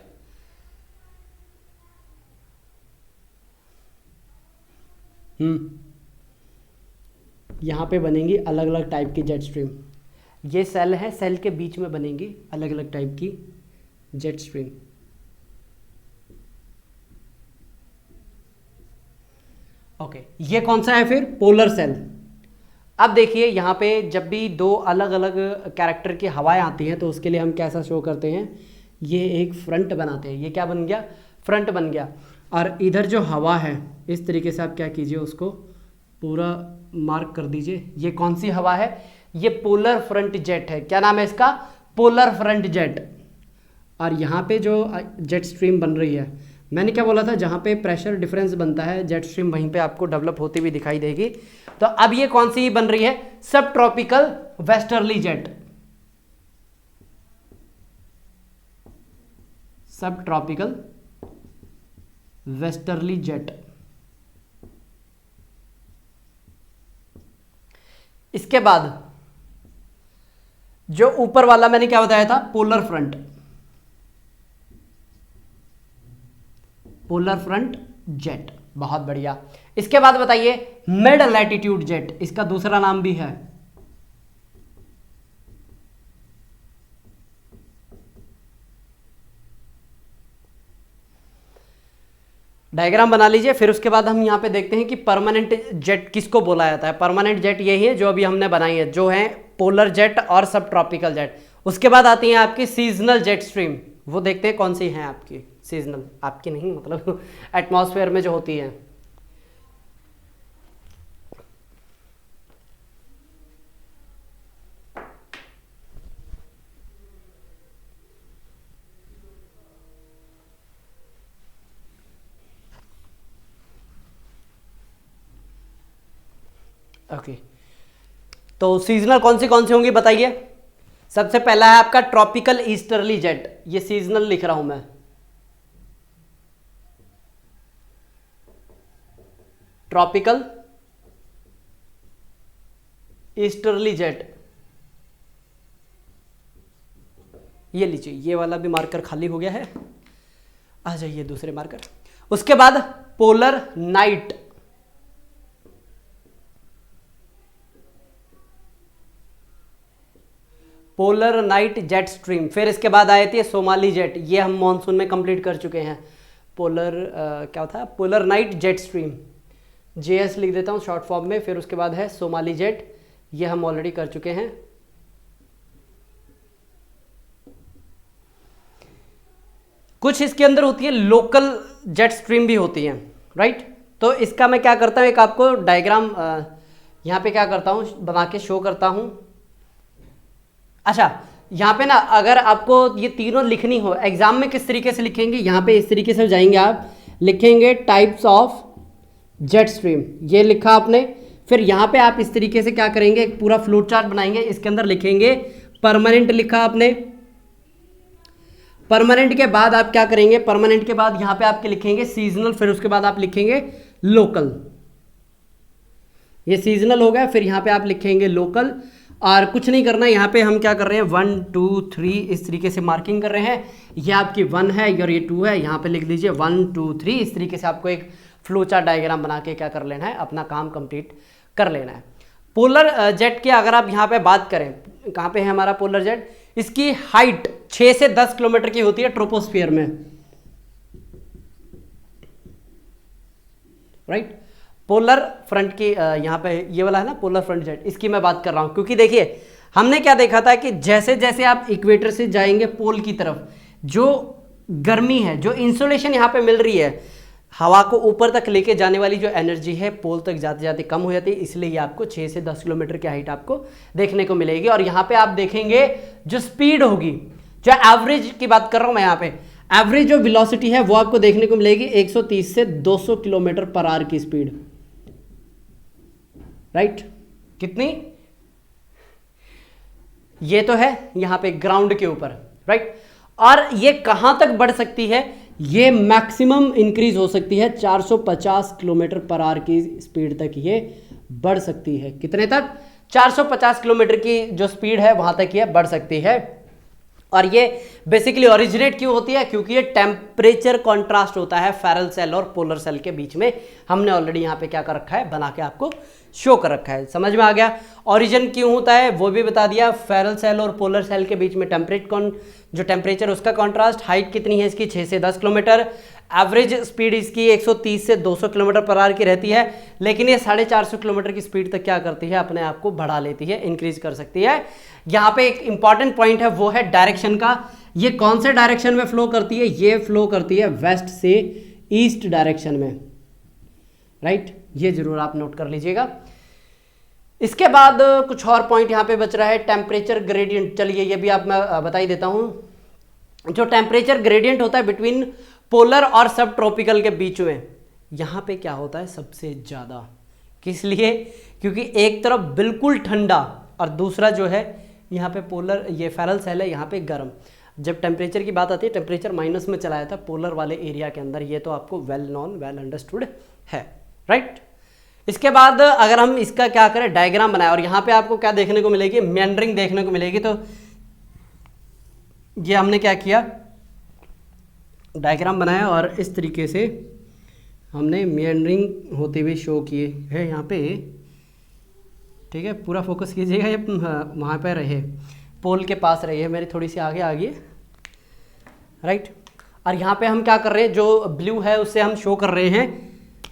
यहाँ पे बनेंगी अलग अलग टाइप की जेट स्ट्रीम। ये सेल है, सेल के बीच में बनेंगी अलग अलग टाइप की जेट स्ट्रीम। ओके, ये कौन सा है फिर, पोलर सेल। अब देखिए यहाँ पे जब भी दो अलग अलग कैरेक्टर की हवाएं आती हैं तो उसके लिए हम कैसा शो करते हैं, ये एक फ्रंट बनाते हैं। ये क्या बन गया, फ्रंट बन गया। और इधर जो हवा है इस तरीके से आप क्या कीजिए, उसको पूरा मार्क कर दीजिए। ये कौन सी हवा है, ये पोलर फ्रंट जेट है। क्या नाम है इसका, पोलर फ्रंट जेट। और यहाँ पे जो जेट स्ट्रीम बन रही है, मैंने क्या बोला था, जहाँ पे प्रेशर डिफरेंस बनता है जेट स्ट्रीम वहीं पे आपको डेवलप होती हुई दिखाई देगी। तो अब ये कौन सी बन रही है, सब ट्रॉपिकल वेस्टर्ली जेट, सब ट्रॉपिकल वेस्टर्ली जेट। इसके बाद जो ऊपर वाला मैंने क्या बताया था, polar front, polar front jet, बहुत बढ़िया। इसके बाद बताइए मिड लैटिट्यूड जेट, इसका दूसरा नाम भी है। डायग्राम बना लीजिए, फिर उसके बाद हम यहां पे देखते हैं कि परमानेंट जेट किसको बोला जाता है। परमानेंट जेट यही है जो अभी हमने बनाई है, जो है पोलर जेट और सब ट्रॉपिकल जेट। उसके बाद आती है आपकी सीजनल जेट स्ट्रीम, वो देखते हैं कौन सी है आपकी सीजनल, आपकी नहीं मतलब एटमॉस्फेयर में जो होती है। ओके, तो सीजनल कौन सी होंगी बताइए। सबसे पहला है आपका ट्रॉपिकल ईस्टर्ली जेट, ये सीजनल लिख रहा हूं मैं। ट्रॉपिकल ईस्टर्ली जेट, ये लीजिए, ये वाला भी मार्कर खाली हो गया है, आ जाइए दूसरे मार्कर। उसके बाद polar night, polar night jet stream. फिर इसके बाद आई थी सोमाली जेट, ये हम मॉनसून में कंप्लीट कर चुके हैं। पोलर क्या था, polar night jet stream, JS लिख देता हूँ शॉर्ट फॉर्म में। फिर उसके बाद है सोमाली जेट, ये हम ऑलरेडी कर चुके हैं। कुछ इसके अंदर होती है लोकल जेट स्ट्रीम भी होती हैं, राइट। तो इसका मैं क्या करता हूँ, एक आपको डायग्राम यहाँ पे क्या करता हूँ बना के शो करता हूँ। अच्छा, यहाँ पे ना अगर आपको ये तीनों लिखनी हो एग्जाम में किस तरीके से लिखेंगे, यहाँ पे इस तरीके से जाएंगे, आप लिखेंगे टाइप्स ऑफ जेट स्ट्रीम, ये लिखा आपने। फिर यहाँ पे आप इस तरीके से क्या करेंगे, एक पूरा फ्लो चार्ट बनाएंगे, इसके अंदर लिखेंगे परमानेंट, लिखा आपने। परमानेंट के बाद आप क्या करेंगे, परमानेंट के बाद यहाँ पे आपके लिखेंगे सीजनल, फिर उसके बाद आप लिखेंगे लोकल, ये सीजनल हो गया। फिर यहाँ पे आप लिखेंगे लोकल, और कुछ नहीं करना, यहाँ पे हम क्या कर रहे हैं 1 2 3 इस तरीके से मार्किंग कर रहे हैं। ये आपकी 1 है और ये 2 है, यहाँ पे लिख दीजिए 1 2 3। इस तरीके से आपको एक फ्लो चार्ट डायग्राम बना के क्या कर लेना है, अपना काम कंप्लीट कर लेना है। पोलर जेट की अगर आप यहाँ पे बात करें, कहाँ पे है हमारा पोलर जेट, इसकी हाइट 6 से 10 किलोमीटर की होती है ट्रोपोस्फियर में, राइट। पोलर फ्रंट की यहाँ पे ये वाला है ना पोलर फ्रंट जेट, इसकी मैं बात कर रहा हूँ, क्योंकि देखिए हमने क्या देखा था कि जैसे जैसे आप इक्वेटर से जाएंगे पोल की तरफ, जो गर्मी है, जो इंसुलेशन यहाँ पे मिल रही है, हवा को ऊपर तक लेके जाने वाली जो एनर्जी है पोल तक जाते जाते कम हो जाती है, इसलिए ये आपको 6 से 10 किलोमीटर की हाइट आपको देखने को मिलेगी। और यहाँ पे आप देखेंगे जो स्पीड होगी, जो एवरेज की बात कर रहा हूँ मैं, यहाँ पे एवरेज जो वेलोसिटी है वो आपको देखने को मिलेगी 130 से 200 किलोमीटर पर आवर की स्पीड, राइट। कितनी, ये तो है यहां पे ग्राउंड के ऊपर, राइट। और ये कहां तक बढ़ सकती है, ये मैक्सिमम इंक्रीज हो सकती है 450 किलोमीटर पर आवर की स्पीड तक ये बढ़ सकती है। कितने तक, 450 किलोमीटर की जो स्पीड है वहां तक ये बढ़ सकती है। और ये बेसिकली ओरिजिनेट क्यों होती है, क्योंकि ये टेम्परेचर कॉन्ट्रास्ट होता है फेरल सेल और पोलर सेल के बीच में। हमने ऑलरेडी यहाँ पे क्या कर रखा है, बना के आपको शो कर रखा है, समझ में आ गया। ओरिजिन क्यों होता है वो भी बता दिया, फेरल सेल और पोलर सेल के बीच में जो टेम्परेचर उसका कॉन्ट्रास्ट। हाइट कितनी है इसकी, 6 से 10 किलोमीटर। एवरेज स्पीड इसकी 130 से 200 किलोमीटर पर आवर की रहती है, लेकिन ये 450 किलोमीटर की स्पीड तक क्या करती है, अपने आप को बढ़ा लेती है, इंक्रीज कर सकती है। यहाँ पे एक इंपॉर्टेंट पॉइंट है, वो है डायरेक्शन का। ये कौन से डायरेक्शन में फ्लो करती है, ये फ्लो करती है वेस्ट से ईस्ट डायरेक्शन में, राइट। ये जरूर आप नोट कर लीजिएगा। इसके बाद कुछ और पॉइंट यहाँ पे बच रहा है, टेम्परेचर ग्रेडियंट। चलिए ये भी आप मैं बता ही देता हूँ। जो टेम्परेचर ग्रेडियंट होता है बिटवीन पोलर और सब ट्रॉपिकल के बीच में, यहाँ पे क्या होता है सबसे ज़्यादा, किस लिए, क्योंकि एक तरफ बिल्कुल ठंडा और दूसरा जो है यहाँ पे पोलर, ये फेरल सेल है यहाँ पे गर्म। जब टेम्परेचर की बात आती है, टेम्परेचर माइनस में चला जाता है पोलर वाले एरिया के अंदर, ये तो आपको वेल नॉन, वेल अंडरस्टूड है, राइट। इसके बाद अगर हम इसका क्या करें, डायग्राम बनाए, और यहाँ पे आपको क्या देखने को मिलेगी, मेंडरिंग देखने को मिलेगी। तो ये हमने क्या किया, डायग्राम बनाया और इस तरीके से हमने मेंडरिंग होते हुए शो किए है यहाँ पे, ठीक है। पूरा फोकस कीजिएगा, ये वहाँ पे रहे, पोल के पास रही है, मेरी थोड़ी सी आगे आ गई, राइट। और यहाँ पे हम क्या कर रहे हैं, जो ब्लू है उससे हम शो कर रहे हैं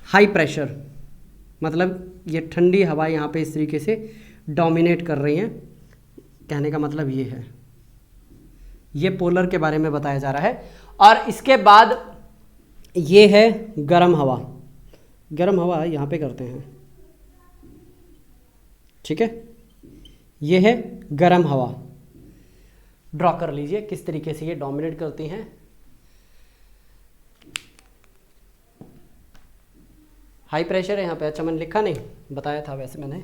हाई प्रेशर, मतलब ये ठंडी हवा यहाँ पे इस तरीके से डोमिनेट कर रही हैं, कहने का मतलब ये है, ये पोलर के बारे में बताया जा रहा है। और इसके बाद ये है गर्म हवा, गर्म हवा यहाँ पे करते हैं, ठीक है। ये है गर्म हवा, ड्रॉ कर लीजिए किस तरीके से ये डोमिनेट करती हैं। हाई प्रेशर है यहाँ पे, अच्छा मैंने लिखा नहीं, बताया था वैसे मैंने,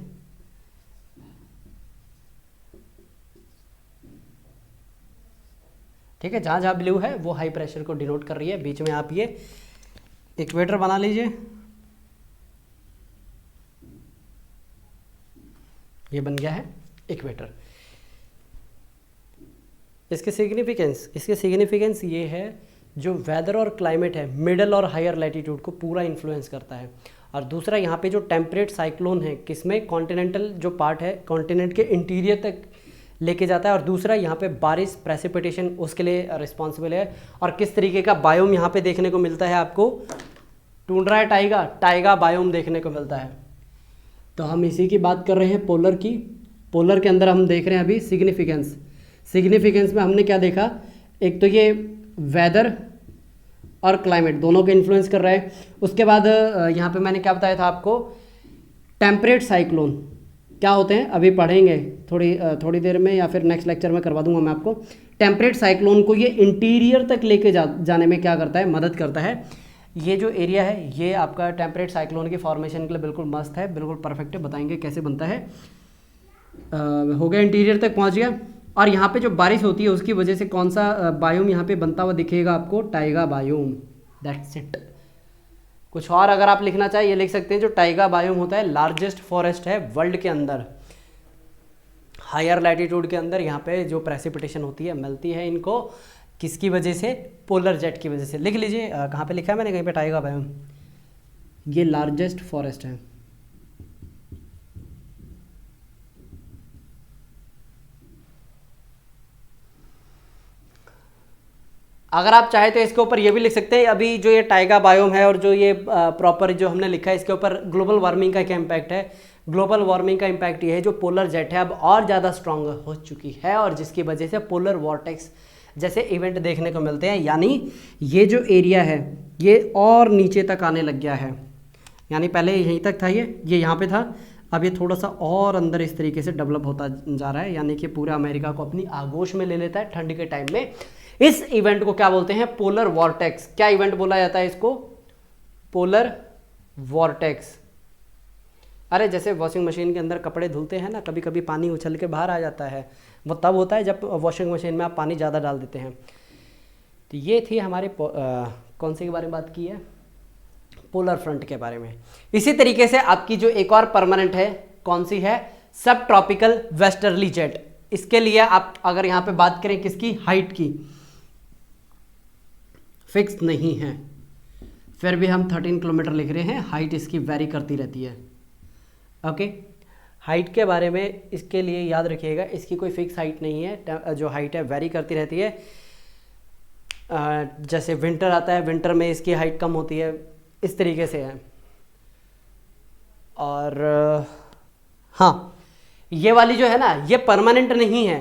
ठीक है। जहाँ जहाँ ब्लू है वो हाई प्रेशर को डिनोट कर रही है। बीच में आप ये इक्वेटर बना लीजिए, ये बन गया है इक्वेटर। इसके सिग्निफिकेंस ये है, जो वेदर और क्लाइमेट है मिडल और हायर लैटिट्यूड को पूरा इन्फ्लुएंस करता है। और दूसरा यहाँ पे जो टेम्परेट साइक्लोन है, किसमें, कॉन्टिनेंटल जो पार्ट है कॉन्टिनेंट के इंटीरियर तक लेके जाता है। और दूसरा यहाँ पे बारिश, प्रेसिपिटेशन उसके लिए रिस्पॉन्सिबल है। और किस तरीके का बायोम यहाँ पे देखने को मिलता है आपको, टुंड्रा या टाइगा बायोम देखने को मिलता है। तो हम इसी की बात कर रहे हैं पोलर की। पोलर के अंदर हम देख रहे हैं अभी सिग्निफिकेंस में हमने क्या देखा, एक तो ये वेदर और क्लाइमेट दोनों को इन्फ्लुएंस कर रहा है। उसके बाद यहाँ पे मैंने क्या बताया था आपको, टेम्परेट साइक्लोन क्या होते हैं अभी पढ़ेंगे थोड़ी देर में, या फिर नेक्स्ट लेक्चर में करवा दूंगा मैं आपको। टेम्परेट साइक्लोन को ये इंटीरियर तक लेके जाने में क्या करता है, मदद करता है। ये जो एरिया है ये आपका टेम्परेट साइक्लोन की फॉर्मेशन के लिए बिल्कुल मस्त है, बिल्कुल परफेक्ट है। बताएंगे कैसे बनता है। हो गया, इंटीरियर तक पहुँच गया। और यहाँ पे जो बारिश होती है उसकी वजह से कौन सा बायोम यहाँ पे बनता हुआ दिखेगा आपको, टाइगा बायोम। That's it. कुछ और अगर आप लिखना चाहें ये लिख सकते हैं, जो टाइगा बायोम होता है लार्जेस्ट फॉरेस्ट है वर्ल्ड के अंदर, हायर लैटिट्यूड के अंदर। यहाँ पे जो प्रेसिपिटेशन होती है मिलती है इनको किसकी वजह से, पोलर जेट की वजह से। लिख लीजिए, कहाँ पे लिखा है मैंने, कहीं पे टाइगा बायोम, ये लार्जेस्ट फॉरेस्ट है। अगर आप चाहे तो इसके ऊपर ये भी लिख सकते हैं, अभी जो ये टाइगा बायोम है और जो ये प्रॉपर जो हमने लिखा है इसके ऊपर ग्लोबल वार्मिंग का क्या इम्पैक्ट है। ग्लोबल वार्मिंग का इम्पैक्ट ये है, जो पोलर जेट है अब और ज़्यादा स्ट्रांग हो चुकी है, और जिसकी वजह से पोलर वॉर्टेक्स जैसे इवेंट देखने को मिलते हैं। यानी ये जो एरिया है ये और नीचे तक आने लग गया है। यानी पहले यहीं तक था, ये यहाँ पे था, अब ये थोड़ा सा और अंदर इस तरीके से डेवलप होता जा रहा है। यानी कि पूरा अमेरिका को अपनी आगोश में ले लेता है ठंड के टाइम में। इस इवेंट को क्या बोलते हैं, पोलर वॉर्टेक्स। क्या इवेंट बोला जाता है इसको, पोलर वॉर्टेक्स। अरे जैसे वॉशिंग मशीन के अंदर कपड़े धुलते हैं ना, कभी कभी पानी उछल के बाहर आ जाता है, वो तब होता है जब वॉशिंग मशीन में आप पानी ज़्यादा डाल देते हैं। तो ये थी हमारे कौन से के बारे में बात की है, पोलर फ्रंट के बारे में। इसी तरीके से आपकी जो एक और परमानेंट है, कौन सी है, सब ट्रॉपिकल वेस्टर्ली जेट। इसके लिए आप अगर यहाँ पे बात करें किसकी, हाइट की, फिक्स नहीं है, फिर भी हम 13 किलोमीटर लिख रहे हैं। हाइट इसकी वेरी करती रहती है। ओके, हाइट के बारे में इसके लिए याद रखिएगा, इसकी कोई फिक्स हाइट नहीं है, जो हाइट है वेरी करती रहती है। जैसे विंटर आता है, विंटर में इसकी हाइट कम होती है, इस तरीके से है। और हाँ, ये वाली जो है ना, ये परमानेंट नहीं है,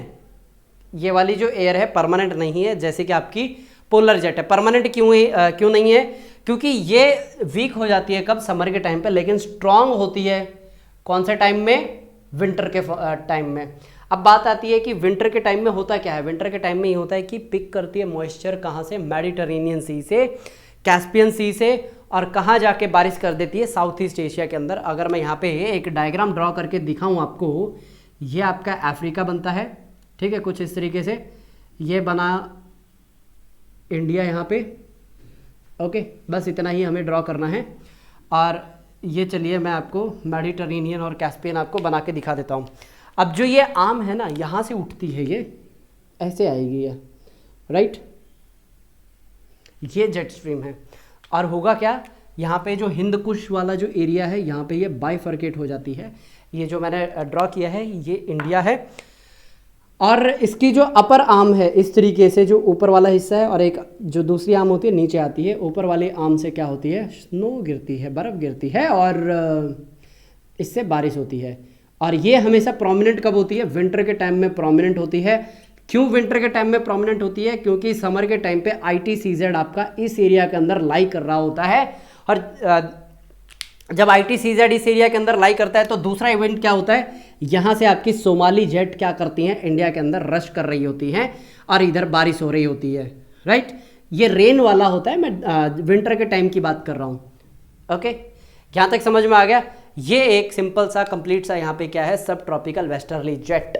ये वाली जो एयर है परमानेंट नहीं है, जैसे कि आपकी पोलर जेट है। परमानेंट क्यों नहीं है, क्योंकि ये वीक हो जाती है कब, समर के टाइम पे, लेकिन स्ट्रांग होती है कौन से टाइम में, विंटर के टाइम में। अब बात आती है कि विंटर के टाइम में होता क्या है। विंटर के टाइम में ये होता है कि पिक करती है मॉइस्चर कहाँ से, मेडिटेरेनियन सी से, कैस्पियन सी से, और कहाँ जाके बारिश कर देती है, साउथ ईस्ट एशिया के अंदर। अगर मैं यहाँ पे एक डायग्राम ड्रॉ करके दिखाऊँ आपको, ये आपका अफ्रीका बनता है, ठीक है, कुछ इस तरीके से। ये बना इंडिया यहाँ पे। ओके, बस इतना ही हमें ड्रॉ करना है। और ये चलिए मैं आपको मेडिटेरेनियन और कैस्पियन आपको बना के दिखा देता हूँ। अब जो ये आर्म है ना, यहाँ से उठती है, ये ऐसे आएगी ये, राइट, ये जेट स्ट्रीम है। और होगा क्या, यहाँ पे जो हिंद कुश वाला जो एरिया है, यहाँ पे ये बाइफर्केट हो जाती है। ये जो मैंने ड्रॉ किया है ये इंडिया है, और इसकी जो अपर आर्म है इस तरीके से, जो ऊपर वाला हिस्सा है, और एक जो दूसरी आर्म होती है नीचे आती है। ऊपर वाले आर्म से क्या होती है, स्नो गिरती है, बर्फ़ गिरती है, और इससे बारिश होती है। और ये हमेशा प्रोमिनेंट कब होती है, विंटर के टाइम में प्रोमिनेंट होती है। क्यों विंटर के टाइम में प्रोमिनेंट होती है, क्योंकि समर के टाइम पे ITCZ आपका इस एरिया के अंदर लाई कर रहा होता है। और जब ITCZ इस एरिया के अंदर लाई करता है तो दूसरा इवेंट क्या होता है, यहाँ से आपकी सोमाली जेट क्या करती हैं, इंडिया के अंदर रश कर रही होती हैं, और इधर बारिश हो रही होती है, राइट। ये रेन वाला होता है, मैं विंटर के टाइम की बात कर रहा हूँ। ओके, यहाँ तक समझ में आ गया। ये एक सिंपल सा कंप्लीट सा यहाँ पे क्या है, सब ट्रॉपिकल वेस्टर्ली जेट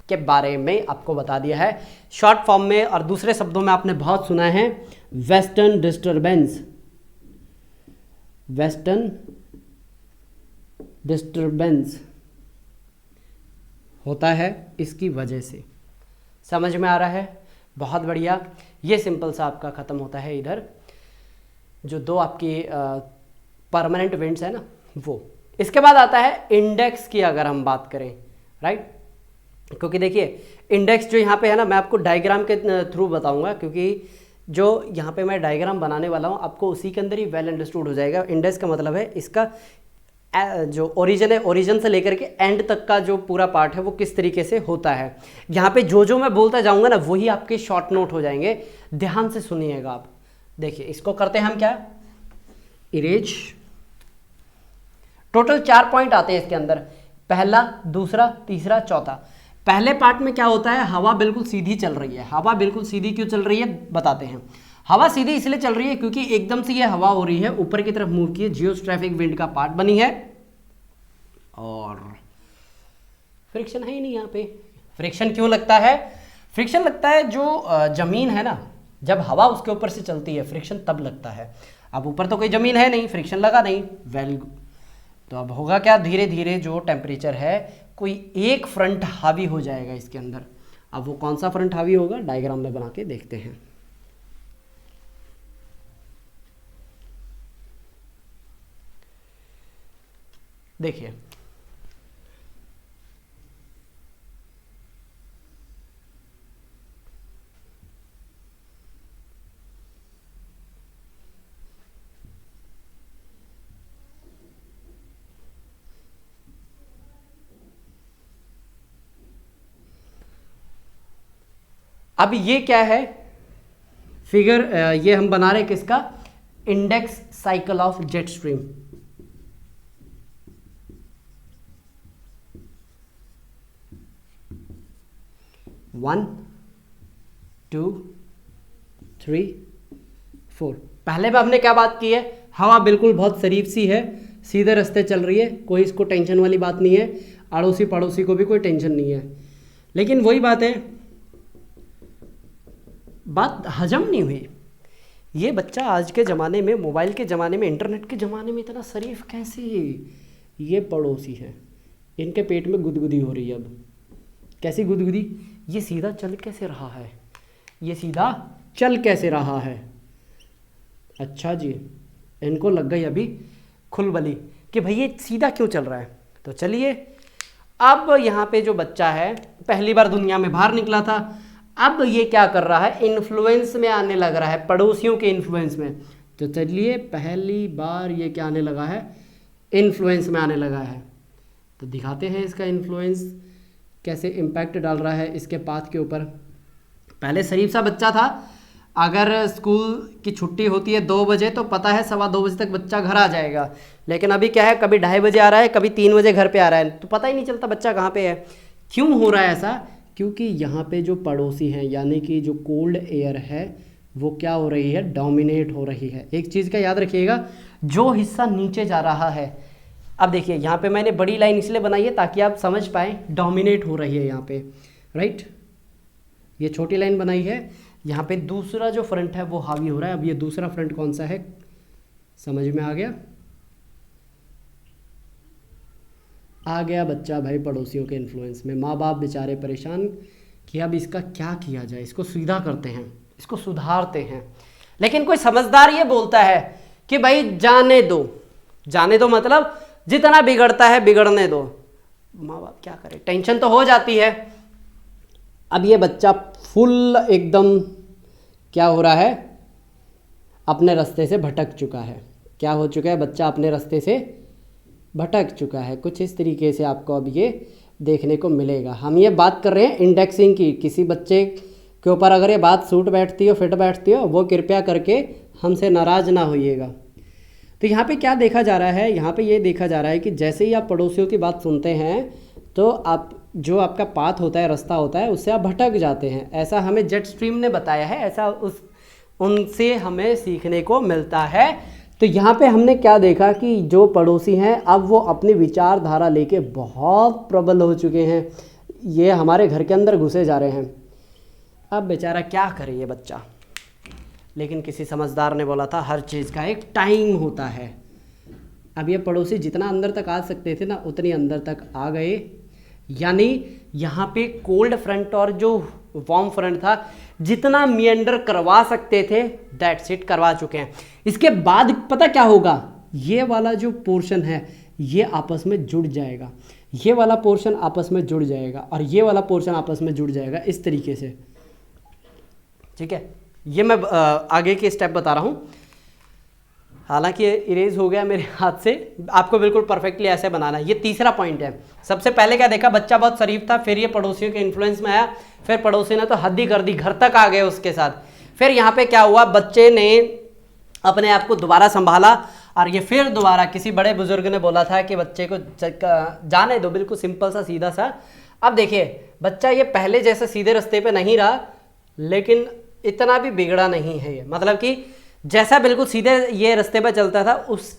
के बारे में आपको बता दिया है शॉर्ट फॉर्म में। और दूसरे शब्दों में आपने बहुत सुना है वेस्टर्न डिस्टर्बेंस, वेस्टर्न डिस्टर्बेंस, होता है इसकी वजह से। समझ में आ रहा है? बहुत बढ़िया। ये सिंपल सा आपका ख़त्म होता है इधर जो दो आपकी परमानेंट विंड्स है ना वो। इसके बाद आता है इंडेक्स की अगर हम बात करें, राइट, क्योंकि देखिए इंडेक्स जो यहाँ पे है ना, मैं आपको डायग्राम के थ्रू बताऊंगा, क्योंकि जो यहाँ पे मैं डायग्राम बनाने वाला हूँ आपको उसी के अंदर ही वेल अंडरस्टूड हो जाएगा। इंडेक्स का मतलब है इसका जो ओरिजिन है, ओरिजिन से लेकर के एंड तक का जो पूरा पार्ट है वो किस तरीके से होता है। यहाँ पे जो मैं बोलता जाऊँगा ना वही आपके शॉर्ट नोट हो जाएंगे, ध्यान से सुनिएगा आप। देखिए इसको करते हैं हम क्या, इरेज। टोटल 4 पॉइंट आते हैं इसके अंदर, पहला, दूसरा, तीसरा, चौथा। पहले पार्ट में क्या होता है, हवा बिल्कुल सीधी चल रही है। हवा बिल्कुल सीधी क्यों चल रही है बताते हैं। हवा सीधी इसलिए चल रही है क्योंकि एकदम से ये हवा हो रही है ऊपर की तरफ मूव की है, जियोस्ट्रैफिक विंड का पार्ट बनी है, और फ्रिक्शन है ही नहीं यहाँ पे। फ्रिक्शन क्यों लगता है? फ्रिक्शन लगता है जो जमीन है ना, जब हवा उसके ऊपर से चलती है फ्रिक्शन तब लगता है। अब ऊपर तो कोई जमीन है नहीं, फ्रिक्शन लगा नहीं, वेल तो अब होगा क्या, धीरे धीरे जो टेम्परेचर है कोई एक फ्रंट हावी हो जाएगा इसके अंदर। अब वो कौन सा फ्रंट हावी होगा डायग्राम में बना के देखते हैं। देखिए अब ये क्या है फिगर, ये हम बना रहे किसका, index cycle of jet stream. One, 2, 3, 4। पहले में हमने क्या बात की है, हवा बिल्कुल बहुत शरीफ सी है, सीधे रास्ते चल रही है, कोई इसको टेंशन वाली बात नहीं है, अड़ोसी पड़ोसी को भी कोई टेंशन नहीं है। लेकिन वही बात है, बात हजम नहीं हुई। ये बच्चा आज के ज़माने में, मोबाइल के ज़माने में, इंटरनेट के ज़माने में इतना शरीफ कैसे? ये पड़ोसी है, इनके पेट में गुदगुदी हो रही है। अब कैसी गुदगुदी? ये सीधा चल कैसे रहा है, ये सीधा चल कैसे रहा है। अच्छा जी, इनको लग गई अभी खुलबली कि भाई ये सीधा क्यों चल रहा है। तो चलिए, अब यहाँ पे जो बच्चा है पहली बार दुनिया में बाहर निकला था, अब ये क्या कर रहा है, इन्फ्लुएंस में आने लग रहा है, पड़ोसियों के इन्फ्लुएंस में। तो चलिए, पहली बार ये क्या आने लगा है, इन्फ्लुएंस में आने लगा है। तो दिखाते हैं इसका इन्फ्लुएंस कैसे इम्पैक्ट डाल रहा है इसके पाथ के ऊपर। पहले शरीफ सा बच्चा था, अगर स्कूल की छुट्टी होती है 2 बजे तो पता है 2:15 बजे तक बच्चा घर आ जाएगा। लेकिन अभी क्या है, कभी 2:30 बजे आ रहा है, कभी 3 बजे घर पे आ रहा है, तो पता ही नहीं चलता बच्चा कहाँ पे है। क्यों हो रहा है ऐसा? क्योंकि यहाँ पे जो पड़ोसी हैं, यानी कि जो कोल्ड एयर है वो क्या हो रही है, डोमिनेट हो रही है। एक चीज़ का याद रखिएगा, जो हिस्सा नीचे जा रहा है, अब देखिए यहाँ पे मैंने बड़ी लाइन इसलिए बनाई है ताकि आप समझ पाएँ, डोमिनेट हो रही है यहाँ पे, राइट। ये छोटी लाइन बनाई है, यहाँ पे दूसरा जो फ्रंट है वो हावी हो रहा है। अब ये दूसरा फ्रंट कौन सा है, समझ में आ गया? आ गया बच्चा भाई पड़ोसियों के इन्फ्लुएंस में। माँ बाप बेचारे परेशान कि अब इसका क्या किया जाए, इसको सीधा करते हैं, इसको सुधारते हैं। लेकिन कोई समझदार ये बोलता है कि भाई जाने दो, जाने दो मतलब जितना बिगड़ता है बिगड़ने दो। माँ बाप क्या करे, टेंशन तो हो जाती है। अब ये बच्चा फुल एकदम क्या हो रहा है, अपने रास्ते से भटक चुका है। क्या हो चुका है, बच्चा अपने रास्ते से भटक चुका है। कुछ इस तरीके से आपको अब ये देखने को मिलेगा। हम ये बात कर रहे हैं इंडेक्सिंग की। किसी बच्चे के ऊपर अगर ये बात सूट बैठती हो, फिट बैठती हो, वो कृपया करके हमसे नाराज़ ना होइएगा। तो यहाँ पे क्या देखा जा रहा है, यहाँ पे ये देखा जा रहा है कि जैसे ही आप पड़ोसियों की बात सुनते हैं तो आप जो आपका पाथ होता है, रास्ता होता है, उससे आप भटक जाते हैं। ऐसा हमें जेट स्ट्रीम ने बताया है, ऐसा उनसे हमें सीखने को मिलता है। तो यहाँ पे हमने क्या देखा कि जो पड़ोसी हैं अब वो अपनी विचारधारा लेके बहुत प्रबल हो चुके हैं, ये हमारे घर के अंदर घुसे जा रहे हैं। अब बेचारा क्या करे ये बच्चा, लेकिन किसी समझदार ने बोला था हर चीज़ का एक टाइम होता है। अब ये पड़ोसी जितना अंदर तक आ सकते थे ना, उतनी अंदर तक आ गए, यानी यहाँ पे कोल्ड फ्रंट और जो वार्म फ्रंट था जितना मियंडर करवा सकते थे दैट्स इट करवा चुके हैं। इसके बाद पता क्या होगा, ये वाला जो पोर्शन है ये आपस में जुड़ जाएगा, ये वाला पोर्शन आपस में जुड़ जाएगा और ये वाला पोर्शन आपस में जुड़ जाएगा इस तरीके से। ठीक है, ये मैं आगे के स्टेप बता रहा हूँ। हालांकि ये इरेज हो गया मेरे हाथ से, आपको बिल्कुल परफेक्टली ऐसे बनाना है। ये तीसरा पॉइंट है। सबसे पहले क्या देखा, बच्चा बहुत शरीफ था, फिर ये पड़ोसियों के इन्फ्लुएंस में आया, फिर पड़ोसी ने तो हद ही कर दी, घर तक आ गए उसके साथ। फिर यहाँ पे क्या हुआ, बच्चे ने अपने आप को दोबारा संभाला और ये फिर दोबारा किसी बड़े बुजुर्ग ने बोला था कि बच्चे को जाने दो, बिल्कुल सिंपल सा सीधा सा। अब देखिए बच्चा ये पहले जैसे सीधे रास्ते पे नहीं रहा, लेकिन इतना भी बिगड़ा नहीं है ये, मतलब कि जैसा बिल्कुल सीधे ये रास्ते पे चलता था उस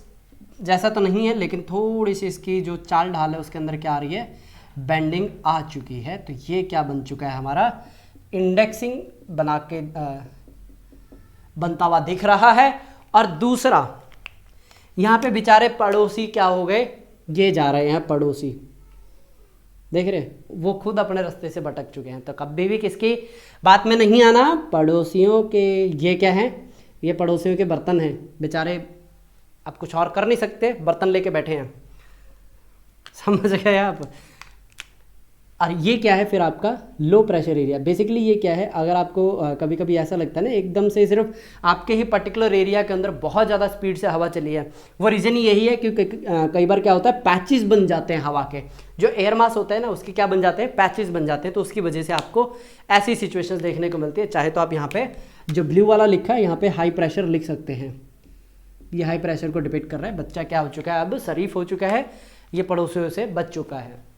जैसा तो नहीं है, लेकिन थोड़ी सी इसकी जो चाल ढाल है उसके अंदर क्या आ रही है, बेंडिंग आ चुकी है। तो ये क्या बन चुका है, हमारा इंडेक्सिंग बना के बनता हुआ दिख रहा है। और दूसरा यहाँ पे बेचारे पड़ोसी क्या हो गए, ये जा रहे हैं पड़ोसी, देख रहे हैं, वो खुद अपने रास्ते से भटक चुके हैं। तो कभी भी किसकी बात में नहीं आना, पड़ोसियों के। ये क्या है, ये पड़ोसियों के बर्तन हैं, बेचारे अब कुछ और कर नहीं सकते, बर्तन लेके बैठे हैं, समझ गए आप। और ये क्या है फिर आपका लो प्रेशर एरिया। बेसिकली ये क्या है, अगर आपको कभी कभी ऐसा लगता है ना एकदम से सिर्फ आपके ही पर्टिकुलर एरिया के अंदर बहुत ज़्यादा स्पीड से हवा चली है, वो रीज़न यही है क्योंकि कई बार क्या होता है, पैचेस बन जाते हैं हवा के, जो एयर मास होता है ना उसके क्या बन जाते हैं, पैचेस बन जाते हैं। तो उसकी वजह से आपको ऐसी सिचुएशंस देखने को मिलती है। चाहे तो आप यहाँ पे जो ब्लू वाला लिखा है यहाँ पे हाई प्रेशर लिख सकते हैं, ये हाई प्रेशर को डिपेक्ट कर रहा है। बच्चा क्या हो चुका है, अब शरीफ हो चुका है, ये पड़ोसियों से बच चुका है।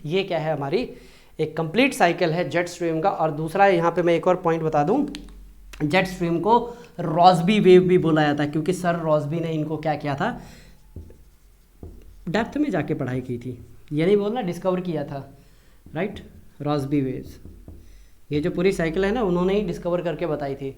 ये क्या है, हमारी एक कंप्लीट साइकिल है जेट स्ट्रीम का। और दूसरा यहाँ पे मैं एक और पॉइंट बता दूँ, जेट स्ट्रीम को रॉसबी वेव भी बोला जाता है, क्योंकि सर रॉसबी ने इनको क्या किया था, डेप्थ में जाके पढ़ाई की थी, ये नहीं बोलना डिस्कवर किया था, राइट। रॉसबी वेव्स, ये जो पूरी साइकिल है ना उन्होंने ही डिस्कवर करके बताई थी।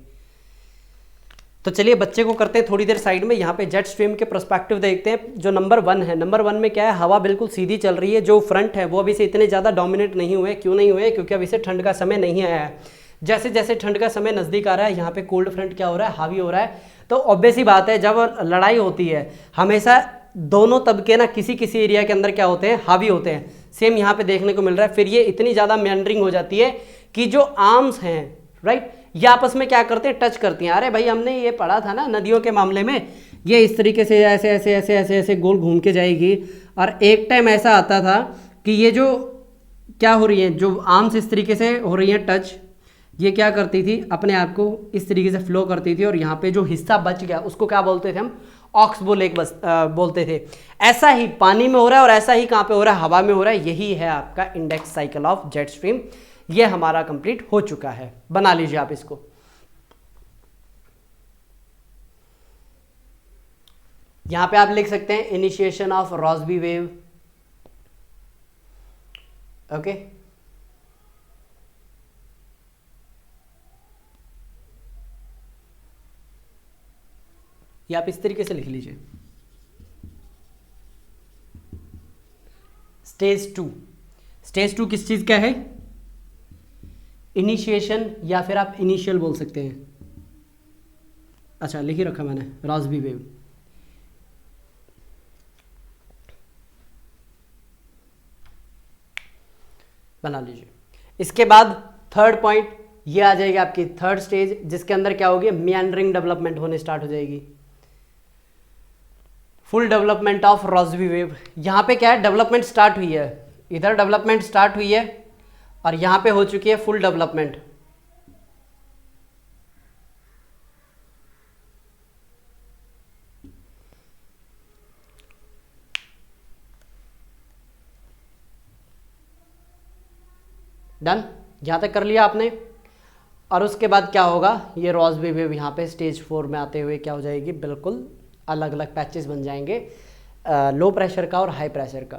तो चलिए बच्चे को करते हैं थोड़ी देर साइड में। यहाँ पे जेट स्ट्रीम के पर्सपेक्टिव देखते हैं। जो नंबर 1 है, नंबर 1 में क्या है, हवा बिल्कुल सीधी चल रही है, जो फ्रंट है वो अभी से इतने ज़्यादा डोमिनेट नहीं हुए। क्यों नहीं हुए, क्योंकि अभी से ठंड का समय नहीं आया है। जैसे जैसे ठंड का समय नज़दीक आ रहा है, यहाँ पे कोल्ड फ्रंट क्या हो रहा है, हावी हो रहा है। तो ऑब्वियस ही बात है, जब लड़ाई होती है हमेशा दोनों तबके ना किसी किसी एरिया के अंदर क्या होते हैं, हावी होते हैं। सेम यहाँ पे देखने को मिल रहा है। फिर ये इतनी ज़्यादा मेंडरिंग हो जाती है कि जो आर्म्स हैं, राइट, ये आपस में क्या करते हैं, टच करती हैं। अरे भाई हमने ये पढ़ा था ना नदियों के मामले में, ये इस तरीके से ऐसे ऐसे ऐसे ऐसे ऐसे गोल घूम के जाएगी। और एक टाइम ऐसा आता था कि ये जो क्या हो रही है, जो आर्म्स इस तरीके से हो रही हैं टच, ये क्या करती थी, अपने आप को इस तरीके से फ्लो करती थी। और यहाँ पे जो हिस्सा बच गया उसको क्या बोलते थे हम, ऑक्सबो लेक बोलते थे। ऐसा ही पानी में हो रहा है और ऐसा ही कहाँ पे हो रहा है, हवा में हो रहा है। यही है आपका index cycle of jet stream. ये हमारा कंप्लीट हो चुका है, बना लीजिए आप इसको। यहां पे आप लिख सकते हैं initiation of Rossby wave, okay. ये आप इस तरीके से लिख लीजिए। स्टेज 2, स्टेज 2 किस चीज का है, इनिशिएशन, या फिर आप इनिशियल बोल सकते हैं। अच्छा लिख ही रखा मैंने, रॉसबी वेव। बना लीजिए। इसके बाद थर्ड पॉइंट ये आ जाएगी आपकी थर्ड स्टेज, जिसके अंदर क्या होगी, मियंडरिंग डेवलपमेंट होने स्टार्ट हो जाएगी। Full development of Rossby wave. यहां पे क्या है, डेवलपमेंट स्टार्ट हुई है, इधर डेवलपमेंट स्टार्ट हुई है और यहां पे हो चुकी है फुल डेवलपमेंट। डन, यहां तक कर लिया आपने। और उसके बाद क्या होगा, ये रॉसबी वेव यहाँ पे स्टेज 4 में आते हुए क्या हो जाएगी, बिल्कुल अलग अलग पैचेस बन जाएंगे, लो प्रेशर का और हाई प्रेशर का।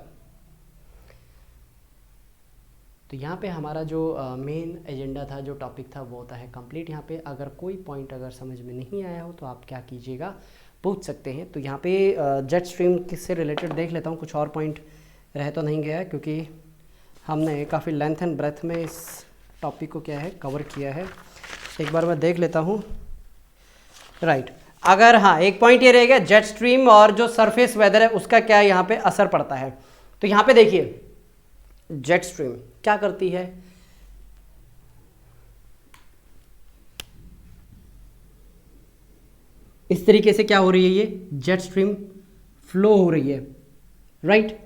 तो यहाँ पे हमारा जो मेन एजेंडा था, जो टॉपिक था, वो होता है कंप्लीट। यहाँ पे अगर कोई पॉइंट अगर समझ में नहीं आया हो तो आप क्या कीजिएगा, पूछ सकते हैं। तो यहाँ पे जेट स्ट्रीम किससे रिलेटेड देख लेता हूँ, कुछ और पॉइंट रह तो नहीं गया, क्योंकि हमने काफ़ी लेंथ एंड ब्रेथ में इस टॉपिक को क्या है कवर किया है। एक बार मैं देख लेता हूँ। राइट, अगर हाँ एक पॉइंट ये रहेगा जेट स्ट्रीम और जो सरफेस वेदर है उसका क्या यहाँ पे असर पड़ता है। तो यहाँ पे देखिए जेट स्ट्रीम क्या करती है, इस तरीके से क्या हो रही है, ये जेट स्ट्रीम फ्लो हो रही है। राइट,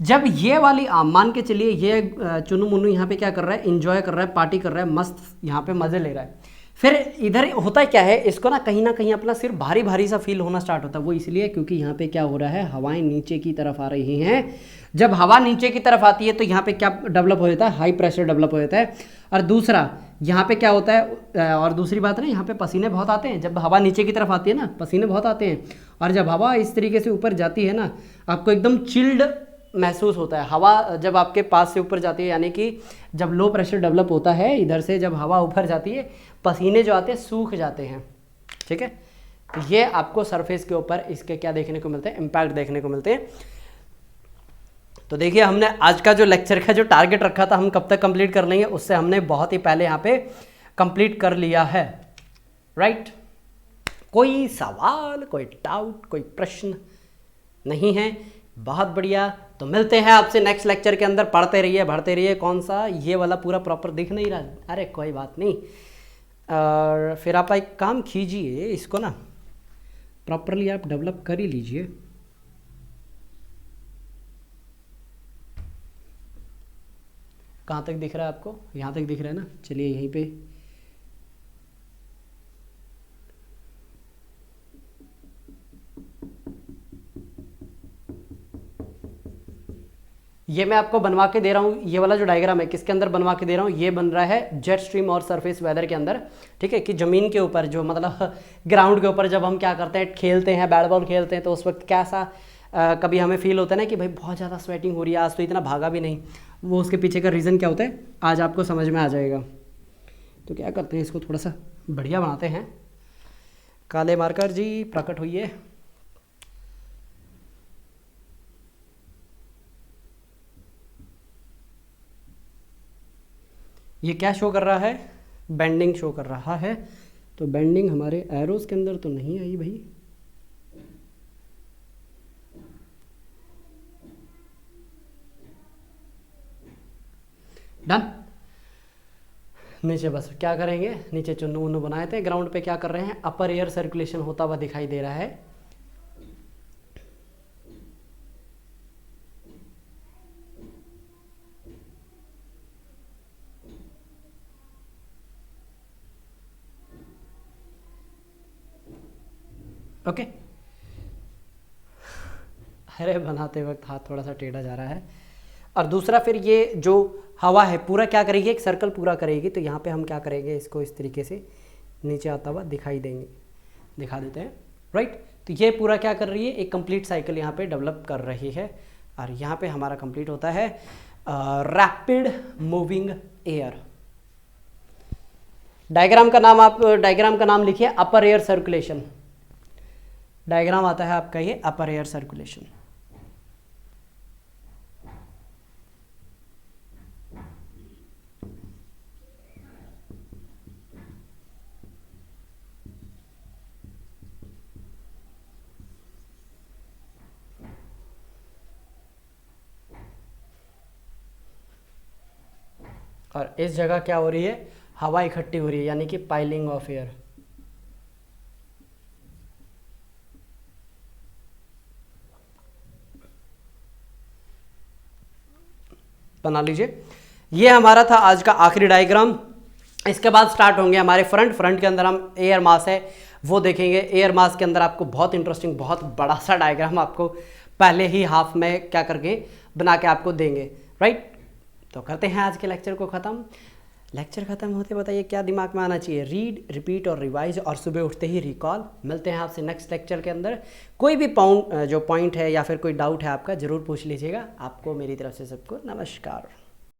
जब ये वाली मान के चलिए ये चुनु मुन्नू यहाँ पे क्या कर रहा है, इंजॉय कर रहा है, पार्टी कर रहा है, मस्त यहाँ पे मजे ले रहा है। फिर इधर होता क्या है, इसको ना कहीं अपना सिर भारी भारी सा फील होना स्टार्ट होता है। वो इसलिए क्योंकि यहाँ पे क्या हो रहा है, हवाएं नीचे की तरफ आ रही हैं। जब हवा नीचे की तरफ आती है तो यहाँ पे क्या डेवलप हो जाता है, हाई प्रेशर डेवलप हो जाता है। और दूसरा यहाँ पे क्या होता है, और दूसरी बात है ना, यहाँ पे पसीने बहुत आते हैं। जब हवा नीचे की तरफ आती है ना, पसीने बहुत आते हैं। और जब हवा इस तरीके से ऊपर जाती है ना, आपको एकदम चिल्ड महसूस होता है। हवा जब आपके पास से ऊपर जाती है, यानी कि जब लो प्रेशर डेवलप होता है इधर से, जब हवा ऊपर जाती है, पसीने जो आते हैं सूख जाते हैं। ठीक है, तो ये आपको सरफेस के ऊपर इसके क्या देखने को मिलते हैं, इम्पैक्ट देखने को मिलते हैं। तो देखिए हमने आज का जो लेक्चर का जो टारगेट रखा था, हम कब तक कंप्लीट कर लेंगे, उससे हमने बहुत ही पहले यहाँ पे कंप्लीट कर लिया है। राइट, कोई सवाल, कोई डाउट, कोई प्रश्न नहीं है? बहुत बढ़िया। तो मिलते हैं आपसे नेक्स्ट लेक्चर के अंदर। पढ़ते रहिए, बढ़ते रहिए। कौन सा, ये वाला पूरा प्रॉपर दिख नहीं रहा, अरे कोई बात नहीं। और फिर आप एक काम कीजिए, इसको ना प्रॉपरली आप डेवलप कर ही लीजिए। कहाँ तक दिख रहा है आपको? यहाँ तक दिख रहा है ना? चलिए यहीं पे ये मैं आपको बनवा के दे रहा हूँ। ये वाला जो डायग्राम है किसके अंदर बनवा के दे रहा हूँ, ये बन रहा है जेट स्ट्रीम और सरफेस वेदर के अंदर। ठीक है, कि ज़मीन के ऊपर जो मतलब ग्राउंड के ऊपर जब हम क्या करते हैं, खेलते हैं, बैट बॉल खेलते हैं, तो उस वक्त कैसा कभी हमें फील होता है ना कि भाई बहुत ज़्यादा स्वेटिंग हो रही है, आज तो इतना भागा भी नहीं। वो उसके पीछे का रीज़न क्या होता है आज आपको समझ में आ जाएगा। तो क्या करते हैं, इसको थोड़ा सा बढ़िया बनाते हैं। काले मार्कर जी प्रकट हुई। ये क्या शो कर रहा है, बेंडिंग शो कर रहा है। तो बेंडिंग हमारे एरोज के अंदर तो नहीं आई भाई। डन। नीचे बस क्या करेंगे, नीचे चुन्नू उन्नू बनाए थे, ग्राउंड पे क्या कर रहे हैं, अपर एयर सर्कुलेशन होता हुआ दिखाई दे रहा है। ओके, अरे बनाते वक्त हाथ थोड़ा सा टेढ़ा जा रहा है। और दूसरा फिर ये जो हवा है पूरा क्या करेगी, एक सर्कल पूरा करेगी। तो यहाँ पे हम क्या करेंगे, इसको इस तरीके से नीचे आता हुआ दिखाई देंगे, दिखा देते हैं। राइट, तो ये पूरा क्या कर रही है, एक कंप्लीट साइकिल यहाँ पे डेवलप कर रही है। और यहाँ पे हमारा कंप्लीट होता है रैपिड मूविंग एयर। डायग्राम का नाम, आप डायग्राम का नाम लिखिए अपर एयर सर्कुलेशन। डायग्राम आता है आपका ये अपर एयर सर्कुलेशन। और इस जगह क्या हो रही है, हवा इकट्ठी हो रही है, यानी कि पाइलिंग ऑफ एयर। बना लीजिए। ये हमारा था आज का आखिरी डायग्राम। इसके बाद स्टार्ट होंगे हमारे फ्रंट के अंदर हम एयर मास है वो देखेंगे। एयर मास के अंदर आपको बहुत इंटरेस्टिंग, बहुत बड़ा सा डायग्राम आपको पहले ही हाफ में क्या करके बना के आपको देंगे। राइट, तो करते हैं आज के लेक्चर को ख़त्म। लेक्चर ख़त्म होते बताइए क्या दिमाग में आना चाहिए, रीड, रिपीट और रिवाइज, और सुबह उठते ही रिकॉल। मिलते हैं आपसे नेक्स्ट लेक्चर के अंदर। कोई भी पॉइंट है या फिर कोई डाउट है आपका ज़रूर पूछ लीजिएगा। आपको मेरी तरफ से सबको नमस्कार।